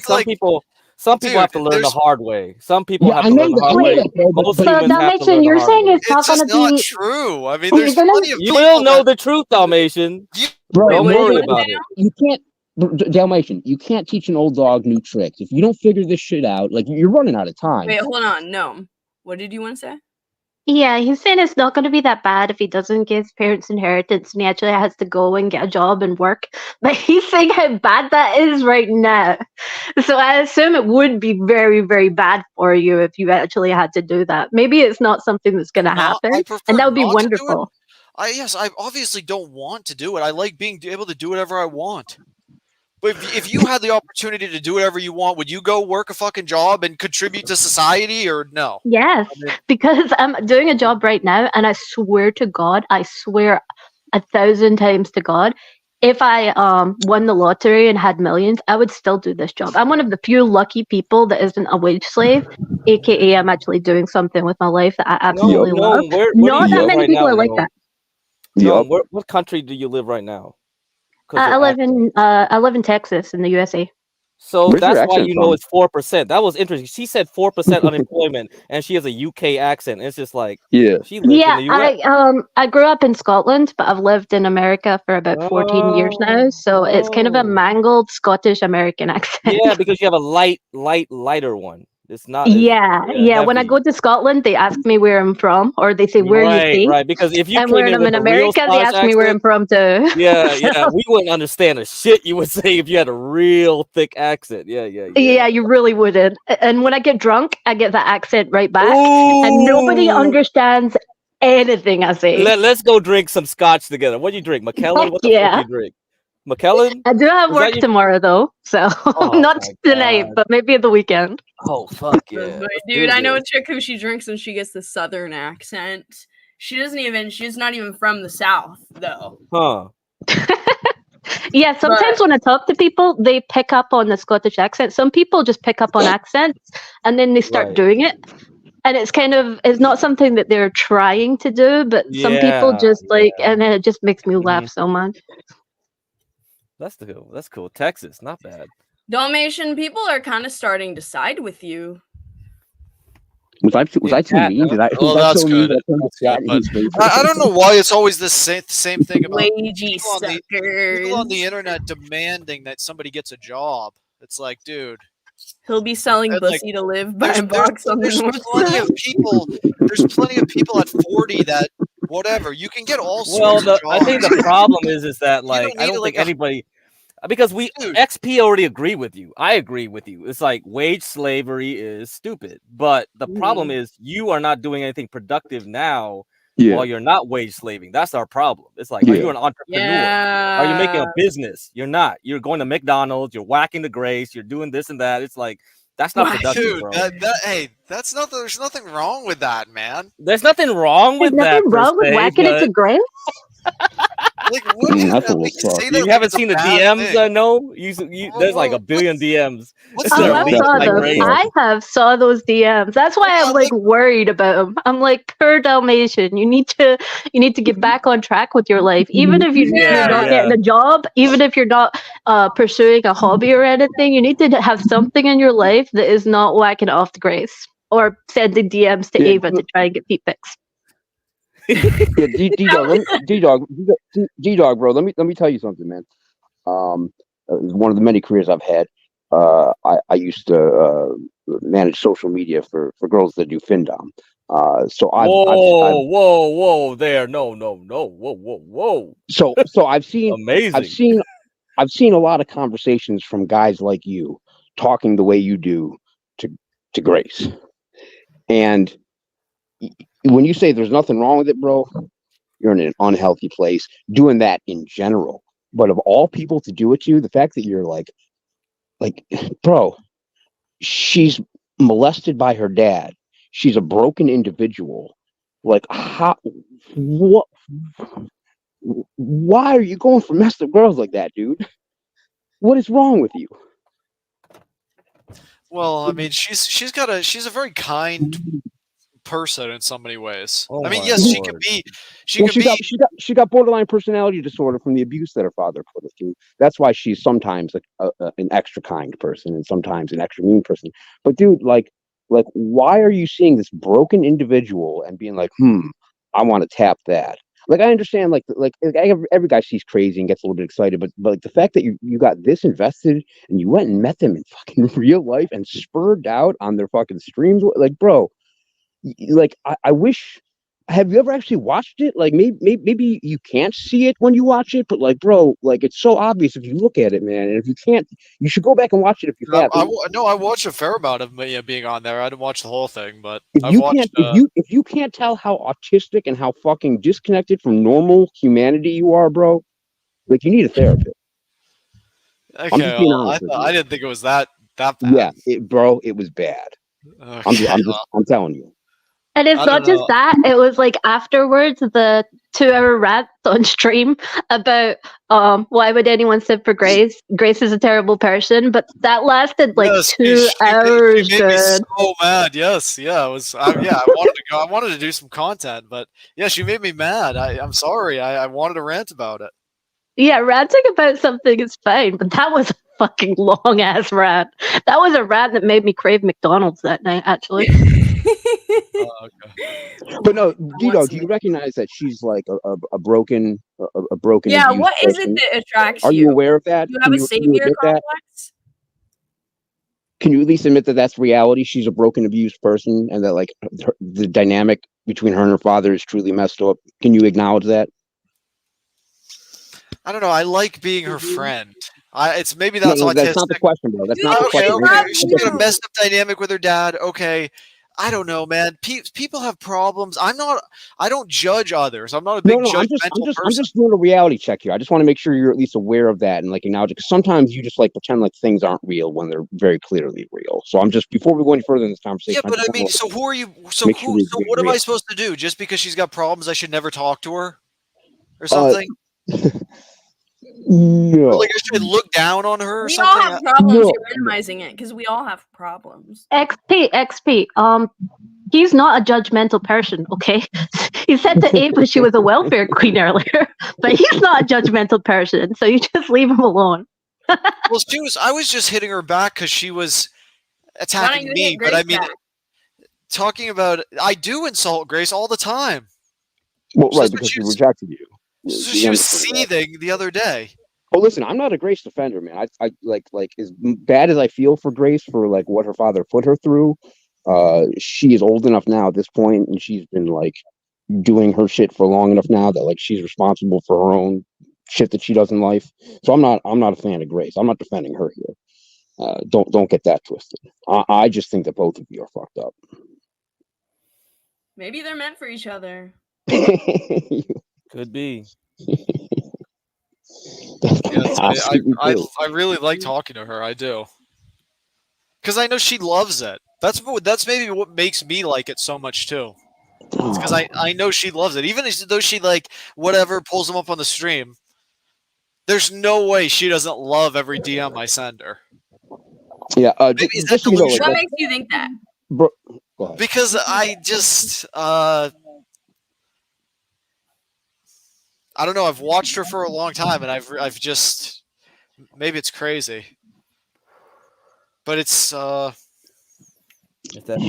some people have to learn the hard way. Some people have to learn the hard way. Most humans have to learn you're the hard saying way. it's not going to be true. I mean, there's plenty of you will know the truth, Dalmatian. Bro, don't worry about it. You can't. Dalmatian, you can't teach an old dog new tricks. If you don't figure this shit out, like, you're running out of time. Wait, hold on. No. What did you want to say? Yeah, he's saying it's not going to be that bad if he doesn't get his parents' inheritance and he actually has to go and get a job and work. But he's saying how bad that is right now. So I assume it would be very, very bad for you if you actually had to do that. Maybe it's not something that's going to happen, and that would be wonderful. I obviously don't want to do it. I like being able to do whatever I want. But if you had the opportunity to do whatever you want, would you go work a fucking job and contribute to society, or no? Yes, because I'm doing a job right now, and I swear to God, I swear 1,000 times to God, if I won the lottery and had millions, I would still do this job. I'm one of the few lucky people that isn't a wage slave, aka I'm actually doing something with my life that I absolutely love. Not that many people are like that. No, what country do you live right now? I live in Texas in the USA. So that's why you know it's 4%. That was interesting. She said 4% unemployment, and she has a UK accent. It's just like she lives in the US. I grew up in Scotland, but I've lived in America for about 14 years now. So it's kind of a mangled Scottish American accent. Yeah, because you have a lighter one. It's not. Yeah. When I go to Scotland, they ask me where I'm from, or they say where you stay. Right. Because if you and when I'm in America, they ask me where I'm from too. Yeah. We wouldn't understand a shit you would say if you had a real thick accent. Yeah. Yeah, you really wouldn't. And when I get drunk, I get that accent right back, and nobody understands anything I say. Let's go drink some scotch together. What do you drink, McKellen? What the fuck do you drink? McKellen? I do have work tomorrow though, so not tonight, but maybe at the weekend. Oh fuck yeah, dude! I know a chick who she drinks and she gets the southern accent. She's not even from the South though. Huh? Yeah, sometimes when I talk to people, they pick up on the Scottish accent. Some people just pick up on accents and then they start doing it. And it's not something that they're trying to do, but some people just and then it just makes me laugh so much. That's cool. Texas, not bad. Dalmatian, people are kind of starting to side with you. Was I too mean? Well, that's good. I don't know why it's always the same thing about people on the internet demanding that somebody gets a job. It's like, dude, he'll be selling pussy to live by a box on the north side. There's plenty of people at 40 that whatever you can get all sorts of jobs. I think the problem is that like I don't think anybody. Because XP already agree with you. I agree with you. It's like wage slavery is stupid. But the problem is you are not doing anything productive now while you're not wage slaving. That's our problem. It's like, are you an entrepreneur? Are you making a business? You're not. You're going to McDonald's. You're whacking the grace. You're doing this and that. It's like, that's not productive, dude, bro. That's not. There's nothing wrong with that, man. There's nothing wrong with that. Nothing wrong with whacking it to grace. Like, what you haven't seen the DMs? No, there's like a billion DMs. I have saw those DMs. That's why I'm like worried about them. I'm like, per Dalmatian, you need to get back on track with your life. Even if you're not getting a job, even if you're not pursuing a hobby or anything, you need to have something in your life that is not whacking off the grace or sending DMs to Ava to try and get feet pics. D-Dog, bro. Let me tell you something, man. One of the many careers I've had. I used to manage social media for girls that do FinDom. Whoa there, no, whoa. So I've seen amazing. I've seen a lot of conversations from guys like you talking the way you do to Grace, and when you say there's nothing wrong with it, bro, you're in an unhealthy place doing that in general. But of all people to do it to, the fact that you're like, bro, she's molested by her dad. She's a broken individual. Like, how? What? Why are you going for messed up girls like that, dude? What is wrong with you? Well, I mean, she's a very kind person in so many ways. Oh I mean, my yes, she Lord. can be. She got borderline personality disorder from the abuse that her father put her through. That's why she's sometimes an extra kind person and sometimes an extra mean person. But dude, like, why are you seeing this broken individual and being like, I want to tap that? Like, I understand, like every guy sees crazy and gets a little bit excited, but like the fact that you got this invested and you went and met them in fucking real life and spurred out on their fucking streams, like, bro, like I wish. Have you ever actually watched it? Like, maybe you can't see it when you watch it, but like, bro, like, it's so obvious if you look at it, man. And if you can't, you should go back and watch it if you have. No, I watched a fair amount of being on there. I didn't watch the whole thing, but if you can't tell how autistic and how fucking disconnected from normal humanity you are, bro, like, you need a therapist. Okay, I'm just being honest with you. I didn't think it was that bad. Yeah, bro, it was bad. Okay, I'm telling you. And it's not just that, it was like afterwards, the 2-hour rant on stream about why would anyone sit for Grace? Grace is a terrible person, but that lasted like 2 hours. She made me so mad. Yes, yeah, it was. I wanted to go. I wanted to do some content, but yeah, she made me mad. I'm sorry. I wanted to rant about it. Yeah, ranting about something is fine, but that was a fucking long ass rant. That was a rant that made me crave McDonald's that night, actually. Okay. But no, do you recognize that she's like a broken? Yeah, what person? is it that attracts you? Are you aware of that? Do you have a savior complex? Can you at least admit that that's reality? She's a broken, abused person, and that like the dynamic between her and her father is truly messed up. Can you acknowledge that? I don't know. I like being her friend. It's maybe No, that's autistic. That's not the question, bro. That's not the question. Okay. She got a messed up dynamic with her dad. Okay. I don't know, man. People have problems. I don't judge others. I'm not a big judgmental person. I'm just doing a reality check here. I just want to make sure you're at least aware of that and like acknowledge it. Because sometimes you just like pretend like things aren't real when they're very clearly real. So I'm just, before we go any further in this conversation. Yeah, but I mean, so who are you? So what am I supposed to do? Just because she's got problems, I should never talk to her, or something? No. Or like I should look down on her or we something? all have problems. You're minimizing it because we all have problems. XP. He's not a judgmental person, okay? He said to Ava she was a welfare queen earlier, but he's not a judgmental person, so you just leave him alone. Well, I was just hitting her back because she was attacking me, but I mean, talking about, I do insult Grace all the time. Well, right, because she rejected you. So she was seething the other day. Oh, listen, I'm not a Grace defender, man. I like as bad as I feel for Grace for like what her father put her through. She is old enough now at this point, and she's been like doing her shit for long enough now that like she's responsible for her own shit that she does in life. So I'm not a fan of Grace. I'm not defending her here. Don't get that twisted. I just think that both of you are fucked up. Maybe they're meant for each other. Could be. I really like talking to her. I do, because I know she loves it. That's maybe what makes me like it so much too. It's because I know she loves it, even though she like whatever pulls them up on the stream. There's no way she doesn't love every DM I send her. Yeah, maybe is that delusion? What makes you think that? Bro, because I just I don't know. I've watched her for a long time, and I've just, maybe it's crazy, but it's that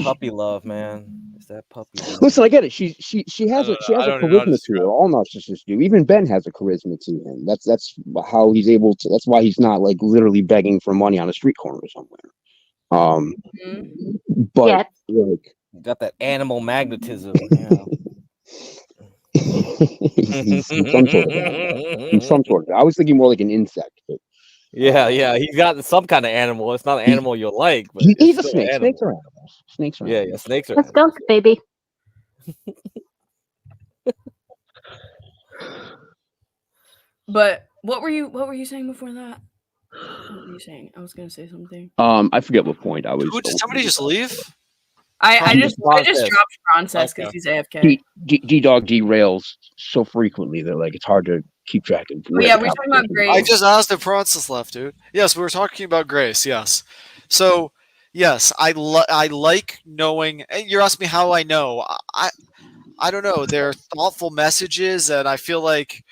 puppy love, man. It's that puppy love. Listen, I get it. She has a charisma to her. All narcissists do. Even Ben has a charisma to him. That's how he's able to. That's why he's not like literally begging for money on a street corner somewhere. But like, got that animal magnetism. Yeah. he's some sort of. I was thinking more like an insect. But, yeah, he's got some kind of animal. It's not an animal you'll like, but he's a snake. Snakes are animals. Snakes are animals. Yeah, snakes are. A skunk, baby. But what were you saying before that? What were you saying? I was gonna say something. I forget what point I was. Did somebody just leave? I just dropped Frances because he's AFK. D-Dog derails so frequently that like it's hard to keep track of. Yeah, we're talking about Grace. I just asked if Francis left, dude. Yes, we were talking about Grace. Yes. So yes, I like knowing. You're asking me how I know. I don't know. They're thoughtful messages, and I feel like.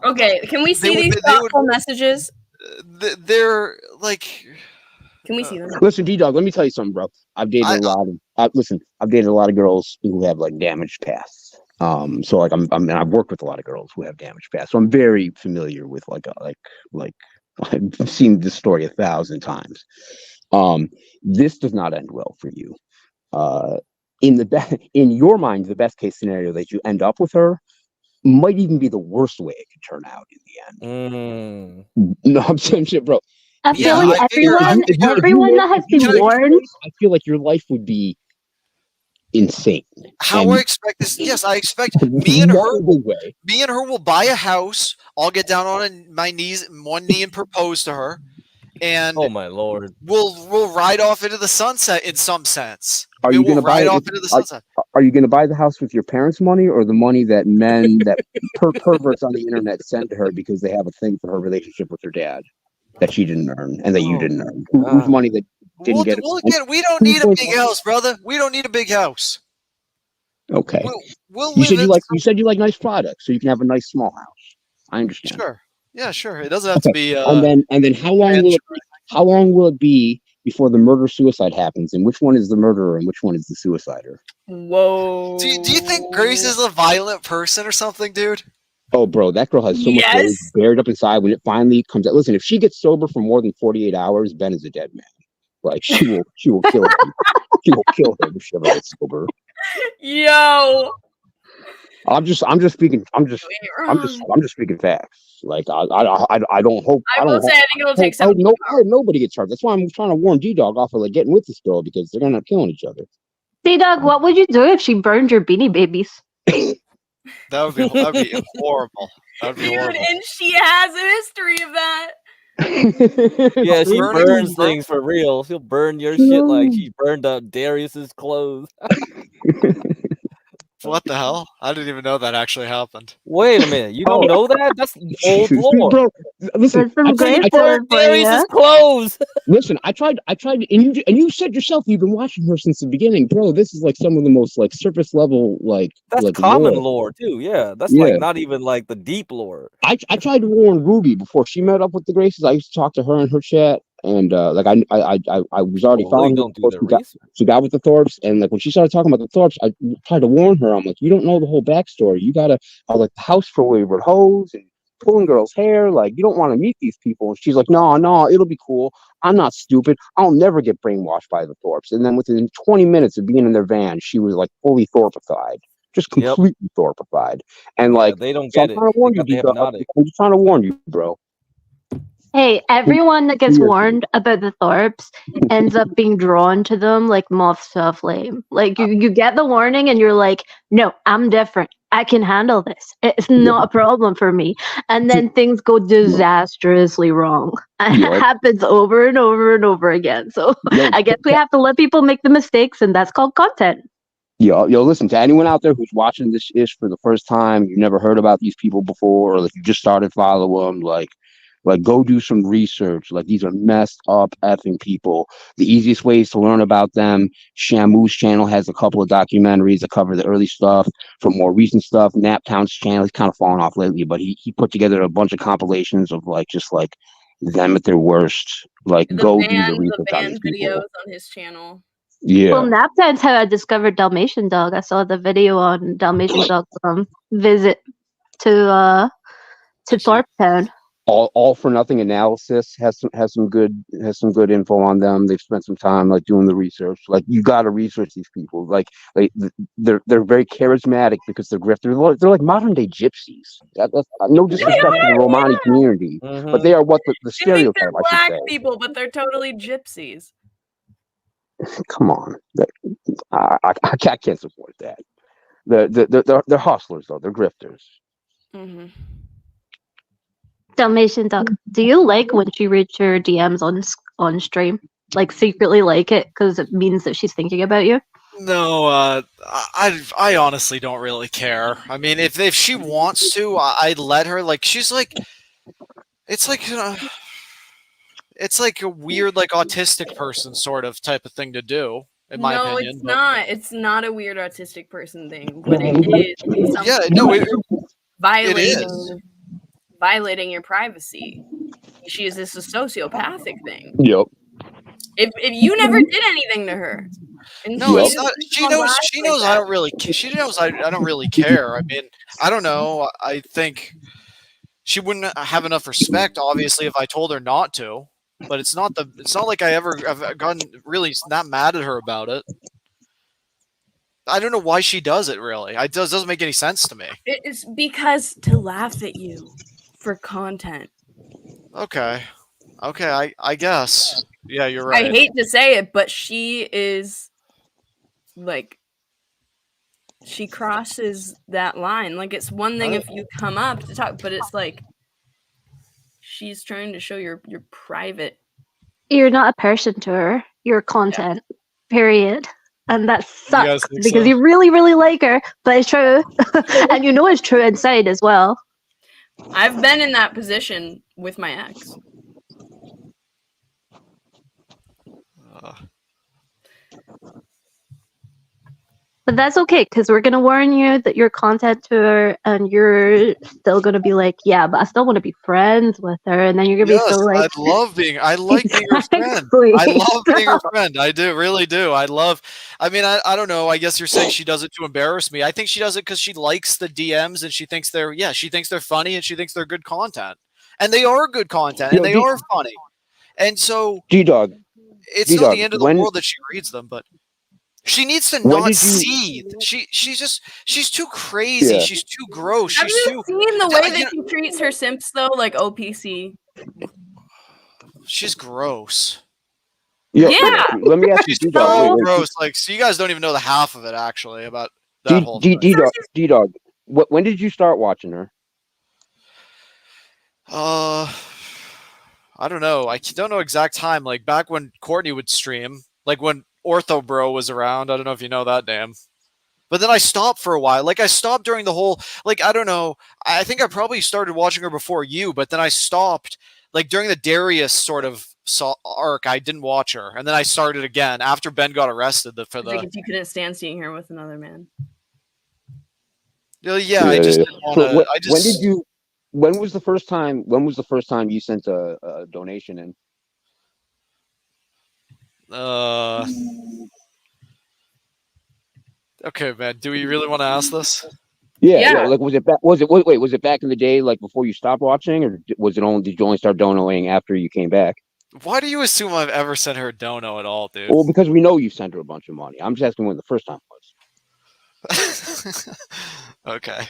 Okay, can we see these thoughtful messages? They're like. Can we see them? Listen, D-Dog, let me tell you something, bro. I've dated a lot of girls who have like damaged pasts. So like I've worked with a lot of girls who have damaged pasts. So I'm very familiar with like I've seen this story 1,000 times. This does not end well for you. In your mind, the best case scenario that you end up with her might even be the worst way it could turn out in the end. No, I'm saying shit, bro. I feel like everyone that has been warned. I feel like your life would be insane. How I expect this? Yes, I expect me and her. Me and her will buy a house. I'll get down on my knees, one knee, and propose to her. And oh my lord, we'll ride off into the sunset in some sense. Are you going to buy off into the sunset? Are you going to buy the house with your parents' money or the money that men that perverts on the internet send to her because they have a thing for her relationship with her dad that she didn't earn and that you didn't earn? Whose money that didn't get it? We don't need a big house, brother. We don't need a big house. Okay. We'll you said you like nice products, so you can have a nice small house. I understand. Sure. Yeah, sure. It doesn't have to be. And then how long will it be before the murder suicide happens, and which one is the murderer and which one is the suicider? Whoa. Do you think Grace is a violent person or something, dude? Oh, bro, that girl has so much rage buried up inside when it finally comes out. Listen, if she gets sober for more than 48 hours, Ben is a dead man. Like she will kill him. She will kill him if she ever gets sober. Yo. I'm just speaking facts. Like I don't hope. I will say I think it'll take some. I hope nobody gets hurt. That's why I'm trying to warn D-Dog off of like getting with this girl because they're gonna end up killing each other. D-Dog, what would you do if she burned your Beanie Babies? That'd be horrible. That'd be horrible. And she has a history of that. Yeah, she burns things for real. She'll burn your shit like she burned up Darius's clothes. What the hell? I didn't even know that actually happened. Wait a minute, you don't know that? That's old lore. Bro, listen, I burned Darius's clothes. Listen, I tried, and you said yourself you've been watching her since the beginning, bro. This is like some of the most like surface level that's like common lore too. Yeah, that's like not even like the deep lore. I tried to warn Ruby before she met up with the Graces. I used to talk to her in her chat. And like I was already following her. She got with the Thorpes, and like when she started talking about the Thorpes, I tried to warn her. I'm like, you don't know the whole backstory. You gotta like the house for wayward hoes and pulling girls' hair. Like you don't want to meet these people. And she's like, no, it'll be cool. I'm not stupid. I'll never get brainwashed by the Thorpes. And then within 20 minutes of being in their van, she was like fully Thorpified, just completely Thorpified. And like they don't get it. I'm just trying to warn you, bro. Hey, everyone that gets warned about the Thorpes ends up being drawn to them like moths to a flame. Like you get the warning and you're like, no, I'm different. I can handle this. It's not a problem for me. And then things go disastrously wrong. And it happens over and over and over again. So I guess we have to let people make the mistakes, and that's called content. Yo, listen, to anyone out there who's watching this ish for the first time, you've never heard about these people before, or like you just started following them, like go do some research. Like these are messed up effing people. The easiest ways to learn about them, Shamu's channel has a couple of documentaries that cover the early stuff. For more recent stuff, Naptown's channel, he's kind of fallen off lately, but he put together a bunch of compilations of like just like them at their worst. Like go do the research on these people. Videos on his channel. Yeah. Well, Naptown's how I discovered Dalmatian Dog. I saw the video on DalmationDog visit to Thorpetown. All for nothing analysis has some good info on them. They've spent some time like doing the research. Like you got to research these people. Like they're very charismatic because they're grifters. They're like modern day gypsies. That's no disrespect to the Romani community, but they are what the stereotype. They're black people, but they're totally gypsies. Come on, I can't support that. They're hustlers though. They're grifters. Mm-hmm. DalmationDog, do you like when she reads your DMs on stream? Like secretly like it because it means that she's thinking about you? No, I honestly don't really care. I mean, if she wants to, I'd let her. Like, she's like, it's like it's like a weird, like autistic person sort of type of thing to do, in my opinion. No, it's not. It's not a weird autistic person thing. What it is, yeah, no, violating your privacy. This is a sociopathic thing. Yep. If you never did anything to her. No, it's not. She knows I don't really. She knows I don't really care. I mean, I don't know. I think she wouldn't have enough respect, obviously, if I told her not to. But it's not like I've gotten really not mad at her about it. I don't know why she does it. Really, it doesn't make any sense to me. It's because to laugh at you for content. Okay, I guess. Yeah, you're right. I hate to say it, but she is like, she crosses that line. Like, it's one thing if you come up to talk, but it's like she's trying to show your private. You're not a person to her. You're content. Period. And that sucks because you really, really like her, but it's true. And you know it's true inside as well. I've been in that position with my ex. But that's okay, because we're going to warn you that you're content to her, and you're still going to be like, yeah, but I still want to be friends with her. And then you're going to be so like... I like being her friend. I love being her friend. I do, really do. I don't know. I guess you're saying she does it to embarrass me. I think she does it because she likes the DMs, and she thinks they're funny, and she thinks they're good content. And they are good content, and they are funny. And so... D-Dog. It's not the end of the world that she reads them, but... She needs to not see. She's too crazy. Yeah. She's too gross. Have you seen the way that she treats her simps though? Like OPC. She's gross. Yeah. Let me ask you, she's so gross. Like, so you guys don't even know the half of it actually about that whole thing. D-Dog. When did you start watching her? I don't know. I don't know exact time. Like back when Courtney would stream. Like when Ortho Bro was around. I don't know if you know that name. But then I stopped for a while. Like, I stopped during the whole, like, I don't know. I think I probably started watching her before you, but then I stopped, like, during the Darius sort of arc. I didn't watch her. And then I started again after Ben got arrested. Like, if you couldn't stand seeing her with another man. Yeah, I just didn't want to. When was the first time you sent a donation in? Okay, man. Do we really want to ask this? Yeah. Like, was it back in the day, like before you stopped watching, or did you only start donating after you came back? Why do you assume I've ever sent her a dono at all, dude? Well, because we know you sent her a bunch of money. I'm just asking when the first time was. Okay,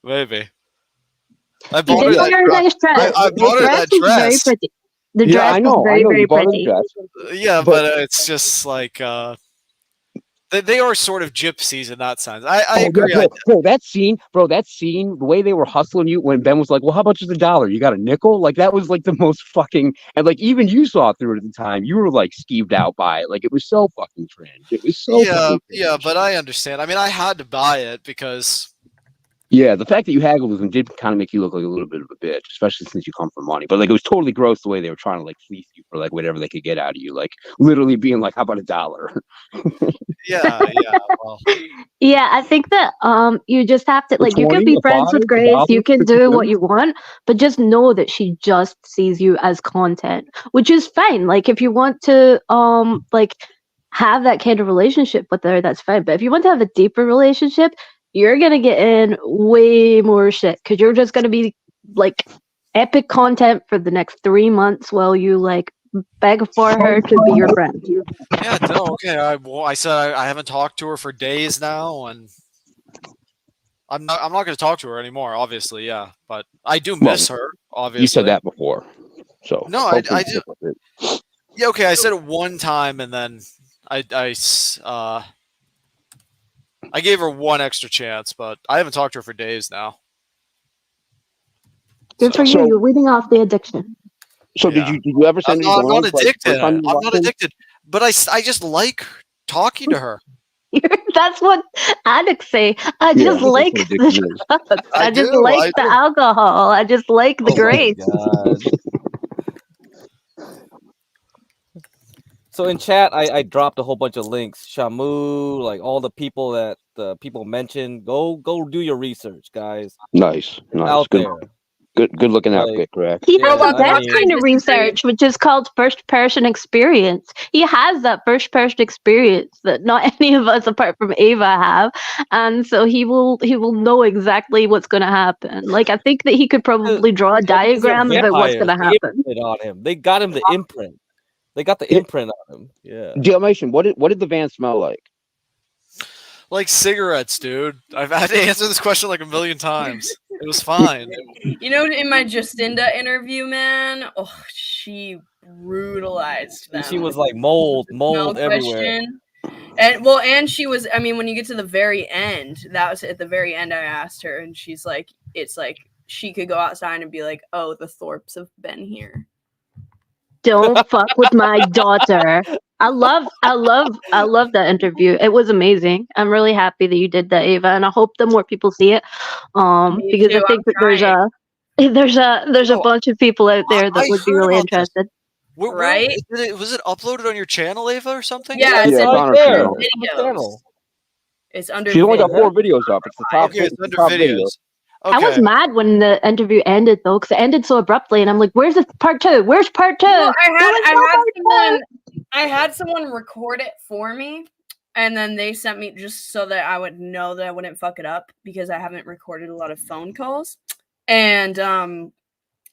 maybe. I bought her that dress. The dress I know, very, very pretty. Yeah, but it's just like they are sort of gypsies in that sense. I agree. Bro, that scene, the way they were hustling you when Ben was like, "Well, how about just $1? You got a nickel?" Like, that was like the most fucking, and like even you saw through it at the time. You were like skeeved out by it. Like, it was so fucking cringe. It was so yeah, but I understand. I mean, I had to buy it because. Yeah, the fact that you haggled with them did kind of make you look like a little bit of a bitch, especially since you come from money. But like, it was totally gross the way they were trying to like fleece you for like whatever they could get out of you, like literally being like, "How about $1?" Yeah. Well. Yeah, I think that you just have to, like, you can be friends with Grace, you can do what you want, but just know that she just sees you as content, which is fine. Like, if you want to like have that kind of relationship with her, that's fine. But if you want to have a deeper relationship, you're gonna get in way more shit because you're just gonna be like epic content for the next 3 months while you like beg for her to be your friend. Yeah, no, okay. I said I haven't talked to her for days now, and I'm not going to talk to her anymore. Obviously, yeah, but I do miss her. Obviously, you said that before, so no, I do. Yeah, okay. I said it one time, and then I gave her one extra chance, but I haven't talked to her for days now. Good for you. You're weeding off the addiction. So did you ever send I'm not drawings, addicted. I'm not addicted, but I just like talking to her. That's what addicts say. I just like the drugs. I just like the alcohol. I just like the grace. So in chat, I dropped a whole bunch of links. Shamu, like all the people that people mentioned. Go do your research, guys. Nice. Out good, there. Good looking outfit, correct? He has that kind of research, which is called first-person experience. He has that first-person experience that not any of us, apart from Ava, have, and so he will know exactly what's going to happen. Like I think that he could probably draw a diagram of what's going to happen. On him, they got him the imprint. They got the imprint on him. Yeah. Dalmation, what did the van smell like? Like cigarettes, dude. I've had to answer this question like a million times. It was fine. You know, in my Justinda interview, man, she brutalized them. She was like mold everywhere. And she was. I mean, when you get to the very end, that was at the very end. I asked her, and she's like, "It's like she could go outside and be like, oh, the Thorpes have been here." Don't fuck with my daughter. I love that interview. It was amazing. I'm really happy that you did that, Ava, and I hope that more people see it. Because I think that there's a bunch of people out there that would be really interested. Right? Was it uploaded on your channel, Ava, or something? Yeah, it's on her channel. It's under. She's only got 4 videos up. It's the top. Okay, it's under videos. Okay. I was mad when the interview ended though, because it ended so abruptly, and I'm like, "Where's the part 2? Where's part 2?" Well, I had someone record it for me, and then they sent me just so that I would know that I wouldn't fuck it up because I haven't recorded a lot of phone calls. And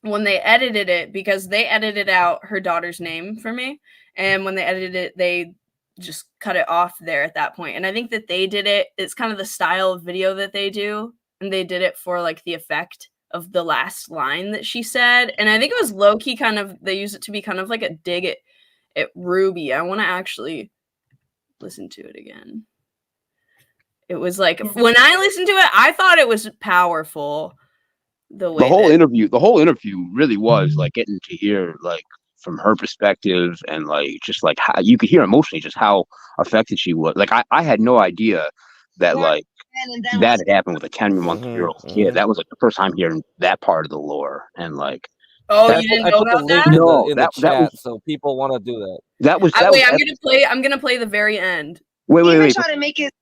when they edited it, because they edited out her daughter's name for me, and when they edited it, they just cut it off there at that point. And I think that they did it. It's kind of the style of video that they do. And they did it for like the effect of the last line that she said. And I think it was low-key kind of, they used it to be kind of like a dig at Ruby. I want to actually listen to it again. It was like, when I listened to it, I thought it was powerful. The whole interview really was like getting to hear like from her perspective and like just like how you could hear emotionally just how affected she was. Like I had no idea that like that had happened with a 10-month-old kid. That was like the first time hearing that part of the lore, and like. Oh, you didn't know about that? No, in the chat, so people want to do that. I'm gonna play the very end. Wait. Trying to make it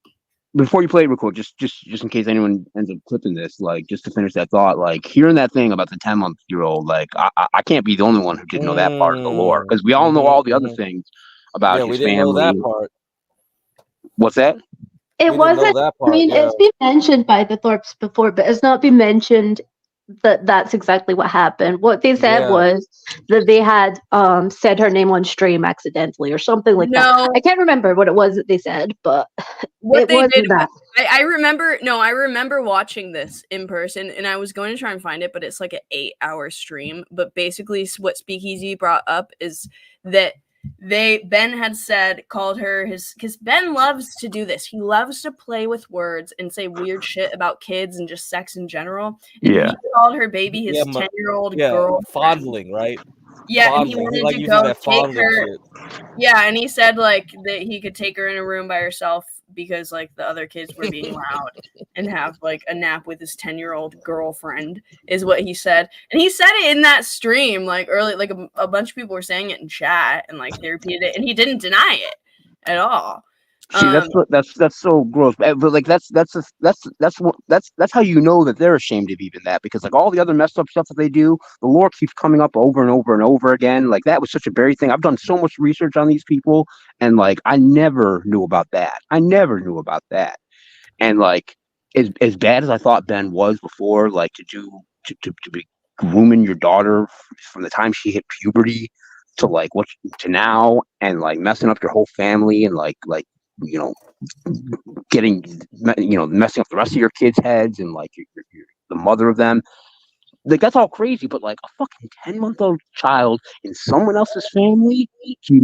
before you play it real quick, just in case anyone ends up clipping this, like just to finish that thought, like hearing that thing about the 10-month-old, like I can't be the only one who didn't know that part of the lore, because we all know all the other things about his family. Know that part. What's that? It wasn't. I mean, it's been mentioned by the Thorpes before, but it's not been mentioned that that's exactly what happened. What they said was that they had said her name on stream accidentally or something like that. I can't remember what it was that they said, but what they did. I remember watching this in person, and I was going to try and find it, but it's like an 8-hour stream. But basically, what Speakeasy brought up is that. Ben had called her because Ben loves to do this. He loves to play with words and say weird shit about kids and just sex in general. And he called her baby his 10-year-old girl. Fondling, right? Yeah, fondling. And he wanted to go take her. Shit. Yeah, and he said like that he could take her in a room by herself because like the other kids were being loud and have like a nap with his 10-year-old girlfriend is what he said. And he said it in that stream like early, like a bunch of people were saying it in chat and like they repeated it and he didn't deny it at all. See, that's so gross. But like that's how you know that they're ashamed of even that, because like all the other messed up stuff that they do, the lore keeps coming up over and over and over again. Like that was such a buried thing. I've done so much research on these people, and like I never knew about that. And like as bad as I thought Ben was before, like to be grooming your daughter from the time she hit puberty to like to now, and like messing up your whole family and like you know, messing up the rest of your kids' heads and like you're the mother of them. Like that's all crazy, but like a fucking 10-month-old child in someone else's family should be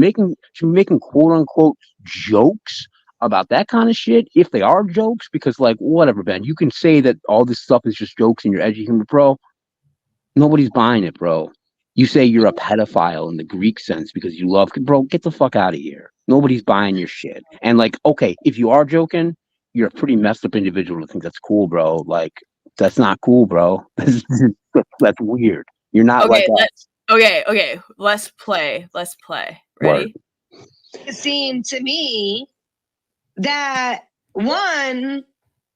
making quote unquote jokes about that kind of shit, if they are jokes, because like whatever, Ben, you can say that all this stuff is just jokes and you're edgy humor pro. Nobody's buying it, bro. You say you're a pedophile in the Greek sense because you love, bro, get the fuck out of here. Nobody's buying your shit. And like, okay, if you are joking, you're a pretty messed up individual to think that's cool, bro. Like, that's not cool, bro. That's weird. You're not okay, like us. Okay. Let's play. Ready? It seemed to me that one,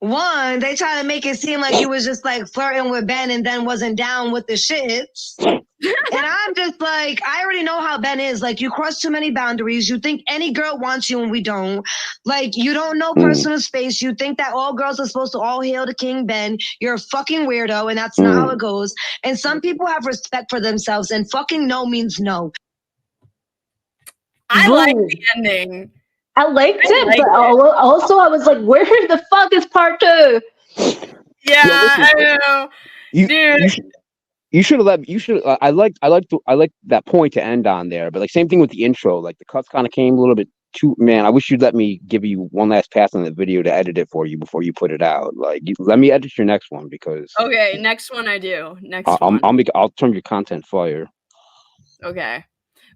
they try to make it seem like you was just like flirting with Ben and then wasn't down with the shits. And I'm just like, I already know how Ben is. Like, you cross too many boundaries. You think any girl wants you and we don't. Like, you don't know personal space. You think that all girls are supposed to all hail to King Ben. You're a fucking weirdo, and that's not how it goes. And some people have respect for themselves, and fucking no means no. I like the ending. I liked it, but also I was like, where the fuck is part 2? Yeah, I know. Dude. You should have let. You should. I like that point to end on there. But like, same thing with the intro. Like, the cuts kind of came a little bit too. Man, I wish you'd let me give you one last pass on the video to edit it for you before you put it out. Like, let me edit your next one because. Okay, next one I do. I'll turn your content fire. Okay,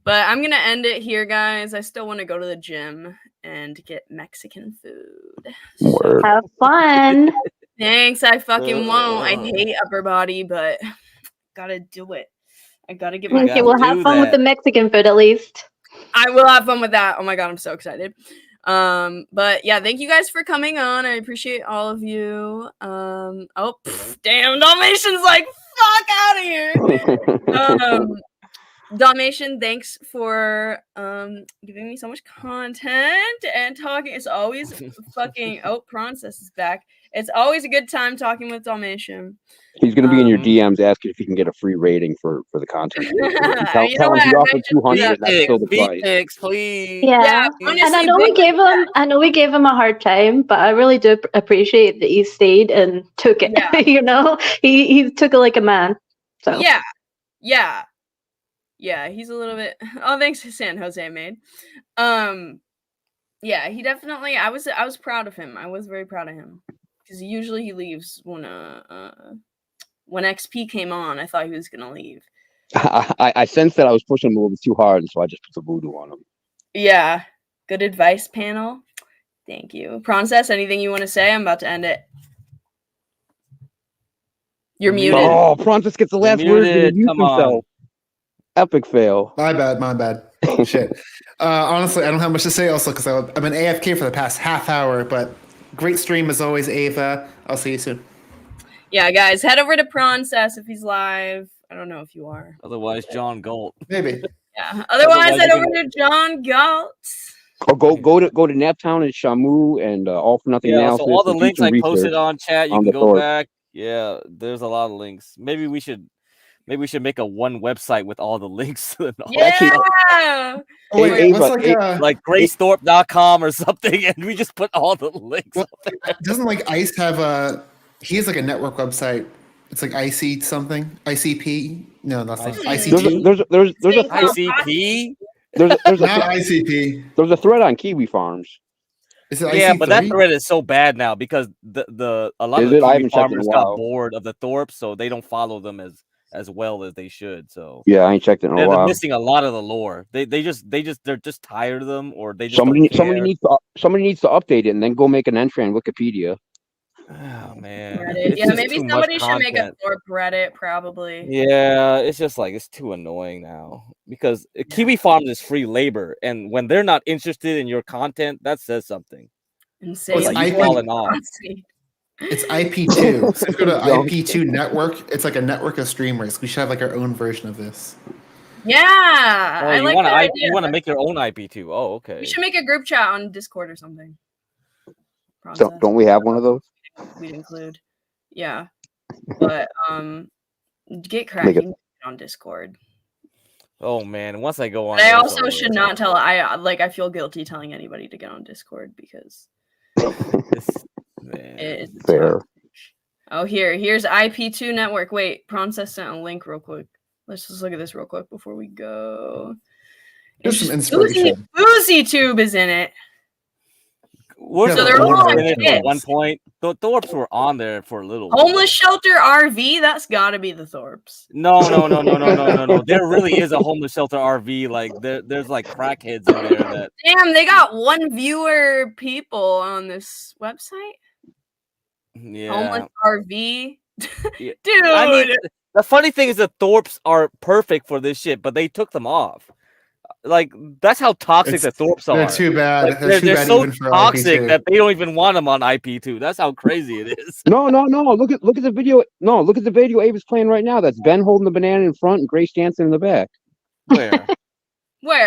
but I'm gonna end it here, guys. I still want to go to the gym and get Mexican food. Word. Have fun. Thanks. I fucking won't. I hate upper body, but. Gotta do it. I gotta get my. Okay, we'll have fun with the Mexican food at least. I will have fun with that. Oh my god, I'm so excited. But yeah, thank you guys for coming on. I appreciate all of you. Damn, Dalmatian's like, fuck out of here. Dalmatian, thanks for giving me so much content and talking. It's always fucking Princess is back. It's always a good time talking with Dalmatian. He's going to be in your DMs asking if he can get a free rating for the content. Tell him he offered 200. That's still the price. Please. Yeah. Honestly, and I know we gave him a hard time, but I really do appreciate that he stayed and took it. Yeah. You know, he took it like a man. So yeah, he's a little bit. Oh, thanks to San Jose made. Yeah, he definitely. I was proud of him. I was very proud of him because usually he leaves when XP came on. I thought he was gonna leave. I sensed that I was pushing him a little bit too hard, and so I just put the voodoo on him. Yeah, good advice, panel. Thank you, Princess. Anything you want to say? I'm about to end it. You're muted. Oh, Princess gets the last word. Come on. Epic fail. My bad. Shit. Honestly, I don't have much to say also because I've been AFK for the past half hour, but great stream as always, Ava. I'll see you soon. Yeah, guys, head over to Princess if he's live. I don't know if you are. Otherwise, John Galt. Maybe. Yeah. Otherwise, head over to John Galt. Or go to Naptown and Shamu and All for Nothing Analysis. So all the links I posted on chat, you can go Thorpe. back. Yeah, there's a lot of links. Maybe we should make a one website with all the links. Yeah. Like gracethorpe.com or something, and we just put all the links. Well, doesn't like ICE have he has like a network website. It's like IC something. ICP? No, that's not ICT. There's a ICP. There's not ICP. There's a thread on Kiwi Farms. Is it Yeah, IC3? but that thread is so bad now because a lot of the Kiwi farmers got bored of the Thorpe, so they don't follow them as well as they should. So yeah, I ain't checked it in a while. They're missing a lot of the lore. They're just tired of them, or they just somebody needs to update it and then go make an entry on Wikipedia. Oh man, yeah, maybe somebody should make a Thorpe Reddit, probably. Yeah, it's just like it's too annoying now because Kiwi Farms is free labor, and when they're not interested in your content, that says something. Insane. It's IP2. So go to IP2 network. It's like a network of streamers. We should have like our own version of this. Yeah, I like that idea. You want to make your own IP2? Oh, okay. We should make a group chat on Discord or something. Don't we have one of those? We'd include. Yeah, but get cracking on Discord. Oh man, once I go on, I also should not tell. I feel guilty telling anybody to get on Discord because. It's fair. Oh, here's IP2 network. Wait, Princess sent a link real quick. Let's just look at this real quick before we go. There's some inspiration. Boozy Tube is in it. We're So they're all in it kids. at one point. The Thorpes were on there for a little. Homeless shelter RV. That's got to be the Thorpes. No. There really is a homeless shelter RV. Like there's like crackheads in there that. Damn, they got 1 viewer people on this website. Yeah. Homeless RV. Yeah. Dude. I mean, the funny thing is the Thorpes are perfect for this shit, but they took them off. Like that's how toxic the Thorpes are. They're too bad. Like, they're too they're bad so even for toxic IP2. that they don't even want them on IP2. That's how crazy it is. No. Look at the video. No, look at the video Ava's playing right now. That's Ben holding the banana in front and Grace dancing in the back. Where?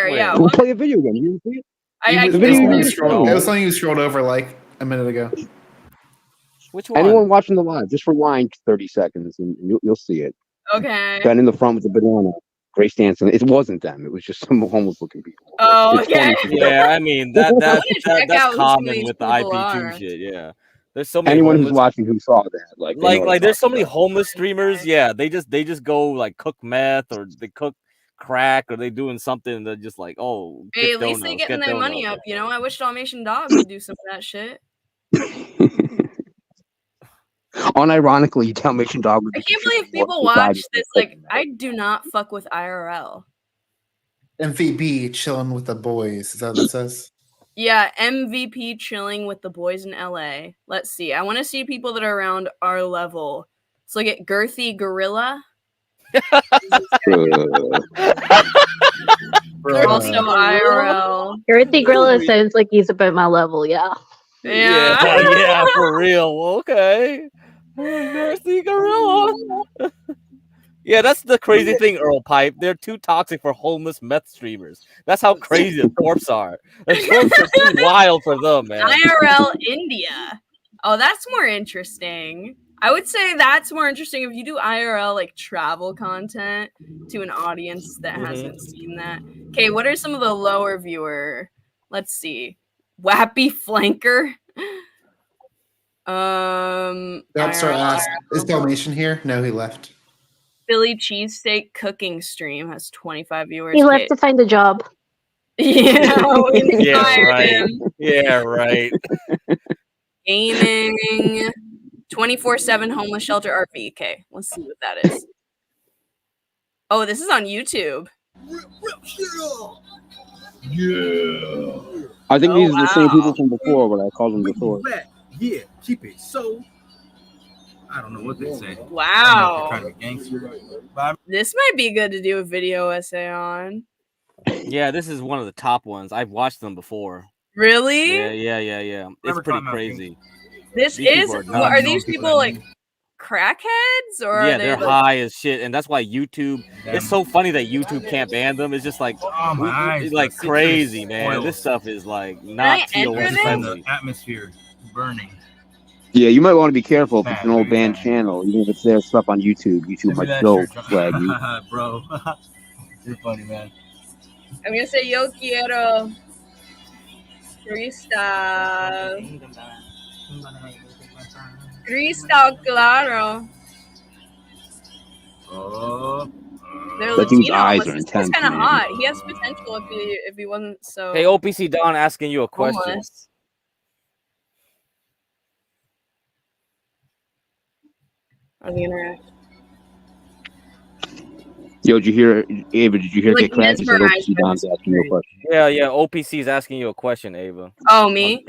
Yeah. We'll play a video again. You see it? It was something you scrolled over like a minute ago. Which one? Anyone watching the live, just rewind 30 seconds and you'll see it. Okay. Ben in the front with the banana. Grace dancing. It wasn't them. It was just some homeless looking people. Oh, It's okay. Yeah, I mean that's out who some of common these with the people IP2 are. shit. Yeah, there's so many. Anyone who's homeless, watching who saw that, like there's so many homeless streamers. Yeah, they just go like cook meth or they cook crack or they doing something. And they're just like, oh, Hey, at least they getting their money up. You know, I wish DalmationDog would do some of that shit. Unironically, DalmationDog. I can't believe people watch this. Like, I do not fuck with IRL. MVP chilling with the boys. Is that what it says? Yeah, MVP chilling with the boys in LA. Let's see. I want to see people that are around our level. Let's look at Girthy Gorilla. They're also IRL. Girthy Gorilla sounds like he's about my level, yeah. Yeah, for real. Okay. Girthy Gorilla. Yeah, that's the crazy thing, Earl Pipe. They're too toxic for homeless meth streamers. That's how crazy the Thorpes are. The Thorpes are too wild for them, man. IRL India. Oh, that's more interesting. I would say that's more interesting if you do IRL like travel content to an audience that hasn't seen that. Okay, what are some of the lower viewer? Let's see. Wappy Flanker. Dubstar asked, is Dalmatian here? No, he left. Philly cheesesteak cooking stream has 25 viewers. He left to find a job. Yeah, Yeah, right. Gaming 24/7 homeless shelter RV. Okay, let's see what that is. Oh, this is on YouTube. Yeah. I think these are the same people from before, but I called them before. Yeah, keep it. So, I don't know what they say. Wow. This might be good to do a video essay on. Yeah, this is one of the top ones. I've watched them before. Really? Yeah. It's pretty crazy. This is. Are these people like crackheads or? Yeah, are they they're like... high as shit, and that's why YouTube. It's so funny that YouTube can't ban them. It's just like, like crazy, man. This stuff is like not TOS friendly. Atmosphere burning. Yeah, you might want to be careful if it's an old band channel. Even if it's their stuff on YouTube, YouTube might still flag you. Bro, you're funny, man. I'm gonna say yo quiero Cristal. Cristal, claro. They're That dude's Latino. eyes are intense. He's kind of man. hot. He has potential if he wasn't so. Hey, OPC Don asking you a question. Homeless. On the interact. Yo, did you hear, Ava? Did you hear Like Get Cracked? He said OPC Don's asking you a question. Yeah. OPC is asking you a question, Ava. Oh, me?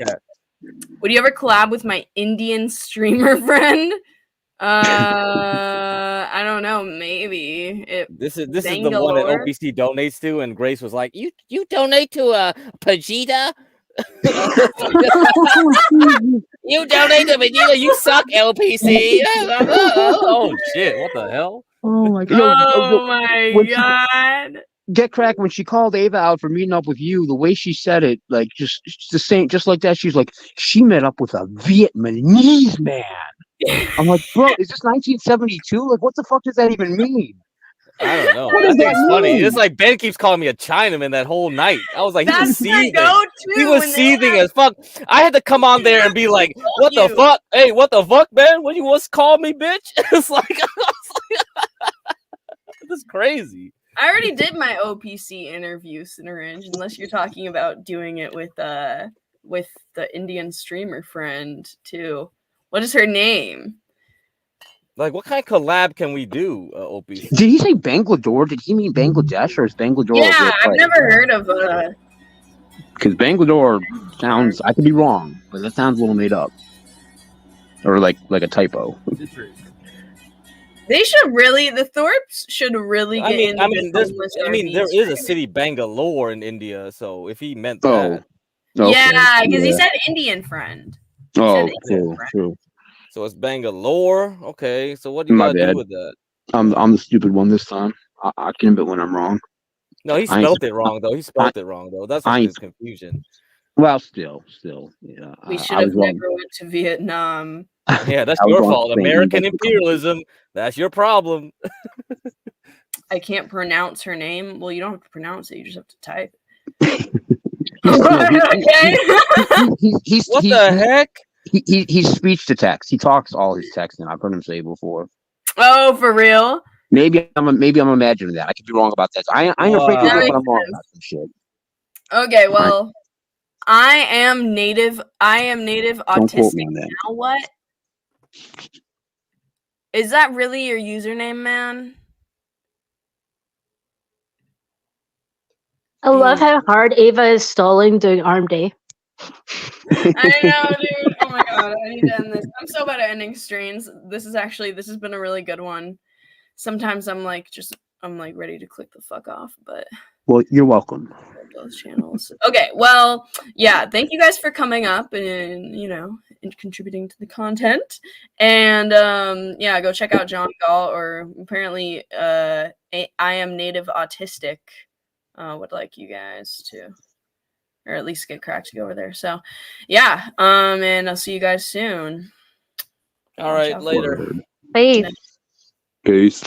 Would you ever collab with my Indian streamer friend? I don't know. Maybe. This is the one that OPC donates to, and Grace was like, "You donate to Pajita? You donate to Vegeta? You suck, LPC." Oh shit! What the hell? Oh my god! Oh my god! Get Cracked, when she called Ava out for meeting up with you, the way she said it, like just the same, just like that. She's like, she met up with a Vietnamese man. I'm like, bro, is this 1972? Like, what the fuck does that even mean? I don't know. What I does think that it's funny. mean? It's like Ben keeps calling me a Chinaman that whole night. I was like, he was seething. He was when they seething as fuck. I had to come on there and be like, what the fuck? Hey, what the fuck, man? What you once called me, bitch? It's like, this is crazy. I already did my OPC interview, Cinderange, unless you're talking about doing it with with the Indian streamer friend too. What is her name? Like, what kind of collab can we do, Opie? Did he say Bangladesh? Did he mean Bangladesh, or is Bangladesh? Yeah, I've never heard of because Bangladesh sounds. I could be wrong, but that sounds a little made up, or like a typo. They should really. The Thorpes should really get into there is a city Bangalore in India, so if he meant that, yeah, because he said Indian friend. Oh, true. So it's Bangalore. Okay, so what do you gotta do with that? I'm the stupid one this time. I can admit when I'm wrong. No, he spelled it wrong though. That's his confusion. Well, still, yeah. We should have never went to Vietnam. Yeah, that's your fault. American imperialism. That's your problem. I can't pronounce her name. Well, you don't have to pronounce it. You just have to type. What the heck? He's speech to text. He talks all his text, and I've heard him say before. Oh, for real? Maybe I'm imagining that. I could be wrong about that. I ain't afraid to admit when I'm wrong about some shit. Okay, well, I am native autistic. Now what? Is that really your username, man? I love how hard Ava is stalling doing arm day. I know, dude. Oh my god, I need to end this. I'm so bad at ending streams. This has been a really good one. Sometimes I'm like ready to click the fuck off, but well, you're welcome. Both channels. Okay, well, yeah, thank you guys for coming up and and contributing to the content. And yeah, go check out John Gall, or apparently I am native autistic. Would like you guys to, or at least get cracked to go over there. So yeah, and I'll see you guys soon. All right, later. Peace. Peace.